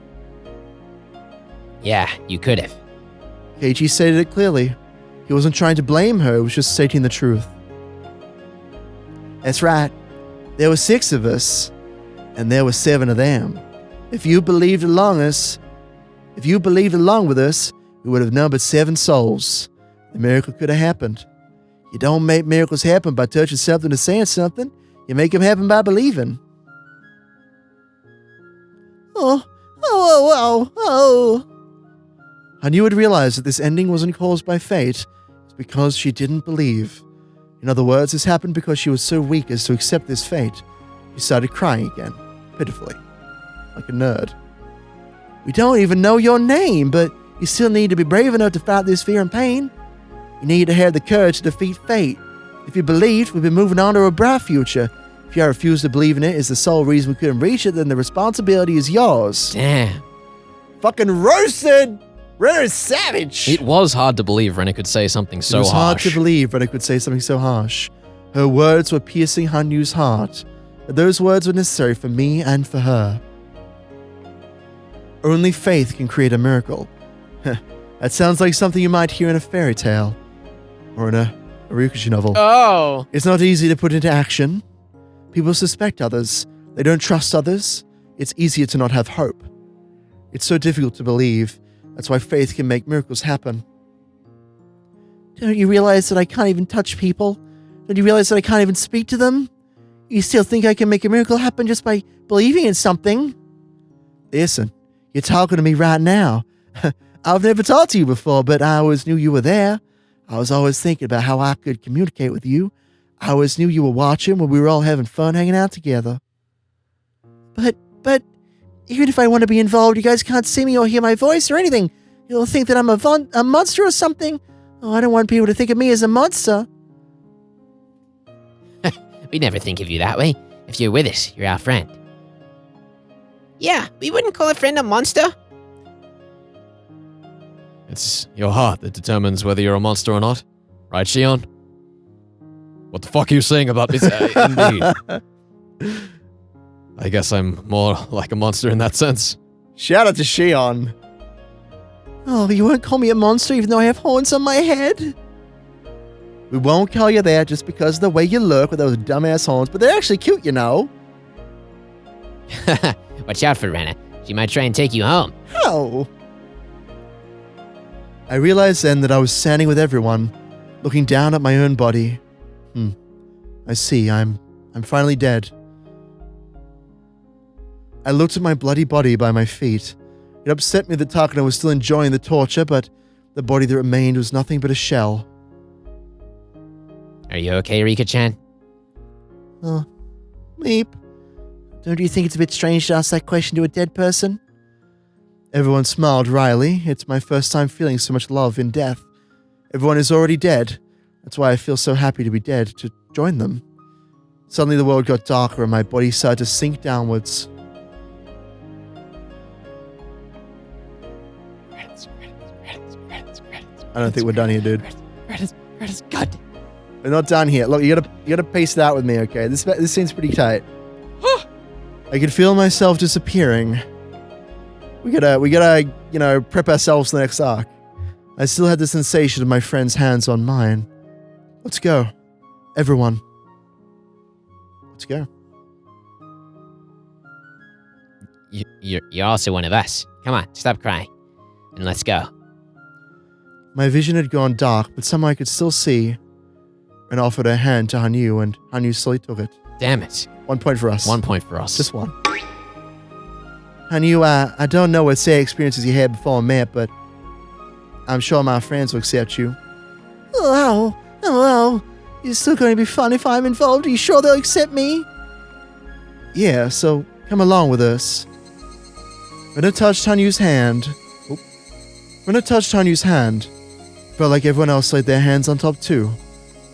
Yeah, you could have. Keiichi stated it clearly. He wasn't trying to blame her, he was just stating the truth. That's right. There were 6 of us, and there were 7 of them. If you believed along with us, we would have numbered 7 souls. the miracle could have happened. You don't make miracles happen by touching something or saying something. You make them happen by believing. I knew I'd realized that this ending wasn't caused by fate. It's because she didn't believe. In other words, this happened because she was so weak as to accept this fate. She started crying again, pitifully, like a nerd. We don't even know your name, but you still need to be brave enough to fight this fear and pain. You need to have the courage to defeat fate. If you believed, we'd be moving on to a bright future. If you refuse to believe in it is the sole reason we couldn't reach it, then the responsibility is yours. Damn. Fucking roasted! Renner's savage! It was hard to believe Renner could say something so harsh. It was hard harsh. to believe Renner could say something so harsh. Her words were piercing Hanyu's heart. But those words were necessary for me and for her. Only faith can create a miracle. That sounds like something you might hear in a fairy tale. Or in a Higurashi novel. Oh. It's not easy to put into action. People suspect others. They don't trust others. It's easier to not have hope. It's so difficult to believe. That's why faith can make miracles happen. Don't you realize that I can't even touch people? Don't you realize that I can't even speak to them? You still think I can make a miracle happen just by believing in something? Listen, you're talking to me right now. I've never talked to you before, but I always knew you were there. I was always thinking about how I could communicate with you. I always knew you were watching when we were all having fun hanging out together. But, even if I want to be involved, you guys can't see me or hear my voice or anything. You'll think that I'm a monster or something. Oh, I don't want people to think of me as a monster. We never think of you that way. If you're with us, you're our friend. Yeah, we wouldn't call a friend a monster. It's your heart that determines whether you're a monster or not. Right, Shion? What the fuck are you saying about this? Indeed. I guess I'm more like a monster in that sense. Shout out to Shion. Oh, you won't call me a monster even though I have horns on my head? We won't call you that just because of the way you look with those dumbass horns, but they're actually cute, you know. Watch out for Renna. She might try and take you home. How? I realized then that I was standing with everyone, looking down at my own body. I see, I'm finally dead. I looked at my bloody body by my feet. It upset me that Takano was still enjoying the torture, but the body that remained was nothing but a shell. Are you okay, Rika-chan? Meep. Don't you think it's a bit strange to ask that question to a dead person? Everyone smiled wryly. It's my first time feeling so much love in death. Everyone is already dead. That's why I feel so happy to be dead, to join them. Suddenly the world got darker and my body started to sink downwards. I don't think we're done here, dude. Credits, God. We're not done here. Look, you gotta pace it out with me, okay? This seems pretty tight. I could feel myself disappearing. We gotta, prep ourselves for the next arc. I still had the sensation of my friend's hands on mine. Let's go. Everyone. Let's go. You're also one of us. Come on, stop crying. And let's go. My vision had gone dark, but somehow I could still see, and offered a hand to Hanyu, and Hanyu slowly took it. Damn it. 1 point for us. 1 point for us. Just one. Hanyu, I don't know what sad experiences you had before I met, but I'm sure my friends will accept you. Oh, it's still going to be fun if I'm involved. Are you sure they'll accept me? Yeah, so come along with us. When I touched Hanyu's hand, felt like everyone else laid their hands on top too.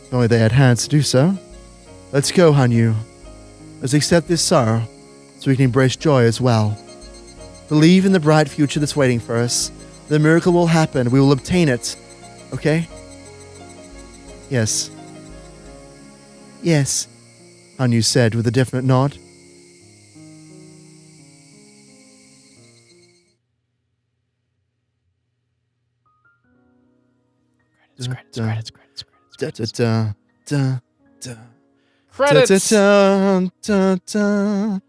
If only they had hands to do so. Let's go, Hanyu. Let's accept this sorrow, so we can embrace joy as well. Believe in the bright future that's waiting for us. The miracle will happen. We will obtain it. Okay? Yes. Yes, Hanyu said with a definite nod. Credits. Da, da, da, da, da. Credits. Da, da, da, da,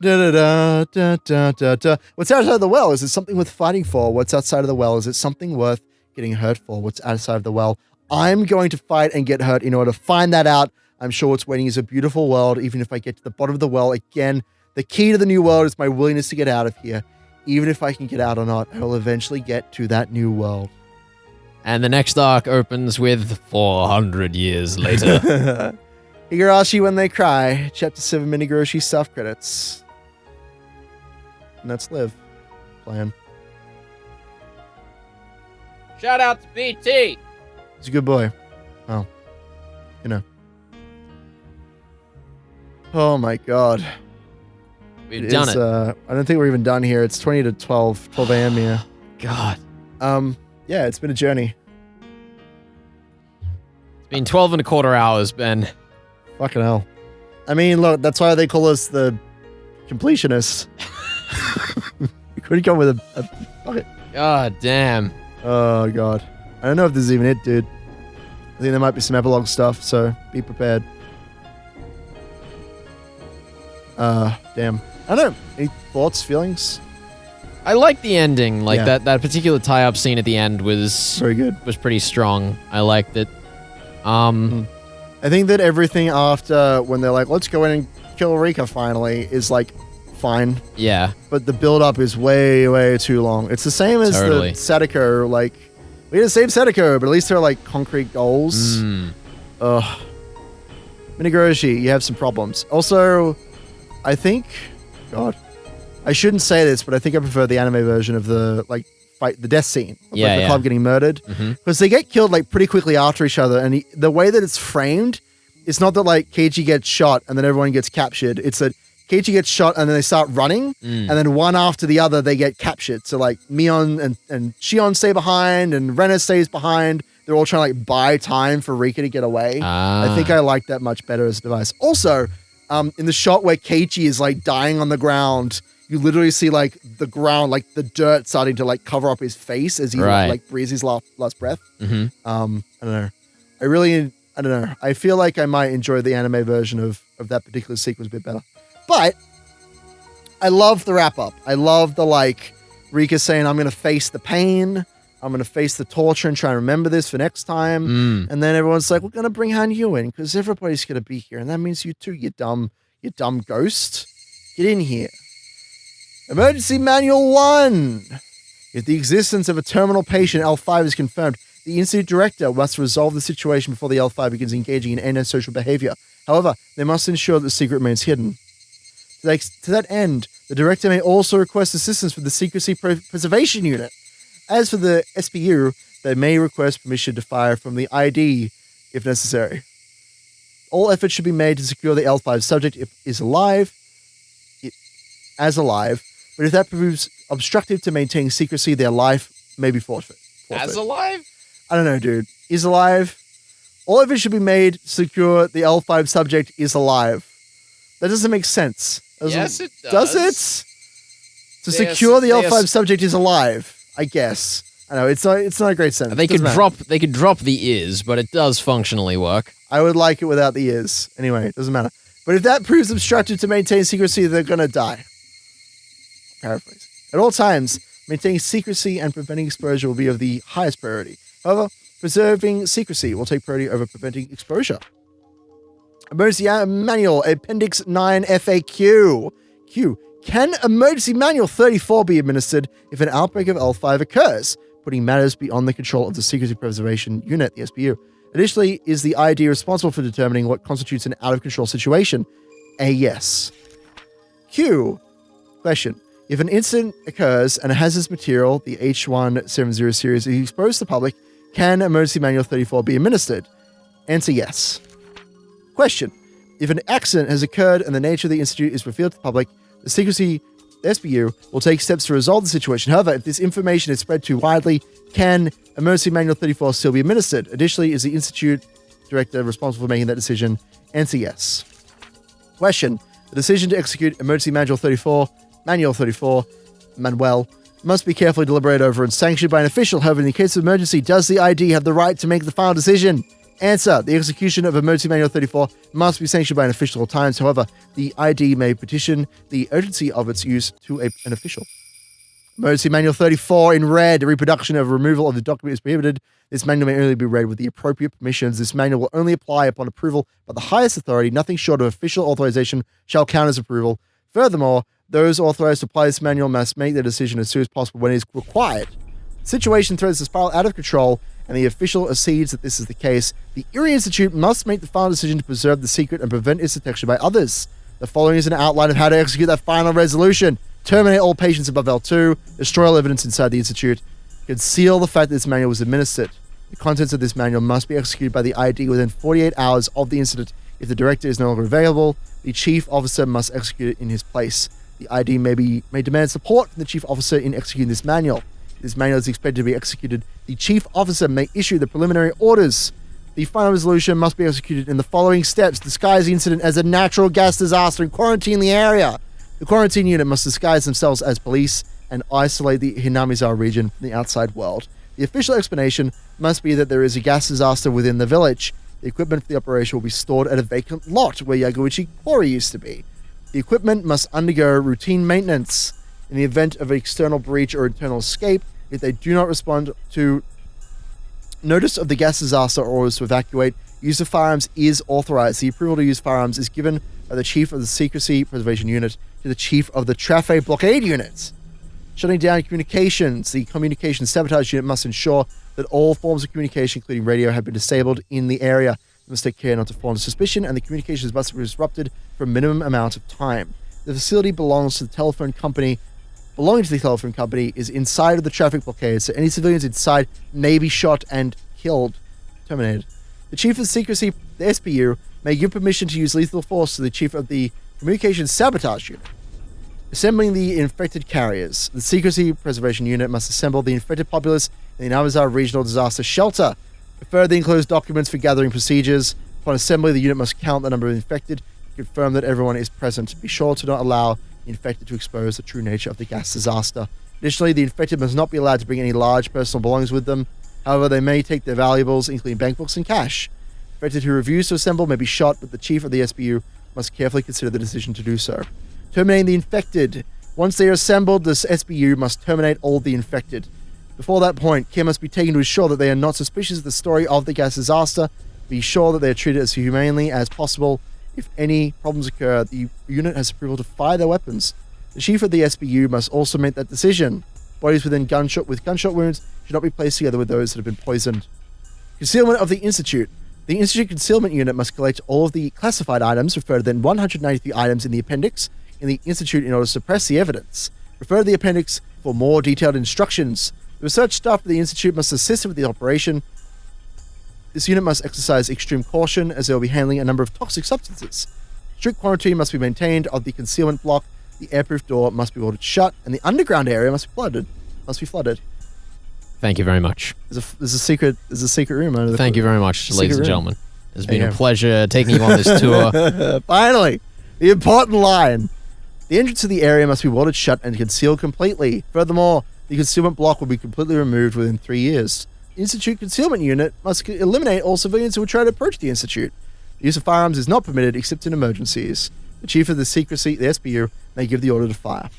da, da, da, da, da, da. What's outside of the well? Is it something worth fighting for? What's outside of the well? Is it something worth getting hurt for? What's outside of the well? I'm going to fight and get hurt in order to find that out. I'm sure what's waiting is a beautiful world, even if I get to the bottom of the well. Again, the key to the new world is my willingness to get out of here. Even if I can get out or not, I will eventually get to that new world. And the next arc opens with 400 years later. Higurashi When They Cry, Chapter 7 Minigurashi Stuff Credits. And that's Liv. Plan. Shout out to BT. He's a good boy. Oh. You know. Oh my god. We've done it. I don't think we're even done here. It's 20 to 12 a.m. here. God. Yeah, it's been a journey. It's been 12 and a quarter hours, Ben. Fucking hell. I mean, look, that's why they call us the completionists. We couldn't come with a fuck it. God damn. Oh, God. I don't know if this is even it, dude. I think there might be some epilogue stuff, so be prepared. Damn. I don't know. Any thoughts, feelings? I like the ending. Like Yeah. that particular tie-up scene at the end was Very good. pretty strong. I liked it. I think that everything after when they're like, let's go in and kill Rika finally is like fine. Yeah. But the build-up is way, way too long. It's the same as Totally. the Sadako, like, we had the same Sadako, but at least they're like concrete goals. Ugh. Minigurashi, you have some problems. Also, I think, God, I shouldn't say this, but I think I prefer the anime version of the, like, fight, the death scene. Of, Yeah, like, the yeah. club getting murdered. Because they get killed, like, pretty quickly after each other, and the way that it's framed, it's not that, like, Keiichi gets shot and then everyone gets captured. It's that Keiichi gets shot and then they start running, and then one after the other they get captured. So like Mion and Shion stay behind, and Rena stays behind. They're all trying to like buy time for Rika to get away. I think I like that much better as a device. Also, in the shot where Keiichi is like dying on the ground, you literally see like the ground, like the dirt starting to like cover up his face as he like breathes his last breath. I don't know. I don't know. I feel like I might enjoy the anime version of that particular sequence a bit better. But I love the wrap up. I love the like Rika saying, I'm going to face the pain. I'm going to face the torture and try and remember this for next time. And then everyone's like, we're going to bring Han Yu in because everybody's going to be here. And that means you too, you dumb ghost. Get in here. Emergency Manual 1. If the existence of a terminal patient, L5, is confirmed, the Institute Director must resolve the situation before the L5 begins engaging in antisocial behavior. However, they must ensure that the secret remains hidden. To that end, the Director may also request assistance from the Secrecy Preservation Unit. As for the SPU, they may request permission to fire from the ID if necessary. All efforts should be made to secure the L5 subject as alive, but if that proves obstructive to maintaining secrecy, their life may be forfeit. As alive? I don't know, dude. Is alive? All efforts should be made to secure the L5 subject is alive. That doesn't make sense. Yes, it Does does. it? To secure the L5 subject is alive, I guess. I know, it's not a great sentence. They could Doesn't matter. drop the is, but it does functionally work. I would like it without the is. Anyway, it doesn't matter. But if that proves obstructive to maintain secrecy, they're gonna die. Paraphrase. At all times, maintaining secrecy and preventing exposure will be of the highest priority. However, preserving secrecy will take priority over preventing exposure. Emergency Manual, Appendix 9 FAQ. Q. Can Emergency Manual 34 be administered if an outbreak of L5 occurs, putting matters beyond the control of the Secrecy Preservation Unit, the SPU? Additionally, is the ID responsible for determining what constitutes an out-of-control situation? A yes. Q. Question. If an incident occurs and a hazardous material, the H170 series, is exposed to the public, can Emergency Manual 34 be administered? Answer yes. Question. If an accident has occurred and the nature of the institute is revealed to the public, the secrecy SBU will take steps to resolve the situation. However, if this information is spread too widely, can Emergency Manual 34 still be administered? Additionally, is the institute director responsible for making that decision? Answer yes. Question. The decision to execute Emergency Manual 34, Manuel, must be carefully deliberated over and sanctioned by an official. However, in the case of emergency, does the ID have the right to make the final decision? Answer. The execution of Emergency Manual 34 must be sanctioned by an official at times. However, the ID may petition the urgency of its use to an official. Emergency Manual 34 in red. Reproduction of removal of the document is prohibited. This manual may only be read with the appropriate permissions. This manual will only apply upon approval by the highest authority. Nothing short of official authorization shall count as approval. Furthermore, those authorized to apply this manual must make their decision as soon as possible when it is required. Situation threatens to spiral out of control, and the official accedes that this is the case. The Erie Institute must make the final decision to preserve the secret and prevent its detection by others. The following is an outline of how to execute that final resolution. Terminate all patients above L2. Destroy all evidence inside the Institute. Conceal the fact that this manual was administered. The contents of this manual must be executed by the ID within 48 hours of the incident. If the director is no longer available, the chief officer must execute it in his place. The ID may demand support from the chief officer in executing this manual. If this manual is expected to be executed, the chief officer may issue the preliminary orders. The final resolution must be executed in the following steps. Disguise the incident as a natural gas disaster and quarantine the area. The quarantine unit must disguise themselves as police and isolate the Hinamizawa region from the outside world. The official explanation must be that there is a gas disaster within the village. The equipment for the operation will be stored at a vacant lot where Yaguchi Quarry used to be. The equipment must undergo routine maintenance. In the event of an external breach or internal escape, if they do not respond to notice of the gas disaster or orders to evacuate, use of firearms is authorized. The approval to use firearms is given by the chief of the Secrecy Preservation Unit to the chief of the Traffic Blockade Unit. Shutting down communications. The Communication Sabotage Unit must ensure that all forms of communication, including radio, have been disabled in the area. They must take care not to fall into suspicion, and the communications must be disrupted for a minimum amount of time. The facility belonging to the telephone company is inside of the traffic blockade, so any civilians inside may be shot and killed, terminated. The chief of secrecy, the SBU, may give permission to use lethal force to the chief of the Communications Sabotage Unit. Assembling the infected carriers. The Secrecy Preservation Unit must assemble the infected populace in the Inamazar Regional Disaster Shelter. Prepare the enclosed documents for gathering procedures. Upon assembly, the unit must count the number of infected and confirm that everyone is present. Be sure to not allow the infected to expose the true nature of the gas disaster. Additionally, the infected must not be allowed to bring any large personal belongings with them. However, they may take their valuables, including bank books and cash. Infected who refuse to assemble may be shot, but the chief of the SBU must carefully consider the decision to do so. Terminating the infected. Once they are assembled, this SBU must terminate all the infected. Before that point, care must be taken to ensure that they are not suspicious of the story of the gas disaster. Be sure that they are treated as humanely as possible. If any problems occur, the unit has approval to fire their weapons. The chief of the SBU must also make that decision. Bodies with gunshot wounds should not be placed together with those that have been poisoned. Concealment of the Institute. The Institute Concealment Unit must collect all of the classified items, refer to the 193 items in the appendix, in the Institute in order to suppress the evidence. Refer to the appendix for more detailed instructions. The research staff of the Institute must assist with the operation. This unit must exercise extreme caution as they will be handling a number of toxic substances. Strict quarantine must be maintained of the concealment block. The airproof door must be ordered shut, and the underground area must be flooded. Thank you very much. There's a secret room under the. Thank you very much, ladies and gentlemen. It's been Yeah. a pleasure taking you on this tour. Finally, the important line. The entrance to the area must be walled shut and concealed completely. Furthermore, the concealment block will be completely removed within 3 years. The Institute Concealment Unit must eliminate all civilians who would try to approach the Institute. The use of firearms is not permitted except in emergencies. The chief of the SBU, may give the order to fire.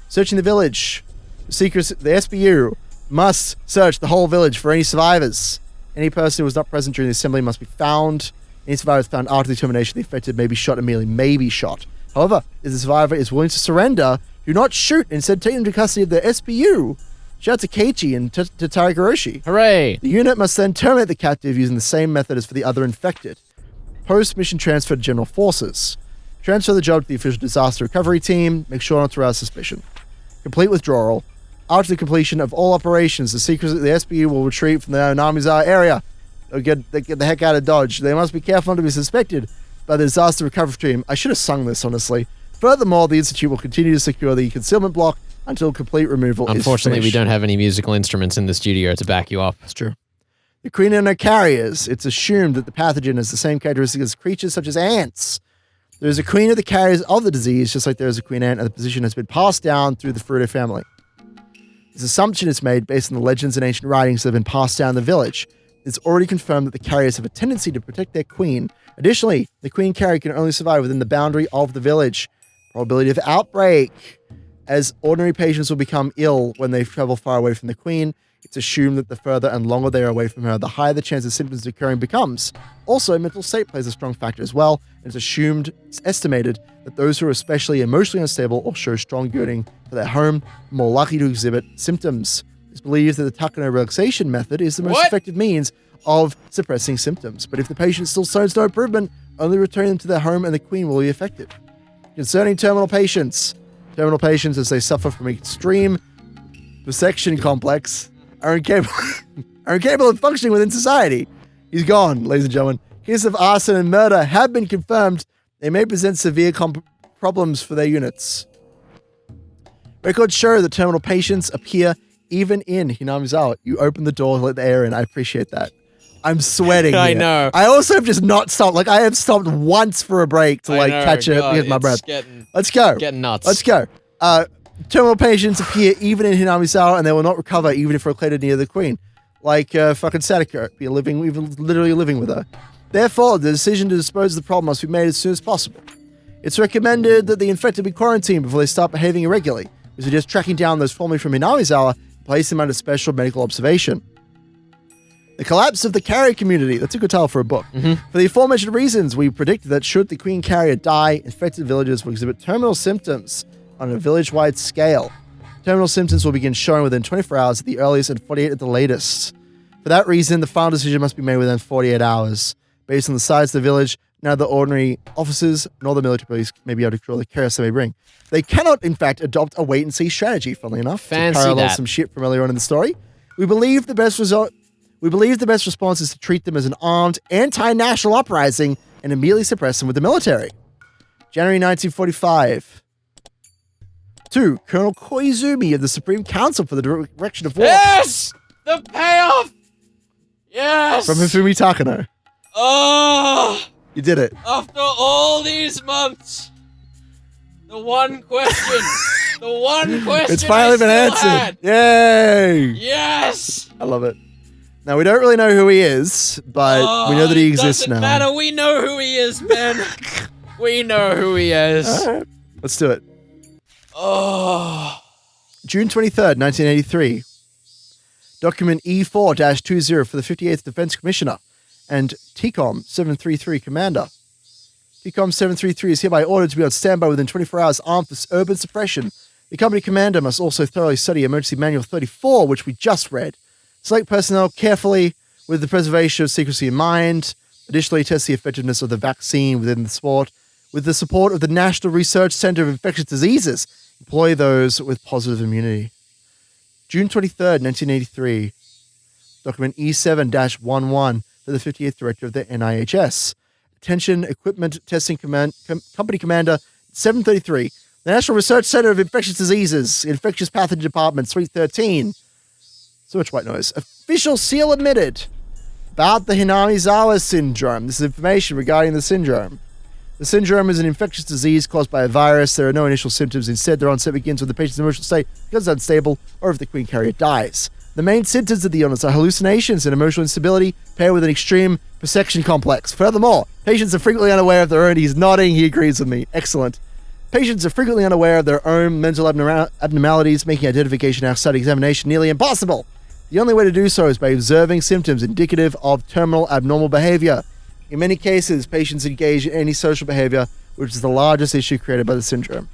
Searching the village. The SBU must search the whole village for any survivors. Any person who was not present during the assembly must be found. Any survivors found after the termination of the infected may be shot immediately, may be shot. However, if the survivor is willing to surrender, do not shoot and instead take them to custody of the SBU. Shout out to Keiichi and to Higurashi. Hooray! The unit must then terminate the captive using the same method as for the other infected. Post-mission transfer to General Forces. Transfer the job to the official disaster recovery team. Make sure not to arouse suspicion. Complete withdrawal. After the completion of all operations, the SBU will retreat from the Namizawa area. They'll get the heck out of Dodge. They must be careful not to be suspected by the disaster recovery team. I should have sung this, honestly. Furthermore, the Institute will continue to secure the concealment block until complete removal is Unfortunately, we finished. don't have any musical instruments in the studio to back you up. That's true. The queen and her carriers. It's assumed that the pathogen has the same characteristics as creatures such as ants. There is a queen of the carriers of the disease, just like there is a queen ant, and the position has been passed down through the Furude family. This assumption is made based on the legends and ancient writings that have been passed down in the village. It's already confirmed that the carriers have a tendency to protect their queen. Additionally, the queen carrier can only survive within the boundary of the village. Probability of outbreak. As ordinary patients will become ill when they travel far away from the Queen, it's assumed that the further and longer they are away from her, the higher the chance of symptoms occurring becomes. Also, mental state plays a strong factor as well, and it's estimated that those who are especially emotionally unstable or show strong yearning for their home are more likely to exhibit symptoms. It's believed that the Takano relaxation method is the most effective means of suppressing symptoms, but if the patient still shows no improvement, only returning them to their home and the Queen will be effective. Concerning terminal patients, as they suffer from extreme persecution complex, are incapable of functioning within society. He's gone, ladies and gentlemen. Cases of arson and murder have been confirmed. They may present severe problems for their units. Records show that terminal patients appear even in Hinamizawa. You open the door to let the air in. I appreciate that. I'm sweating. I here. know. I also have just not stopped. Like, I have stopped once for a break to catch my breath. Let's go. Getting nuts. Let's go. Terminal patients appear even in Hinamizawa, and they will not recover even if located near the Queen. Like fucking Sadako, literally living with her. Therefore, the decision to dispose of the problem must be made as soon as possible. It's recommended that the infected be quarantined before they start behaving irregularly. We suggest tracking down those formerly from Hinamizawa and place them under special medical observation. The collapse of the carrier community. That's a good title for a book. For the aforementioned reasons, we predict that should the Queen carrier die, infected villagers will exhibit terminal symptoms on a village-wide scale. Terminal symptoms will begin showing within 24 hours at the earliest and 48 at the latest. For that reason, the final decision must be made within 48 hours. Based on the size of the village, neither ordinary officers nor the military police may be able to control the chaos they may bring. They cannot, in fact, adopt a wait-and-see strategy, funnily enough. Fancy to parallel that. some shit from earlier on in the story. We believe the best response is to treat them as an armed anti-national uprising and immediately suppress them with the military. January 1945. 2. Colonel Koizumi of the Supreme Council for the Direction of War. Yes! The payoff! Yes! From Hifumi Takano. Oh! You did it. After all these months, the one question It's finally been answered. Yay! Yes! I love it. Now, we don't really know who he is, but we know that he exists now. Doesn't matter. We know who he is, Ben. We know who he is. All right. Let's do it. Oh. June 23rd, 1983. Document E4-20 for the 58th Defense Commissioner and TCOM 733 Commander. TCOM 733 is hereby ordered to be on standby within 24 hours armed for urban suppression. The company commander must also thoroughly study Emergency Manual 34, which we just read. Select personnel carefully with the preservation of secrecy in mind. Additionally, test the effectiveness of the vaccine within the sport. With the support of the National Research Center of Infectious Diseases, employ those with positive immunity. June 23rd, 1983. Document E7-11 for the 58th Director of the NIHS. Attention, Equipment Testing Company Commander 733. The National Research Center of Infectious Diseases, Infectious Pathogen Department 313. So much white noise. Official seal admitted about the Hinamizawa syndrome. This is information regarding the syndrome. The syndrome is an infectious disease caused by a virus. There are no initial symptoms. Instead, their onset begins when the patient's emotional state becomes unstable or if the Queen carrier dies. The main symptoms of the illness are hallucinations and emotional instability paired with an extreme persecution complex. Furthermore, patients are frequently unaware of their own... He's nodding. He agrees with me. Excellent. Patients are frequently unaware of their own mental abnormalities, making identification outside examination nearly impossible. The only way to do so is by observing symptoms indicative of terminal abnormal behavior. In many cases, patients engage in antisocial behavior, which is the largest issue created by the syndrome.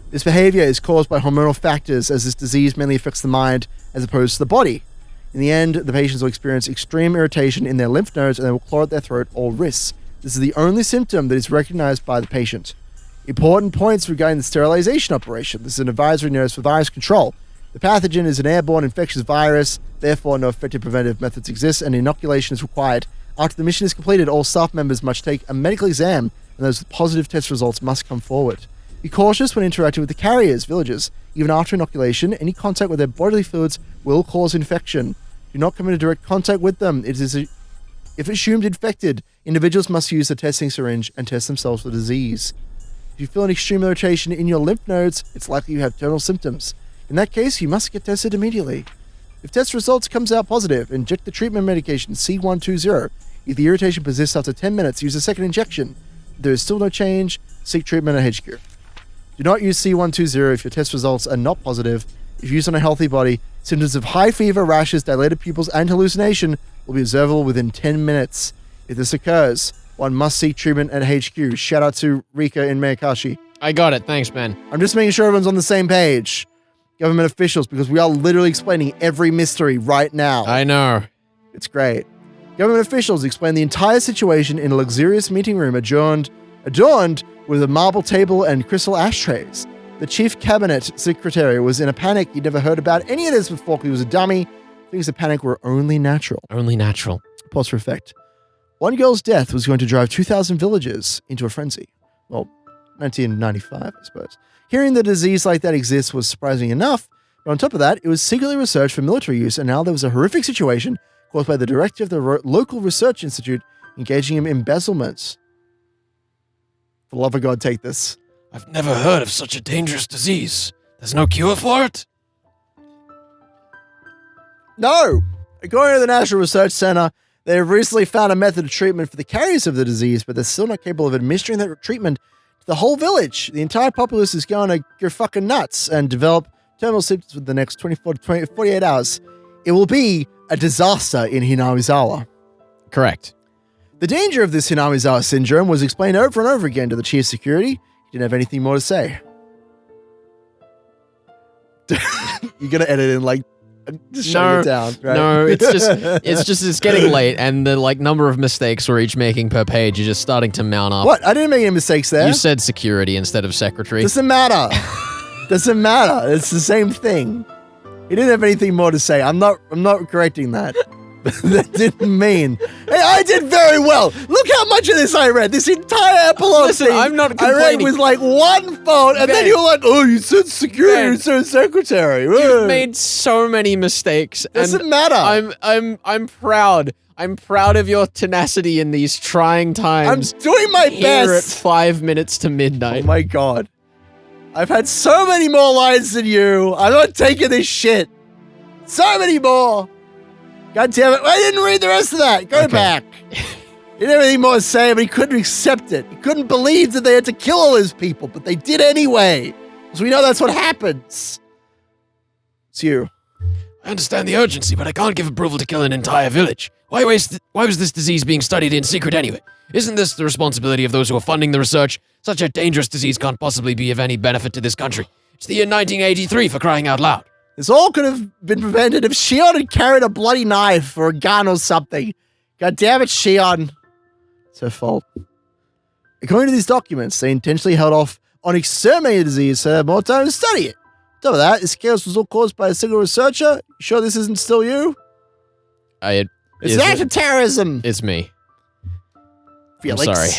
This behavior is caused by hormonal factors, as this disease mainly affects the mind as opposed to the body. In the end, the patients will experience extreme irritation in their lymph nodes and they will claw at their throat or wrists. This is the only symptom that is recognized by the patient. Important points regarding the sterilization operation. This is an advisory notice for virus control. The pathogen is an airborne infectious virus, therefore no effective preventive methods exist and inoculation is required. After the mission is completed, all staff members must take a medical exam and those with positive test results must come forward. Be cautious when interacting with the carriers, villagers. Even after inoculation, any contact with their bodily fluids will cause infection. Do not come into direct contact with them. If assumed infected, individuals must use the testing syringe and test themselves for disease. If you feel an extreme irritation in your lymph nodes, it's likely you have terminal symptoms. In that case, you must get tested immediately. If test results comes out positive, inject the treatment medication C120. If the irritation persists after 10 minutes, use a second injection. If there is still no change, seek treatment at HQ. Do not use C120 if your test results are not positive. If used on a healthy body, symptoms of high fever, rashes, dilated pupils, and hallucination will be observable within 10 minutes. If this occurs, one must seek treatment at HQ. Shout out to Rika in Mayakashi. I got it. Thanks, man. I'm just making sure everyone's on the same page. Government officials, because we are literally explaining every mystery right now. I know. It's great. Government officials explain the entire situation in a luxurious meeting room adorned with a marble table and crystal ashtrays. The chief cabinet secretary was in a panic. He'd never heard about any of this before because he was a dummy. Things of panic were only natural. Only natural. Pause for effect. One girl's death was going to drive 2,000 villagers into a frenzy. Well, 1995, I suppose. Hearing the disease like that exists was surprising enough, but on top of that, it was secretly researched for military use, and now there was a horrific situation caused by the director of the local research institute engaging in embezzlement. For the love of God, take this. I've never heard of such a dangerous disease. There's no cure for it? No! According to the National Research Center, they have recently found a method of treatment for the carriers of the disease, but they're still not capable of administering that treatment to the whole village. The entire populace is going to go fucking nuts and develop terminal symptoms within the next 24 to 48 hours. It will be a disaster in Hinamizawa. Correct. The danger of this Hinamizawa syndrome was explained over and over again to the chief security. He didn't have anything more to say. You're going to edit in like just shutting it down, right? No, it's getting late, and the number of mistakes we're each making per page is just starting to mount up. What? I didn't make any mistakes there. You said security instead of secretary. Doesn't matter. Doesn't matter. It's the same thing. He didn't have anything more to say. I'm not correcting that. That didn't mean. Hey, I did very well. Look how much of this I read. This entire epilogue Listen, thing I'm not I read complaining. with like one phone, and then Ben. you're like, oh, you said security, you said secretary. You've made so many mistakes. Doesn't and matter. I'm proud. I'm proud of your tenacity in these trying I'm times. doing my Here at best. 5 minutes to midnight. Oh my god. I've had so many more lines than you. I'm not taking this shit. So many more. God damn it. I didn't read the rest of that. Go back. He didn't have anything more to say, but he couldn't accept it. He couldn't believe that they had to kill all those people, but they did anyway. Because we know that's what happens. It's you. I understand the urgency, but I can't give approval to kill an entire village. Why was this disease being studied in secret anyway? Isn't this the responsibility of those who are funding the research? Such a dangerous disease can't possibly be of any benefit to this country. It's the year 1983 for crying out loud. This all could have been prevented if Shion had carried a bloody knife or a gun or something. God damn it, Shion. It's her fault. According to these documents, they intentionally held off on exterminating the disease so they had more time to study it. On top of that, this chaos was all caused by a single researcher. You sure this isn't still you? It's an act of terrorism. It's me. Felix. I'm sorry.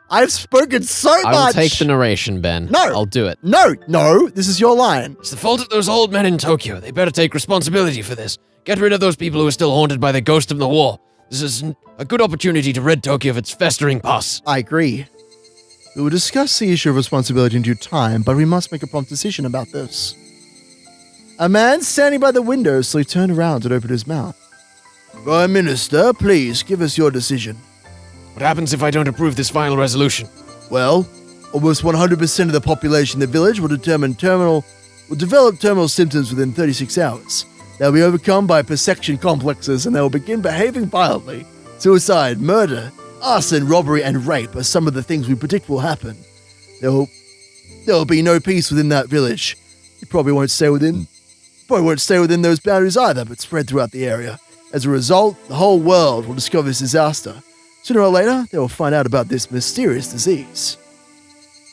I've spoken so much. I will take the narration, Ben. No. I'll do it. No, this is your line. It's the fault of those old men in Tokyo. They better take responsibility for this. Get rid of those people who are still haunted by the ghost of the war. This is a good opportunity to rid Tokyo of its festering pus. I agree. We will discuss the issue of responsibility in due time, but we must make a prompt decision about this. A man standing by the window slowly turned around and opened his mouth. Prime Minister, please give us your decision. What happens if I don't approve this final resolution? Well, almost 100% of the population in the village will develop terminal symptoms within 36 hours. They'll be overcome by perception complexes and they will begin behaving violently. Suicide, murder, arson, robbery, and rape are some of the things we predict will happen. There will be no peace within that village. You probably won't stay within those boundaries either, but spread throughout the area. As a result, the whole world will discover this disaster. Sooner or later, they will find out about this mysterious disease.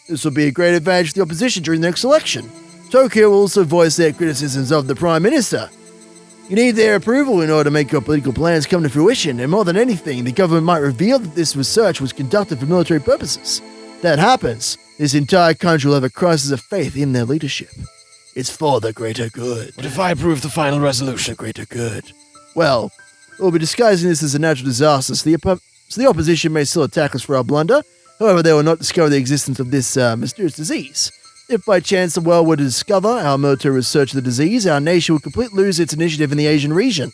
This will be a great advantage for the opposition during the next election. Tokyo will also voice their criticisms of the Prime Minister. You need their approval in order to make your political plans come to fruition, and more than anything, the government might reveal that this research was conducted for military purposes. If that happens, this entire country will have a crisis of faith in their leadership. It's for the greater good. What if I approve the final resolution? The greater good. Well, we'll be disguising this as a natural disaster, so the opposition may still attack us for our blunder. However, they will not discover the existence of this mysterious disease. If by chance the world were to discover our military research of the disease, our nation would completely lose its initiative in the Asian region.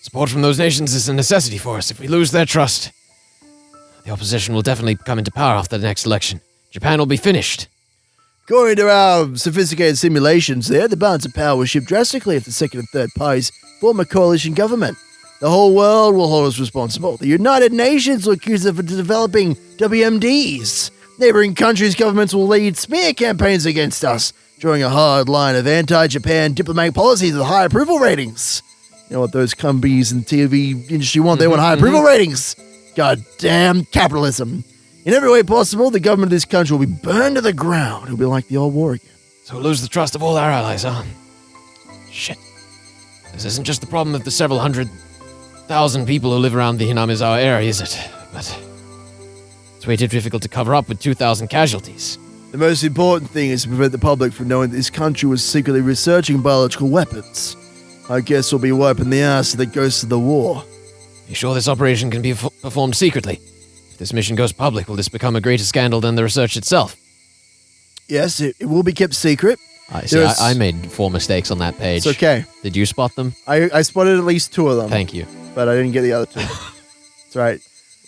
Support from those nations is a necessity for us. If we lose their trust, the opposition will definitely come into power after the next election. Japan will be finished. According to our sophisticated simulations there, the balance of power will shift drastically if the second and third parties form a coalition government. The whole world will hold us responsible. The United Nations will accuse us of developing WMDs. Neighboring countries' governments will lead smear campaigns against us, drawing a hard line of anti-Japan diplomatic policies with high approval ratings. You know what those companies and TV industry want? They want high approval ratings. Goddamn capitalism. In every way possible, the government of this country will be burned to the ground. It'll be like the old war again. So we'll lose the trust of all our allies, huh? Shit. This isn't just the problem of the several 100,000 people who live around the Hinamizawa area, is it? But it's way too difficult to cover up with 2,000 casualties. The most important thing is to prevent the public from knowing that this country was secretly researching biological weapons. I guess we'll be wiping the ass of the ghosts of the war. You sure this operation can be performed secretly? If this mission goes public, will this become a greater scandal than the research itself? Yes, it will be kept secret. I made 4 mistakes on that page. It's okay. Did you spot them? I spotted at least 2 of them. Thank you. But I didn't get the other 2. That's right.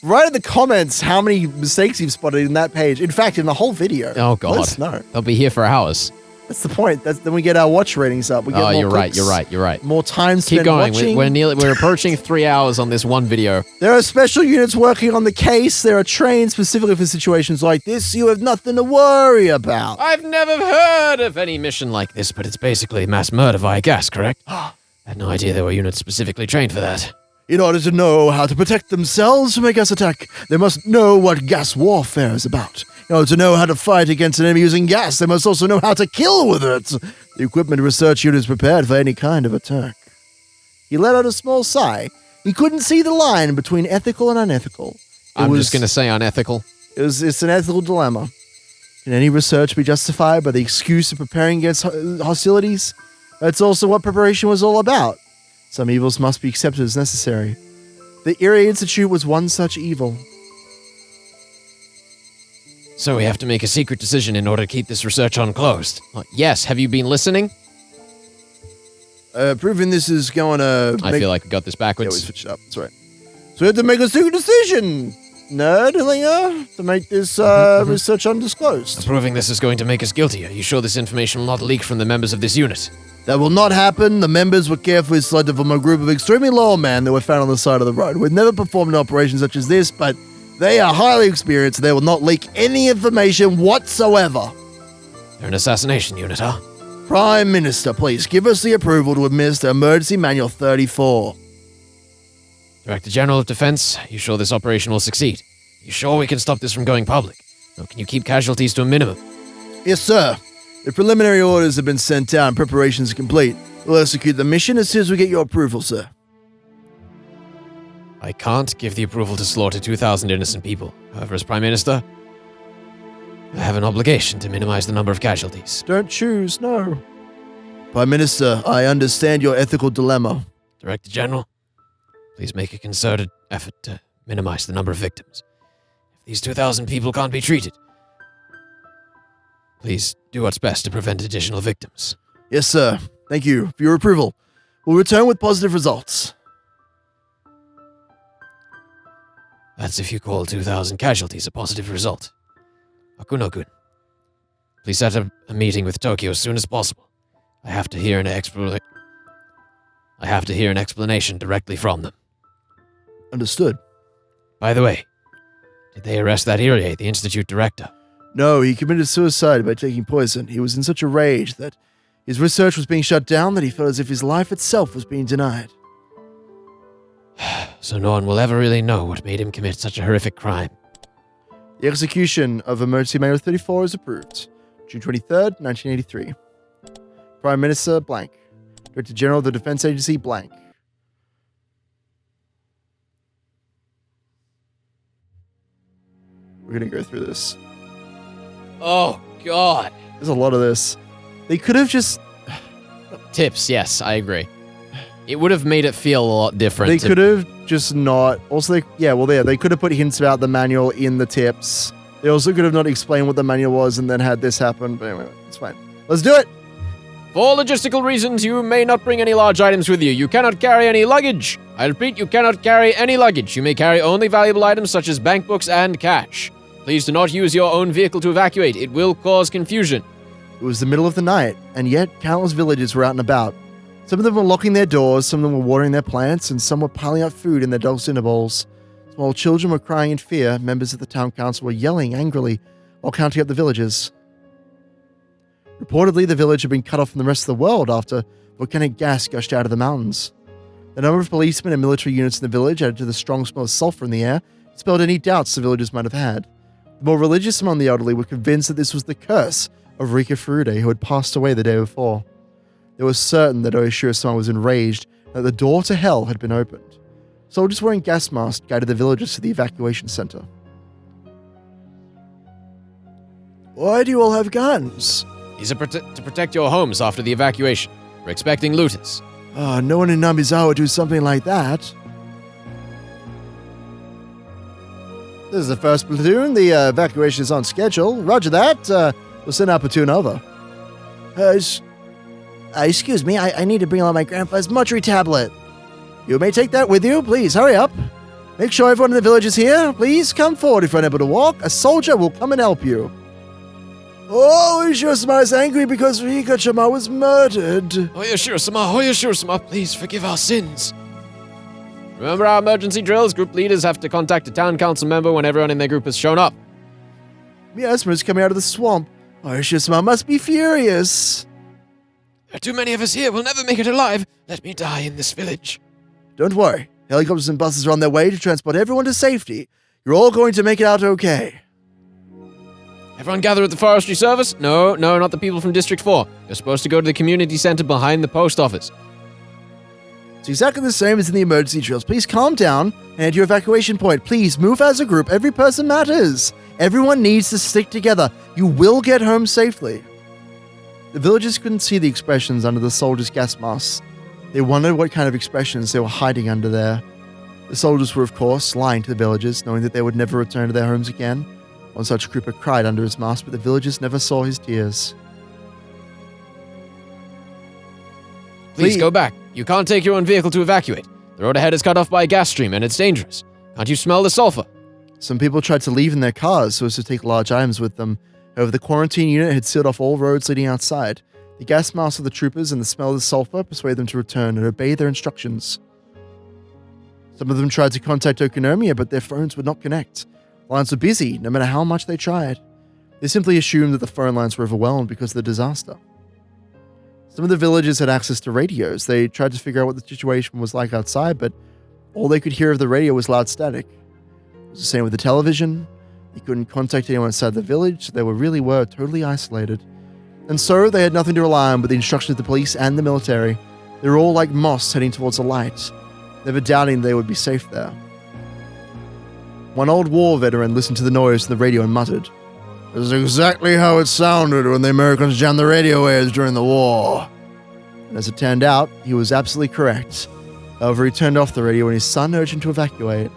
Write in the comments how many mistakes you've spotted in that page. In fact, in the whole video. Oh, God. Let us know. They'll be here for hours. That's the point. Then we get our watch ratings up. We get more You're clicks, You're right. More time spent Keep going. watching. We're approaching 3 hours on this one video. There are special units working on the case. They are trained specifically for situations like this. You have nothing to worry about. I've never heard of any mission like this, but it's basically mass murder via gas, correct? I had no idea there were units specifically trained for that. In order to know how to protect themselves from a gas attack, they must know what gas warfare is about. In order to know how to fight against an enemy using gas, they must also know how to kill with it. The equipment research unit is prepared for any kind of attack. He let out a small sigh. He couldn't see the line between ethical and unethical. I'm just going to say unethical. It's an ethical dilemma. Can any research be justified by the excuse of preparing against hostilities? That's also what preparation was all about. Some evils must be accepted as necessary. The Erie Institute was one such evil. So we have to make a secret decision in order to keep this research unclosed. Yes, have you been listening? Proving this is going to... I feel like we got this Yeah, we backwards. switched it up. That's right. So we have to make a secret decision, nerdlinger, to make this research undisclosed. Proving this is going to make us guilty. Are you sure this information will not leak from the members of this unit? That will not happen. The members were carefully selected from a group of extremely loyal men that were found on the side of the road. We've never performed an operation such as this, but they are highly experienced. They will not leak any information whatsoever. They're an assassination unit, huh? Prime Minister, please give us the approval to administer Emergency Manual 34. Director General of Defense, you sure this operation will succeed? You sure we can stop this from going public? Or can you keep casualties to a minimum? Yes, sir. The preliminary orders have been sent out and preparations are complete. We'll execute the mission as soon as we get your approval, sir. I can't give the approval to slaughter 2,000 innocent people. However, as Prime Minister, I have an obligation to minimize the number of casualties. Don't choose, no. Prime Minister, I understand your ethical dilemma. Director General, please make a concerted effort to minimize the number of victims. If these 2,000 people can't be treated, please do what's best to prevent additional victims. Yes, sir. Thank you for your approval. We'll return with positive results. That's if you call 2,000 casualties a positive result. Akuno-kun, please set up a meeting with Tokyo as soon as possible. I have to hear an explanation directly from them. Understood. By the way, did they arrest that Irie, the Institute director? No, he committed suicide by taking poison. He was in such a rage that his research was being shut down that he felt as if his life itself was being denied. So no one will ever really know what made him commit such a horrific crime. The execution of Emergency Manual 34 is approved. June 23rd, 1983. Prime Minister, blank. Director General of the Defense Agency, blank. We're going to go through this. Oh, God. There's a lot of this. They could have just... Tips, yes, I agree. It would have made it feel a lot different. They could have just not... Also, they could have put hints about the manual in the tips. They also could have not explained what the manual was and then had this happen. But anyway, it's fine. Let's do it! For logistical reasons, you may not bring any large items with you. You cannot carry any luggage. I repeat, you cannot carry any luggage. You may carry only valuable items such as bank books and cash. Please do not use your own vehicle to evacuate. It will cause confusion. It was the middle of the night, and yet countless villagers were out and about. Some of them were locking their doors, some of them were watering their plants, and some were piling up food in their dogs' dinner bowls. Small children were crying in fear. Members of the town council were yelling angrily while counting up the villagers. Reportedly, the village had been cut off from the rest of the world after volcanic gas gushed out of the mountains. The number of policemen and military units in the village, added to the strong smell of sulfur in the air, dispelled any doubts the villagers might have had. The more religious among the elderly were convinced that this was the curse of Rika Furude, who had passed away the day before. They were certain that Oishi was enraged and that the door to hell had been opened. Soldiers wearing gas masks guided the villagers to the evacuation center. Why do you all have guns? These are to protect your homes after the evacuation. We're expecting looters. No one in Namizawa would do something like that. This is the first platoon. The evacuation is on schedule. Roger that. We'll send our platoon over. Excuse me, I need to bring along my grandpa's mortuary tablet. You may take that with you. Please, hurry up. Make sure everyone in the village is here. Please come forward if you're unable to walk. A soldier will come and help you. Oh, Oishi-sama is angry because Rika-chama was murdered. Oyashiro-sama, please forgive our sins. Remember our emergency drills? Group leaders have to contact a town council member when everyone in their group has shown up. Miasma is coming out of the swamp. Oishi-sama must be furious. There are too many of us here. We'll never make it alive. Let me die in this village. Don't worry. Helicopters and buses are on their way to transport everyone to safety. You're all going to make it out okay. Everyone gather at the forestry service? No, not the people from District 4. You're supposed to go to the community center behind the post office. It's exactly the same as in the emergency drills. Please calm down and head to your evacuation point. Please move as a group. Every person matters. Everyone needs to stick together. You will get home safely. The villagers couldn't see the expressions under the soldiers' gas masks. They wondered what kind of expressions they were hiding under there. The soldiers were, of course, lying to the villagers, knowing that they would never return to their homes again. One such trooper cried under his mask, but the villagers never saw his tears. Please go back. You can't take your own vehicle to evacuate. The road ahead is cut off by a gas stream, and it's dangerous. Can't you smell the sulfur? Some people tried to leave in their cars so as to take large items with them. However, the quarantine unit had sealed off all roads leading outside. The gas masks of the troopers and the smell of the sulfur persuaded them to return and obey their instructions. Some of them tried to contact Okonomiya, but their phones would not connect. Lines were busy, no matter how much they tried. They simply assumed that the phone lines were overwhelmed because of the disaster. Some of the villagers had access to radios. They tried to figure out what the situation was like outside, but all they could hear of the radio was loud static. It was the same with the television. They couldn't contact anyone outside the village. They were totally isolated. And so they had nothing to rely on but the instructions of the police and the military. They were all like moths heading towards the light, never doubting they would be safe there. One old war veteran listened to the noise from the radio and muttered, "This is exactly how it sounded when the Americans jammed the radio waves during the war." And as it turned out, he was absolutely correct. However, he turned off the radio when his son urged him to evacuate.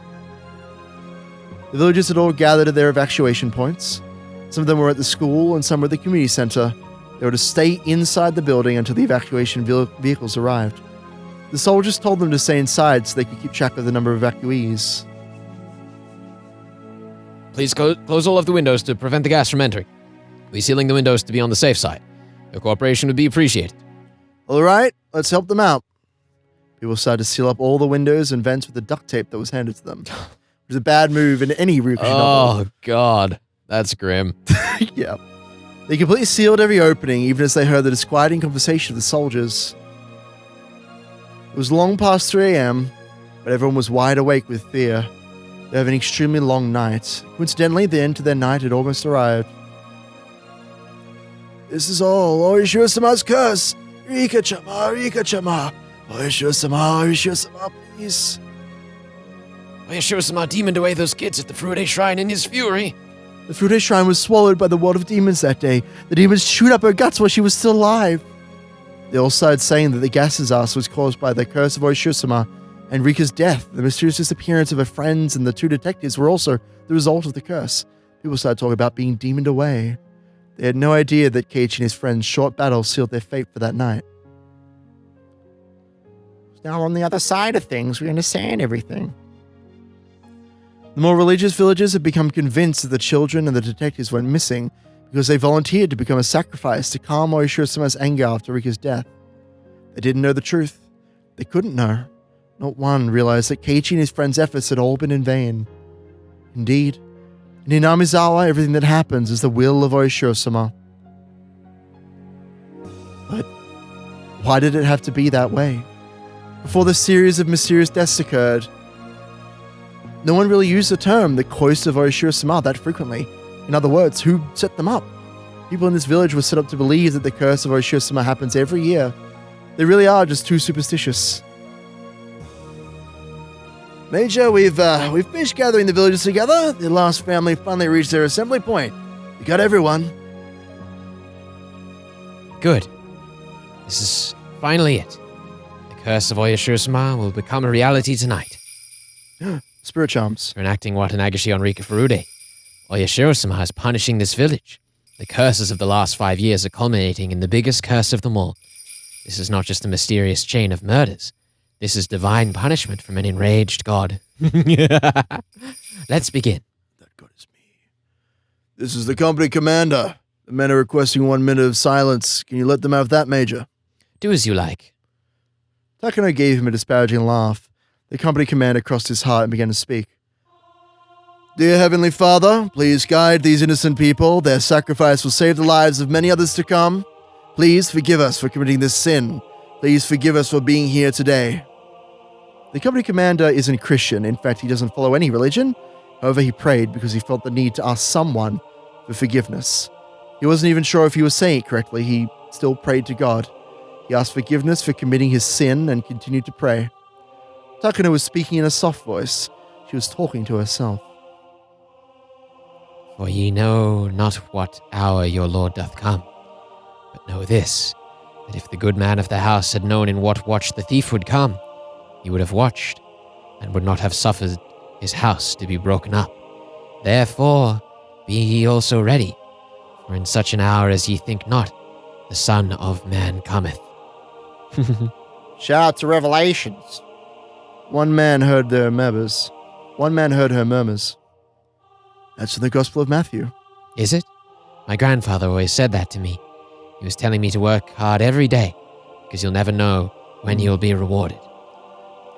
The villagers had all gathered at their evacuation points. Some of them were at the school and some were at the community center. They were to stay inside the building until the evacuation vehicles arrived. The soldiers told them to stay inside so they could keep track of the number of evacuees. Please close all of the windows to prevent the gas from entering. We're sealing the windows to be on the safe side. Your cooperation would be appreciated. All right, let's help them out. People started to seal up all the windows and vents with the duct tape that was handed to them. It was a bad move in any Rika novel. Oh, God. That's grim. Yeah. They completely sealed every opening, even as they heard the disquieting conversation of the soldiers. It was long past 3 a.m., but everyone was wide awake with fear. They had an extremely long night. Coincidentally, the end to their night had almost arrived. This is all Oishi-sama's curse. Rika-chama, Rika-chama. Oishi-sama, please. Oyashiro-sama demoned away those kids at the Furude Shrine in his fury. The Furude Shrine was swallowed by the world of demons that day. The demons chewed up her guts while she was still alive. They all started saying that the gas disaster was caused by the curse of Oishi-sama, and Rika's death, the mysterious disappearance of her friends, and the 2 detectives were also the result of the curse. People started talking about being demoned away. They had no idea that Keiichi and his friends' short battle sealed their fate for that night. Now on the other side of things, we understand everything. The more religious villagers had become convinced that the children and the detectives went missing because they volunteered to become a sacrifice to calm Oishi-sama's anger after Rika's death. They didn't know the truth. They couldn't know. Not one realized that Keiichi and his friends' efforts had all been in vain. Indeed, in Hinamizawa, everything that happens is the will of Oishi-sama. But why did it have to be that way? Before the series of mysterious deaths occurred, no one really used the term the curse of Oishi-sama that frequently. In other words, who set them up? People in this village were set up to believe that the curse of Oishi-sama happens every year. They really are just too superstitious. Major, we've finished gathering the villagers together. The last family finally reached their assembly point. We got everyone. Good. This is finally it. The curse of Oishi-sama will become a reality tonight. Spirit charms. For enacting Watanagashi on Rika Furude, Oishi-sama is punishing this village. The curses of the last 5 years are culminating in the biggest curse of them all. This is not just a mysterious chain of murders. This is divine punishment from an enraged god. Let's begin. That god is me. This is the company commander. The men are requesting 1 minute of silence. Can you let them have that, Major? Do as you like. Takano gave him a disparaging laugh. The company commander crossed his heart and began to speak. Dear Heavenly Father, please guide these innocent people. Their sacrifice will save the lives of many others to come. Please forgive us for committing this sin. Please forgive us for being here today. The company commander isn't Christian. In fact, he doesn't follow any religion. However, he prayed because he felt the need to ask someone for forgiveness. He wasn't even sure if he was saying it correctly. He still prayed to God. He asked forgiveness for committing his sin and continued to pray. Takano was speaking in a soft voice. She was talking to herself. For ye know not what hour your Lord doth come. But know this, that if the good man of the house had known in what watch the thief would come, he would have watched, and would not have suffered his house to be broken up. Therefore, be ye also ready, for in such an hour as ye think not, the Son of Man cometh. Shout out to Revelations. One man heard her murmurs. That's in the Gospel of Matthew. Is it? My grandfather always said that to me. He was telling me to work hard every day, because you'll never know when you'll be rewarded.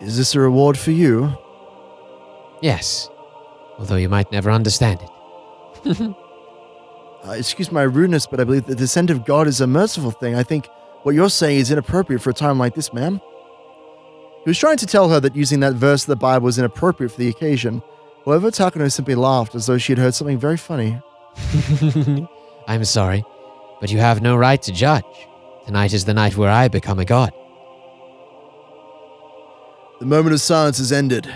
Is this a reward for you? Yes, although you might never understand it. Excuse my rudeness, but I believe the descent of God is a merciful thing. I think what you're saying is inappropriate for a time like this, ma'am. He was trying to tell her that using that verse of the Bible was inappropriate for the occasion. However, Takano simply laughed as though she had heard something very funny. I'm sorry, but you have no right to judge. Tonight is the night where I become a god. The moment of silence has ended.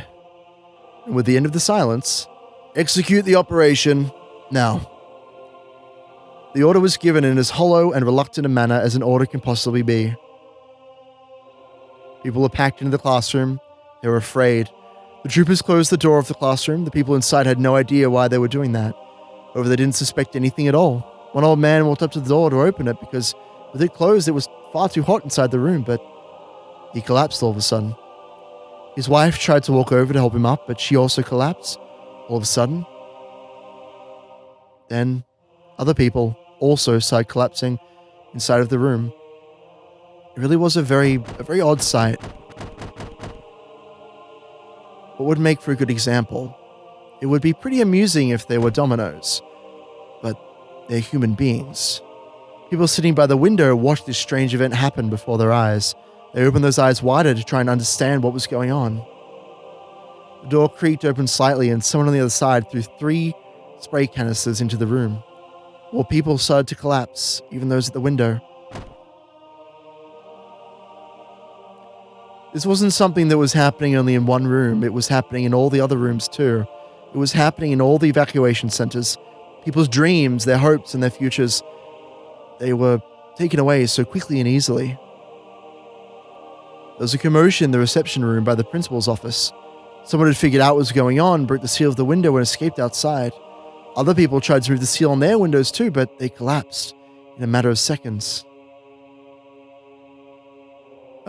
And with the end of the silence, execute the operation now. The order was given in as hollow and reluctant a manner as an order can possibly be. People were packed into the classroom. They were afraid. The troopers closed the door of the classroom. The people inside had no idea why they were doing that. However, they didn't suspect anything at all. One old man walked up to the door to open it because with it closed, it was far too hot inside the room, but he collapsed all of a sudden. His wife tried to walk over to help him up, but she also collapsed all of a sudden. Then other people also started collapsing inside of the room. It really was a very odd sight. What would make for a good example? It would be pretty amusing if they were dominoes, but they're human beings. People sitting by the window watched this strange event happen before their eyes. They opened those eyes wider to try and understand what was going on. The door creaked open slightly and someone on the other side threw 3 spray canisters into the room. More people started to collapse, even those at the window. This wasn't something that was happening only in one room. It was happening in all the other rooms too. It was happening in all the evacuation centers. People's dreams, their hopes, and their futures, they were taken away so quickly and easily. There was a commotion in the reception room by the principal's office. Someone had figured out what was going on, broke the seal of the window, and escaped outside. Other people tried to move the seal on their windows too, but they collapsed in a matter of seconds.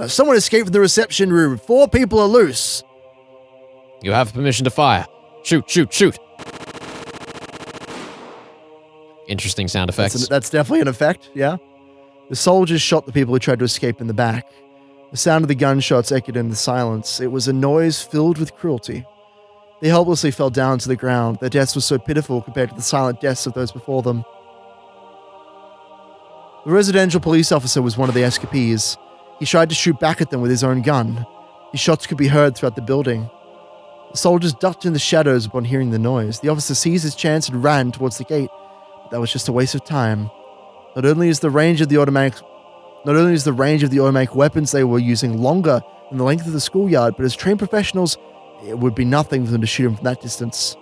Someone escaped from the reception room. 4 people are loose. You have permission to fire. Shoot, shoot, shoot. Interesting sound effects. That's definitely an effect, yeah. The soldiers shot the people who tried to escape in the back. The sound of the gunshots echoed in the silence. It was a noise filled with cruelty. They helplessly fell down to the ground. Their deaths were so pitiful compared to the silent deaths of those before them. The residential police officer was one of the escapees. He tried to shoot back at them with his own gun. His shots could be heard throughout the building. The soldiers ducked in the shadows upon hearing the noise. The officer seized his chance and ran towards the gate. But that was just a waste of time. Not only is the range of the automatic weapons they were using longer than the length of the schoolyard, but as trained professionals, it would be nothing for them to shoot him from that distance.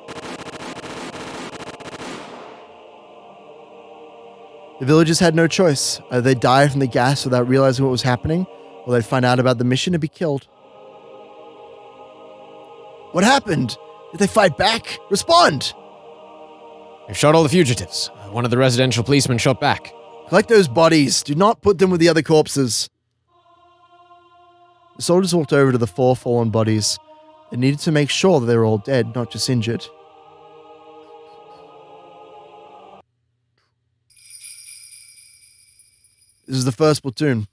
The villagers had no choice. Either they'd die from the gas without realizing what was happening, or they'd find out about the mission and be killed. What happened? Did they fight back? Respond! We've shot all the fugitives. One of the residential policemen shot back. Collect those bodies. Do not put them with the other corpses. The soldiers walked over to the 4 fallen bodies. They needed to make sure that they were all dead, not just injured. This is the first platoon.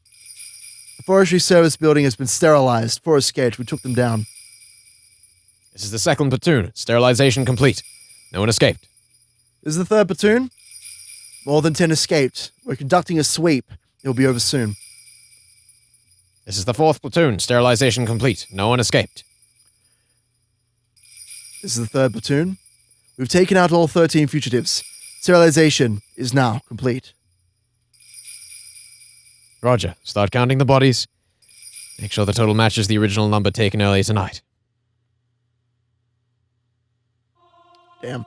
The forestry service building has been sterilized. For escaped, we took them down. This is the second platoon. Sterilization complete. No one escaped. This is the third platoon. More than 10 escaped. We're conducting a sweep. It'll be over soon. This is the fourth platoon. Sterilization complete. No one escaped. This is the third platoon. We've taken out all 13 fugitives. Sterilization is now complete. Roger. Start counting the bodies. Make sure the total matches the original number taken earlier tonight. Damn.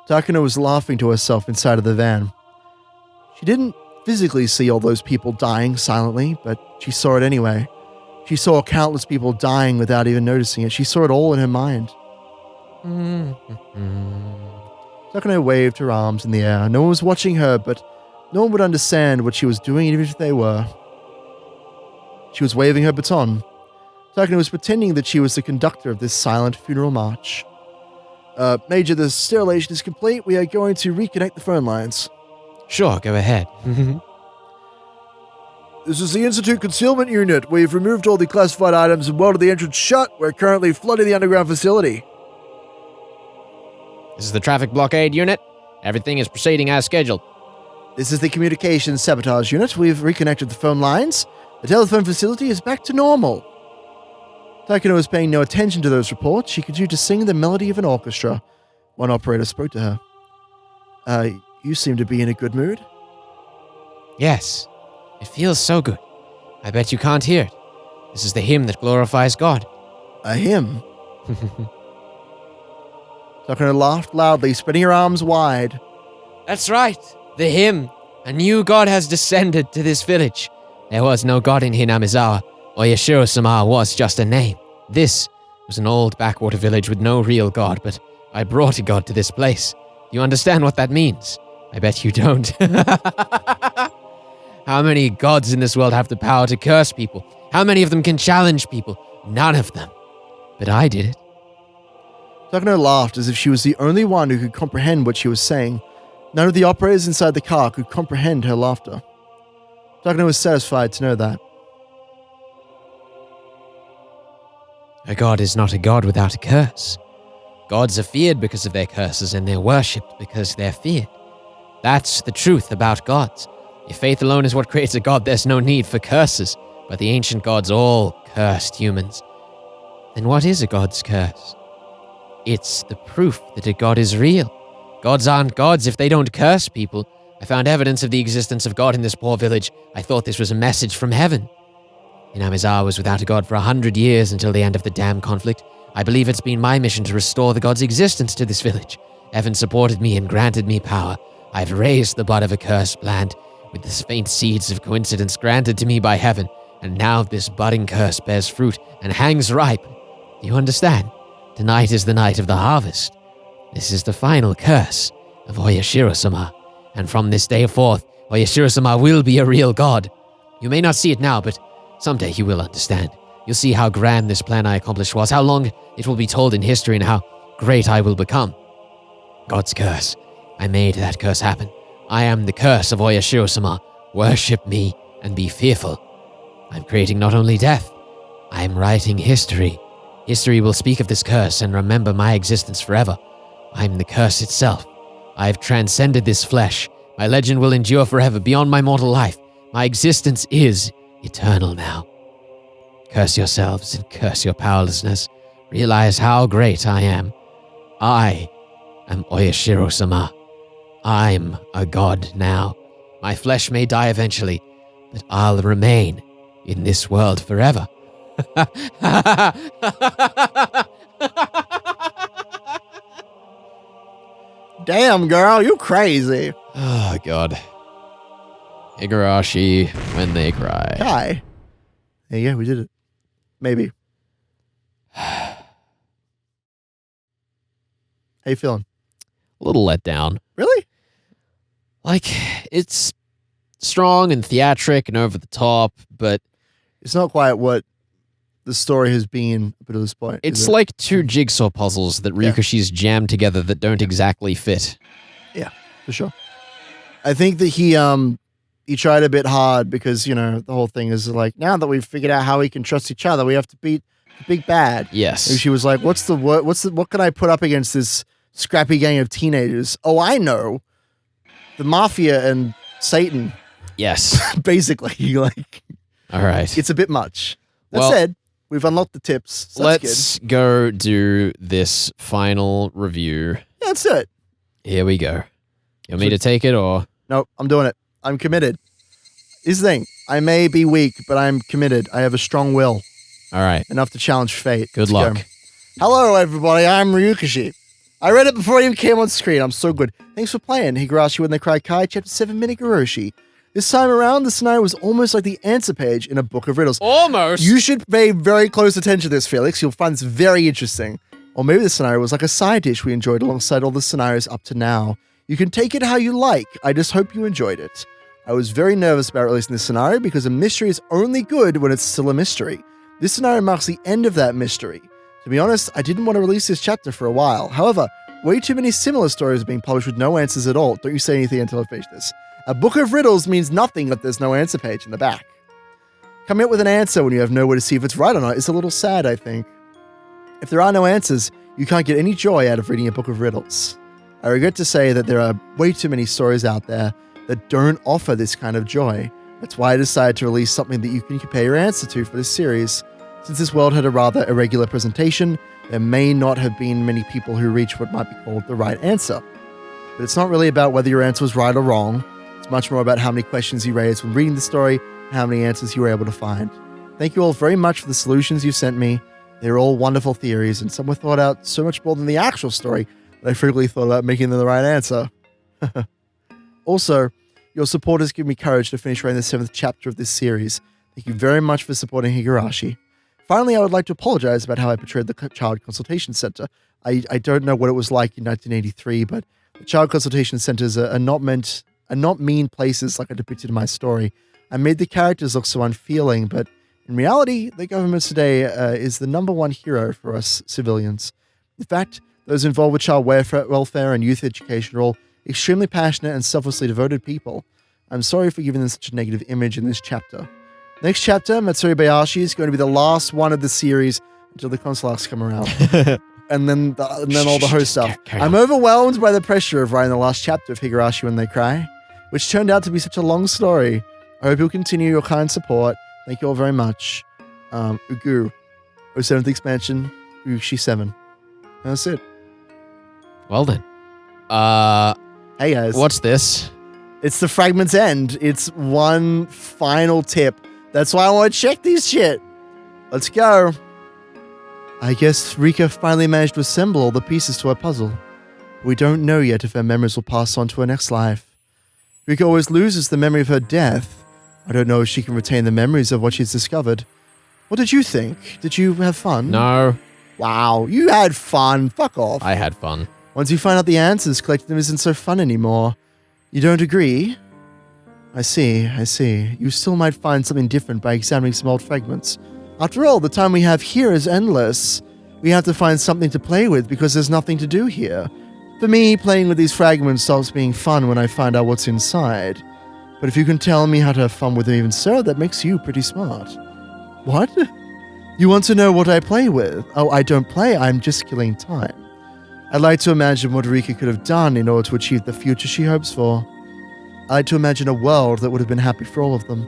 Takano was laughing to herself inside of the van. She didn't physically see all those people dying silently, but she saw it anyway. She saw countless people dying without even noticing it. She saw it all in her mind. Takano waved her arms in the air. No one was watching her, but no one would understand what she was doing even if they were. She was waving her baton. Takano was pretending that she was the conductor of this silent funeral march. Major, the sterilization is complete. We are going to reconnect the phone lines. Sure, go ahead. This is the Institute Concealment Unit. We've removed all the classified items and welded the entrance shut. We're currently flooding the underground facility. This is the traffic blockade unit. Everything is proceeding as scheduled. This is the Communications Sabotage Unit. We've reconnected the phone lines. The telephone facility is back to normal. Takano was paying no attention to those reports. She continued to sing the melody of an orchestra. One operator spoke to her. You seem to be in a good mood. Yes. It feels so good. I bet you can't hear it. This is the hymn that glorifies God. A hymn? Takano laughed loudly, spreading her arms wide. That's right. The hymn. A new god has descended to this village. There was no god in Hinamizawa. Oyashiro-sama was just a name. This was an old backwater village with no real god, but I brought a god to this place. You understand what that means? I bet you don't. How many gods in this world have the power to curse people? How many of them can challenge people? None of them. But I did it. Takano laughed as if she was the only one who could comprehend what she was saying. None of the operators inside the car could comprehend her laughter. Takano was satisfied to know that. A god is not a god without a curse. Gods are feared because of their curses, and they're worshipped because they're feared. That's the truth about gods. If faith alone is what creates a god, there's no need for curses. But the ancient gods all cursed humans. Then what is a god's curse? It's the proof that a god is real. Gods aren't gods if they don't curse people. I found evidence of the existence of God in this poor village. I thought this was a message from heaven. Hinamizawa was without a god for 100 years until the end of the dam conflict. I believe it's been my mission to restore the god's existence to this village. Heaven supported me and granted me power. I've raised the bud of a cursed plant with the faint seeds of coincidence granted to me by heaven, and now this budding curse bears fruit and hangs ripe. Do you understand? Tonight is the night of the harvest. This is the final curse of Oyashiro-sama, and from this day forth, Oyashiro-sama will be a real god. You may not see it now, but someday you will understand. You'll see how grand this plan I accomplished was, how long it will be told in history, and how great I will become. God's curse. I made that curse happen. I am the curse of Oyashiro-sama. Worship me and be fearful. I'm creating not only death, I am writing history. History will speak of this curse and remember my existence forever. I am the curse itself. I have transcended this flesh. My legend will endure forever beyond my mortal life. My existence is eternal now. Curse yourselves and curse your powerlessness. Realize how great I am. I am Oyashiro-sama. I'm a god now. My flesh may die eventually, but I'll remain in this world forever. Damn, girl, you crazy. Oh, God. Higurashi, when they cry. Hi. Yeah, we did it. Maybe. How you feeling? A little let down. Really? Like, it's strong and theatric and over the top, but It's not quite what the story has been up to this point. is it's it? like two jigsaw puzzles that Ryukashi's jammed together that don't exactly fit. Yeah, for sure. I think that he tried a bit hard because, the whole thing is like, now that we've figured out how we can trust each other, we have to beat the big bad. Yes. And she was like, what can I put up against this scrappy gang of teenagers? Oh, I know. The mafia and Satan, Yes. basically. Like, All right. it's a bit much. That Well, said, we've unlocked the tips. So that's Let's go do this final review. good. Yeah, let's do it. Here we go. You want me to take it or? Nope, I'm doing it. I'm committed. Here's the thing. I may be weak, but I'm committed. I have a strong will. All right. Enough to challenge fate. Good Let's go. luck. Hello, everybody. I'm Ryukashi. I read it before it even came on screen. I'm so good. Thanks for playing Higurashi When They Cry Kai, Chapter 7, Minigoroshi. This time around, the scenario was almost like the answer page in a book of riddles. Almost. You should pay very close attention to this, Felix. You'll find this very interesting. Or maybe the scenario was like a side dish we enjoyed alongside all the scenarios up to now. You can take it how you like. I just hope you enjoyed it. I was very nervous about releasing this scenario because a mystery is only good when it's still a mystery. This scenario marks the end of that mystery. To be honest, I didn't want to release this chapter for a while. However, way too many similar stories are being published with no answers at all. Don't you say anything until I finish this. A book of riddles means nothing if there's no answer page in the back. Coming up with an answer when you have nowhere to see if it's right or not is a little sad, I think. If there are no answers, you can't get any joy out of reading a book of riddles. I regret to say that there are way too many stories out there that don't offer this kind of joy. That's why I decided to release something that you can compare your answer to for this series. Since this world had a rather irregular presentation, there may not have been many people who reached what might be called the right answer. But it's not really about whether your answer was right or wrong. It's much more about how many questions you raised when reading the story and how many answers you were able to find. Thank you all very much for the solutions you sent me. They're all wonderful theories, and some were thought out so much more than the actual story that I frequently thought about making them the right answer. Also, your support has given me courage to finish writing the 7th chapter of this series. Thank you very much for supporting Higurashi. Finally, I would like to apologize about how I portrayed the Child Consultation Center. I don't know what it was like in 1983, but the Child Consultation Centers are not mean places like I depicted in my story. I made the characters look so unfeeling, but in reality, the government today is the #1 hero for us civilians. In fact, those involved with child welfare and youth education are all extremely passionate and selflessly devoted people. I'm sorry for giving them such a negative image in this chapter. Next chapter, Matsuri Bayashi, is going to be the last one of the series until the consulars come around. and then all the host stuff. I'm overwhelmed by the pressure of writing the last chapter of Higurashi When They Cry, which turned out to be such a long story. I hope you'll continue your kind support. Thank you all very much. Ugu, 07th expansion, Ugushi 7. That's it. Well then. Hey guys. What's this? It's the Fragment's End. It's one final tip. That's why I want to check these shit. Let's go. I guess Rika finally managed to assemble all the pieces to her puzzle. We don't know yet if her memories will pass on to her next life. Rika always loses the memory of her death. I don't know if she can retain the memories of what she's discovered. What did you think? Did you have fun? No, Wow, you had fun. Fuck off. I had fun. Once you find out the answers, collecting them isn't so fun anymore. You don't agree? I see. You still might find something different by examining some old fragments. After all, the time we have here is endless. We have to find something to play with because there's nothing to do here. For me, playing with these fragments stops being fun when I find out what's inside. But if you can tell me how to have fun with them even so, that makes you pretty smart. What? You want to know what I play with? Oh, I don't play, I'm just killing time. I'd like to imagine what Rika could have done in order to achieve the future she hopes for. I'd like to imagine a world that would have been happy for all of them.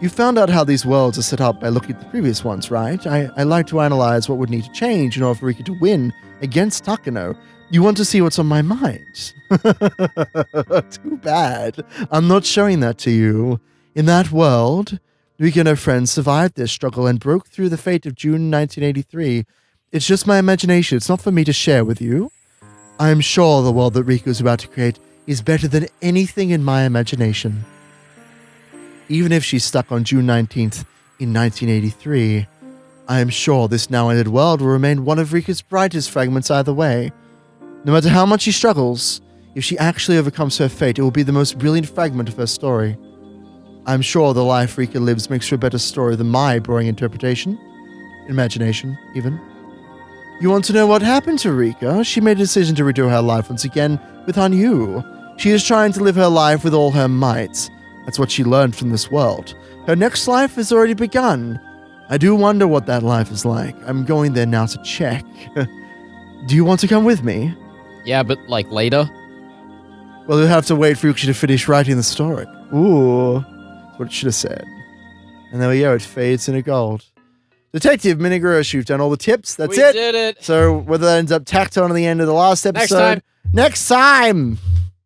You found out how these worlds are set up by looking at the previous ones, right? I like to analyze what would need to change in order for Rika to win against Takano. You want to see what's on my mind. Too bad. I'm not showing that to you. In that world, Rika and her friends survived their struggle and broke through the fate of June 1983. It's just my imagination. It's not for me to share with you. I'm sure the world that Rika is about to create is better than anything in my imagination. Even if she's stuck on June 19th in 1983, I am sure this now-ended world will remain one of Rika's brightest fragments either way. No matter how much she struggles, if she actually overcomes her fate, it will be the most brilliant fragment of her story. I'm sure the life Rika lives makes her a better story than my boring interpretation. Imagination, even. You want to know what happened to Rika? She made a decision to redo her life once again with Hanyu. She is trying to live her life with all her might. That's what she learned from this world. Her next life has already begun. I do wonder what that life is like. I'm going there now to check. Do you want to come with me? Yeah, but like later? Well, you'll have to wait for Yuki to finish writing the story. Ooh, that's what it should have said. And there we go, it fades into gold. Detective Higurashi, you've done all the tips. That's it. We did it. So whether that ends up tacked on at the end of the last episode. Next time. Next time.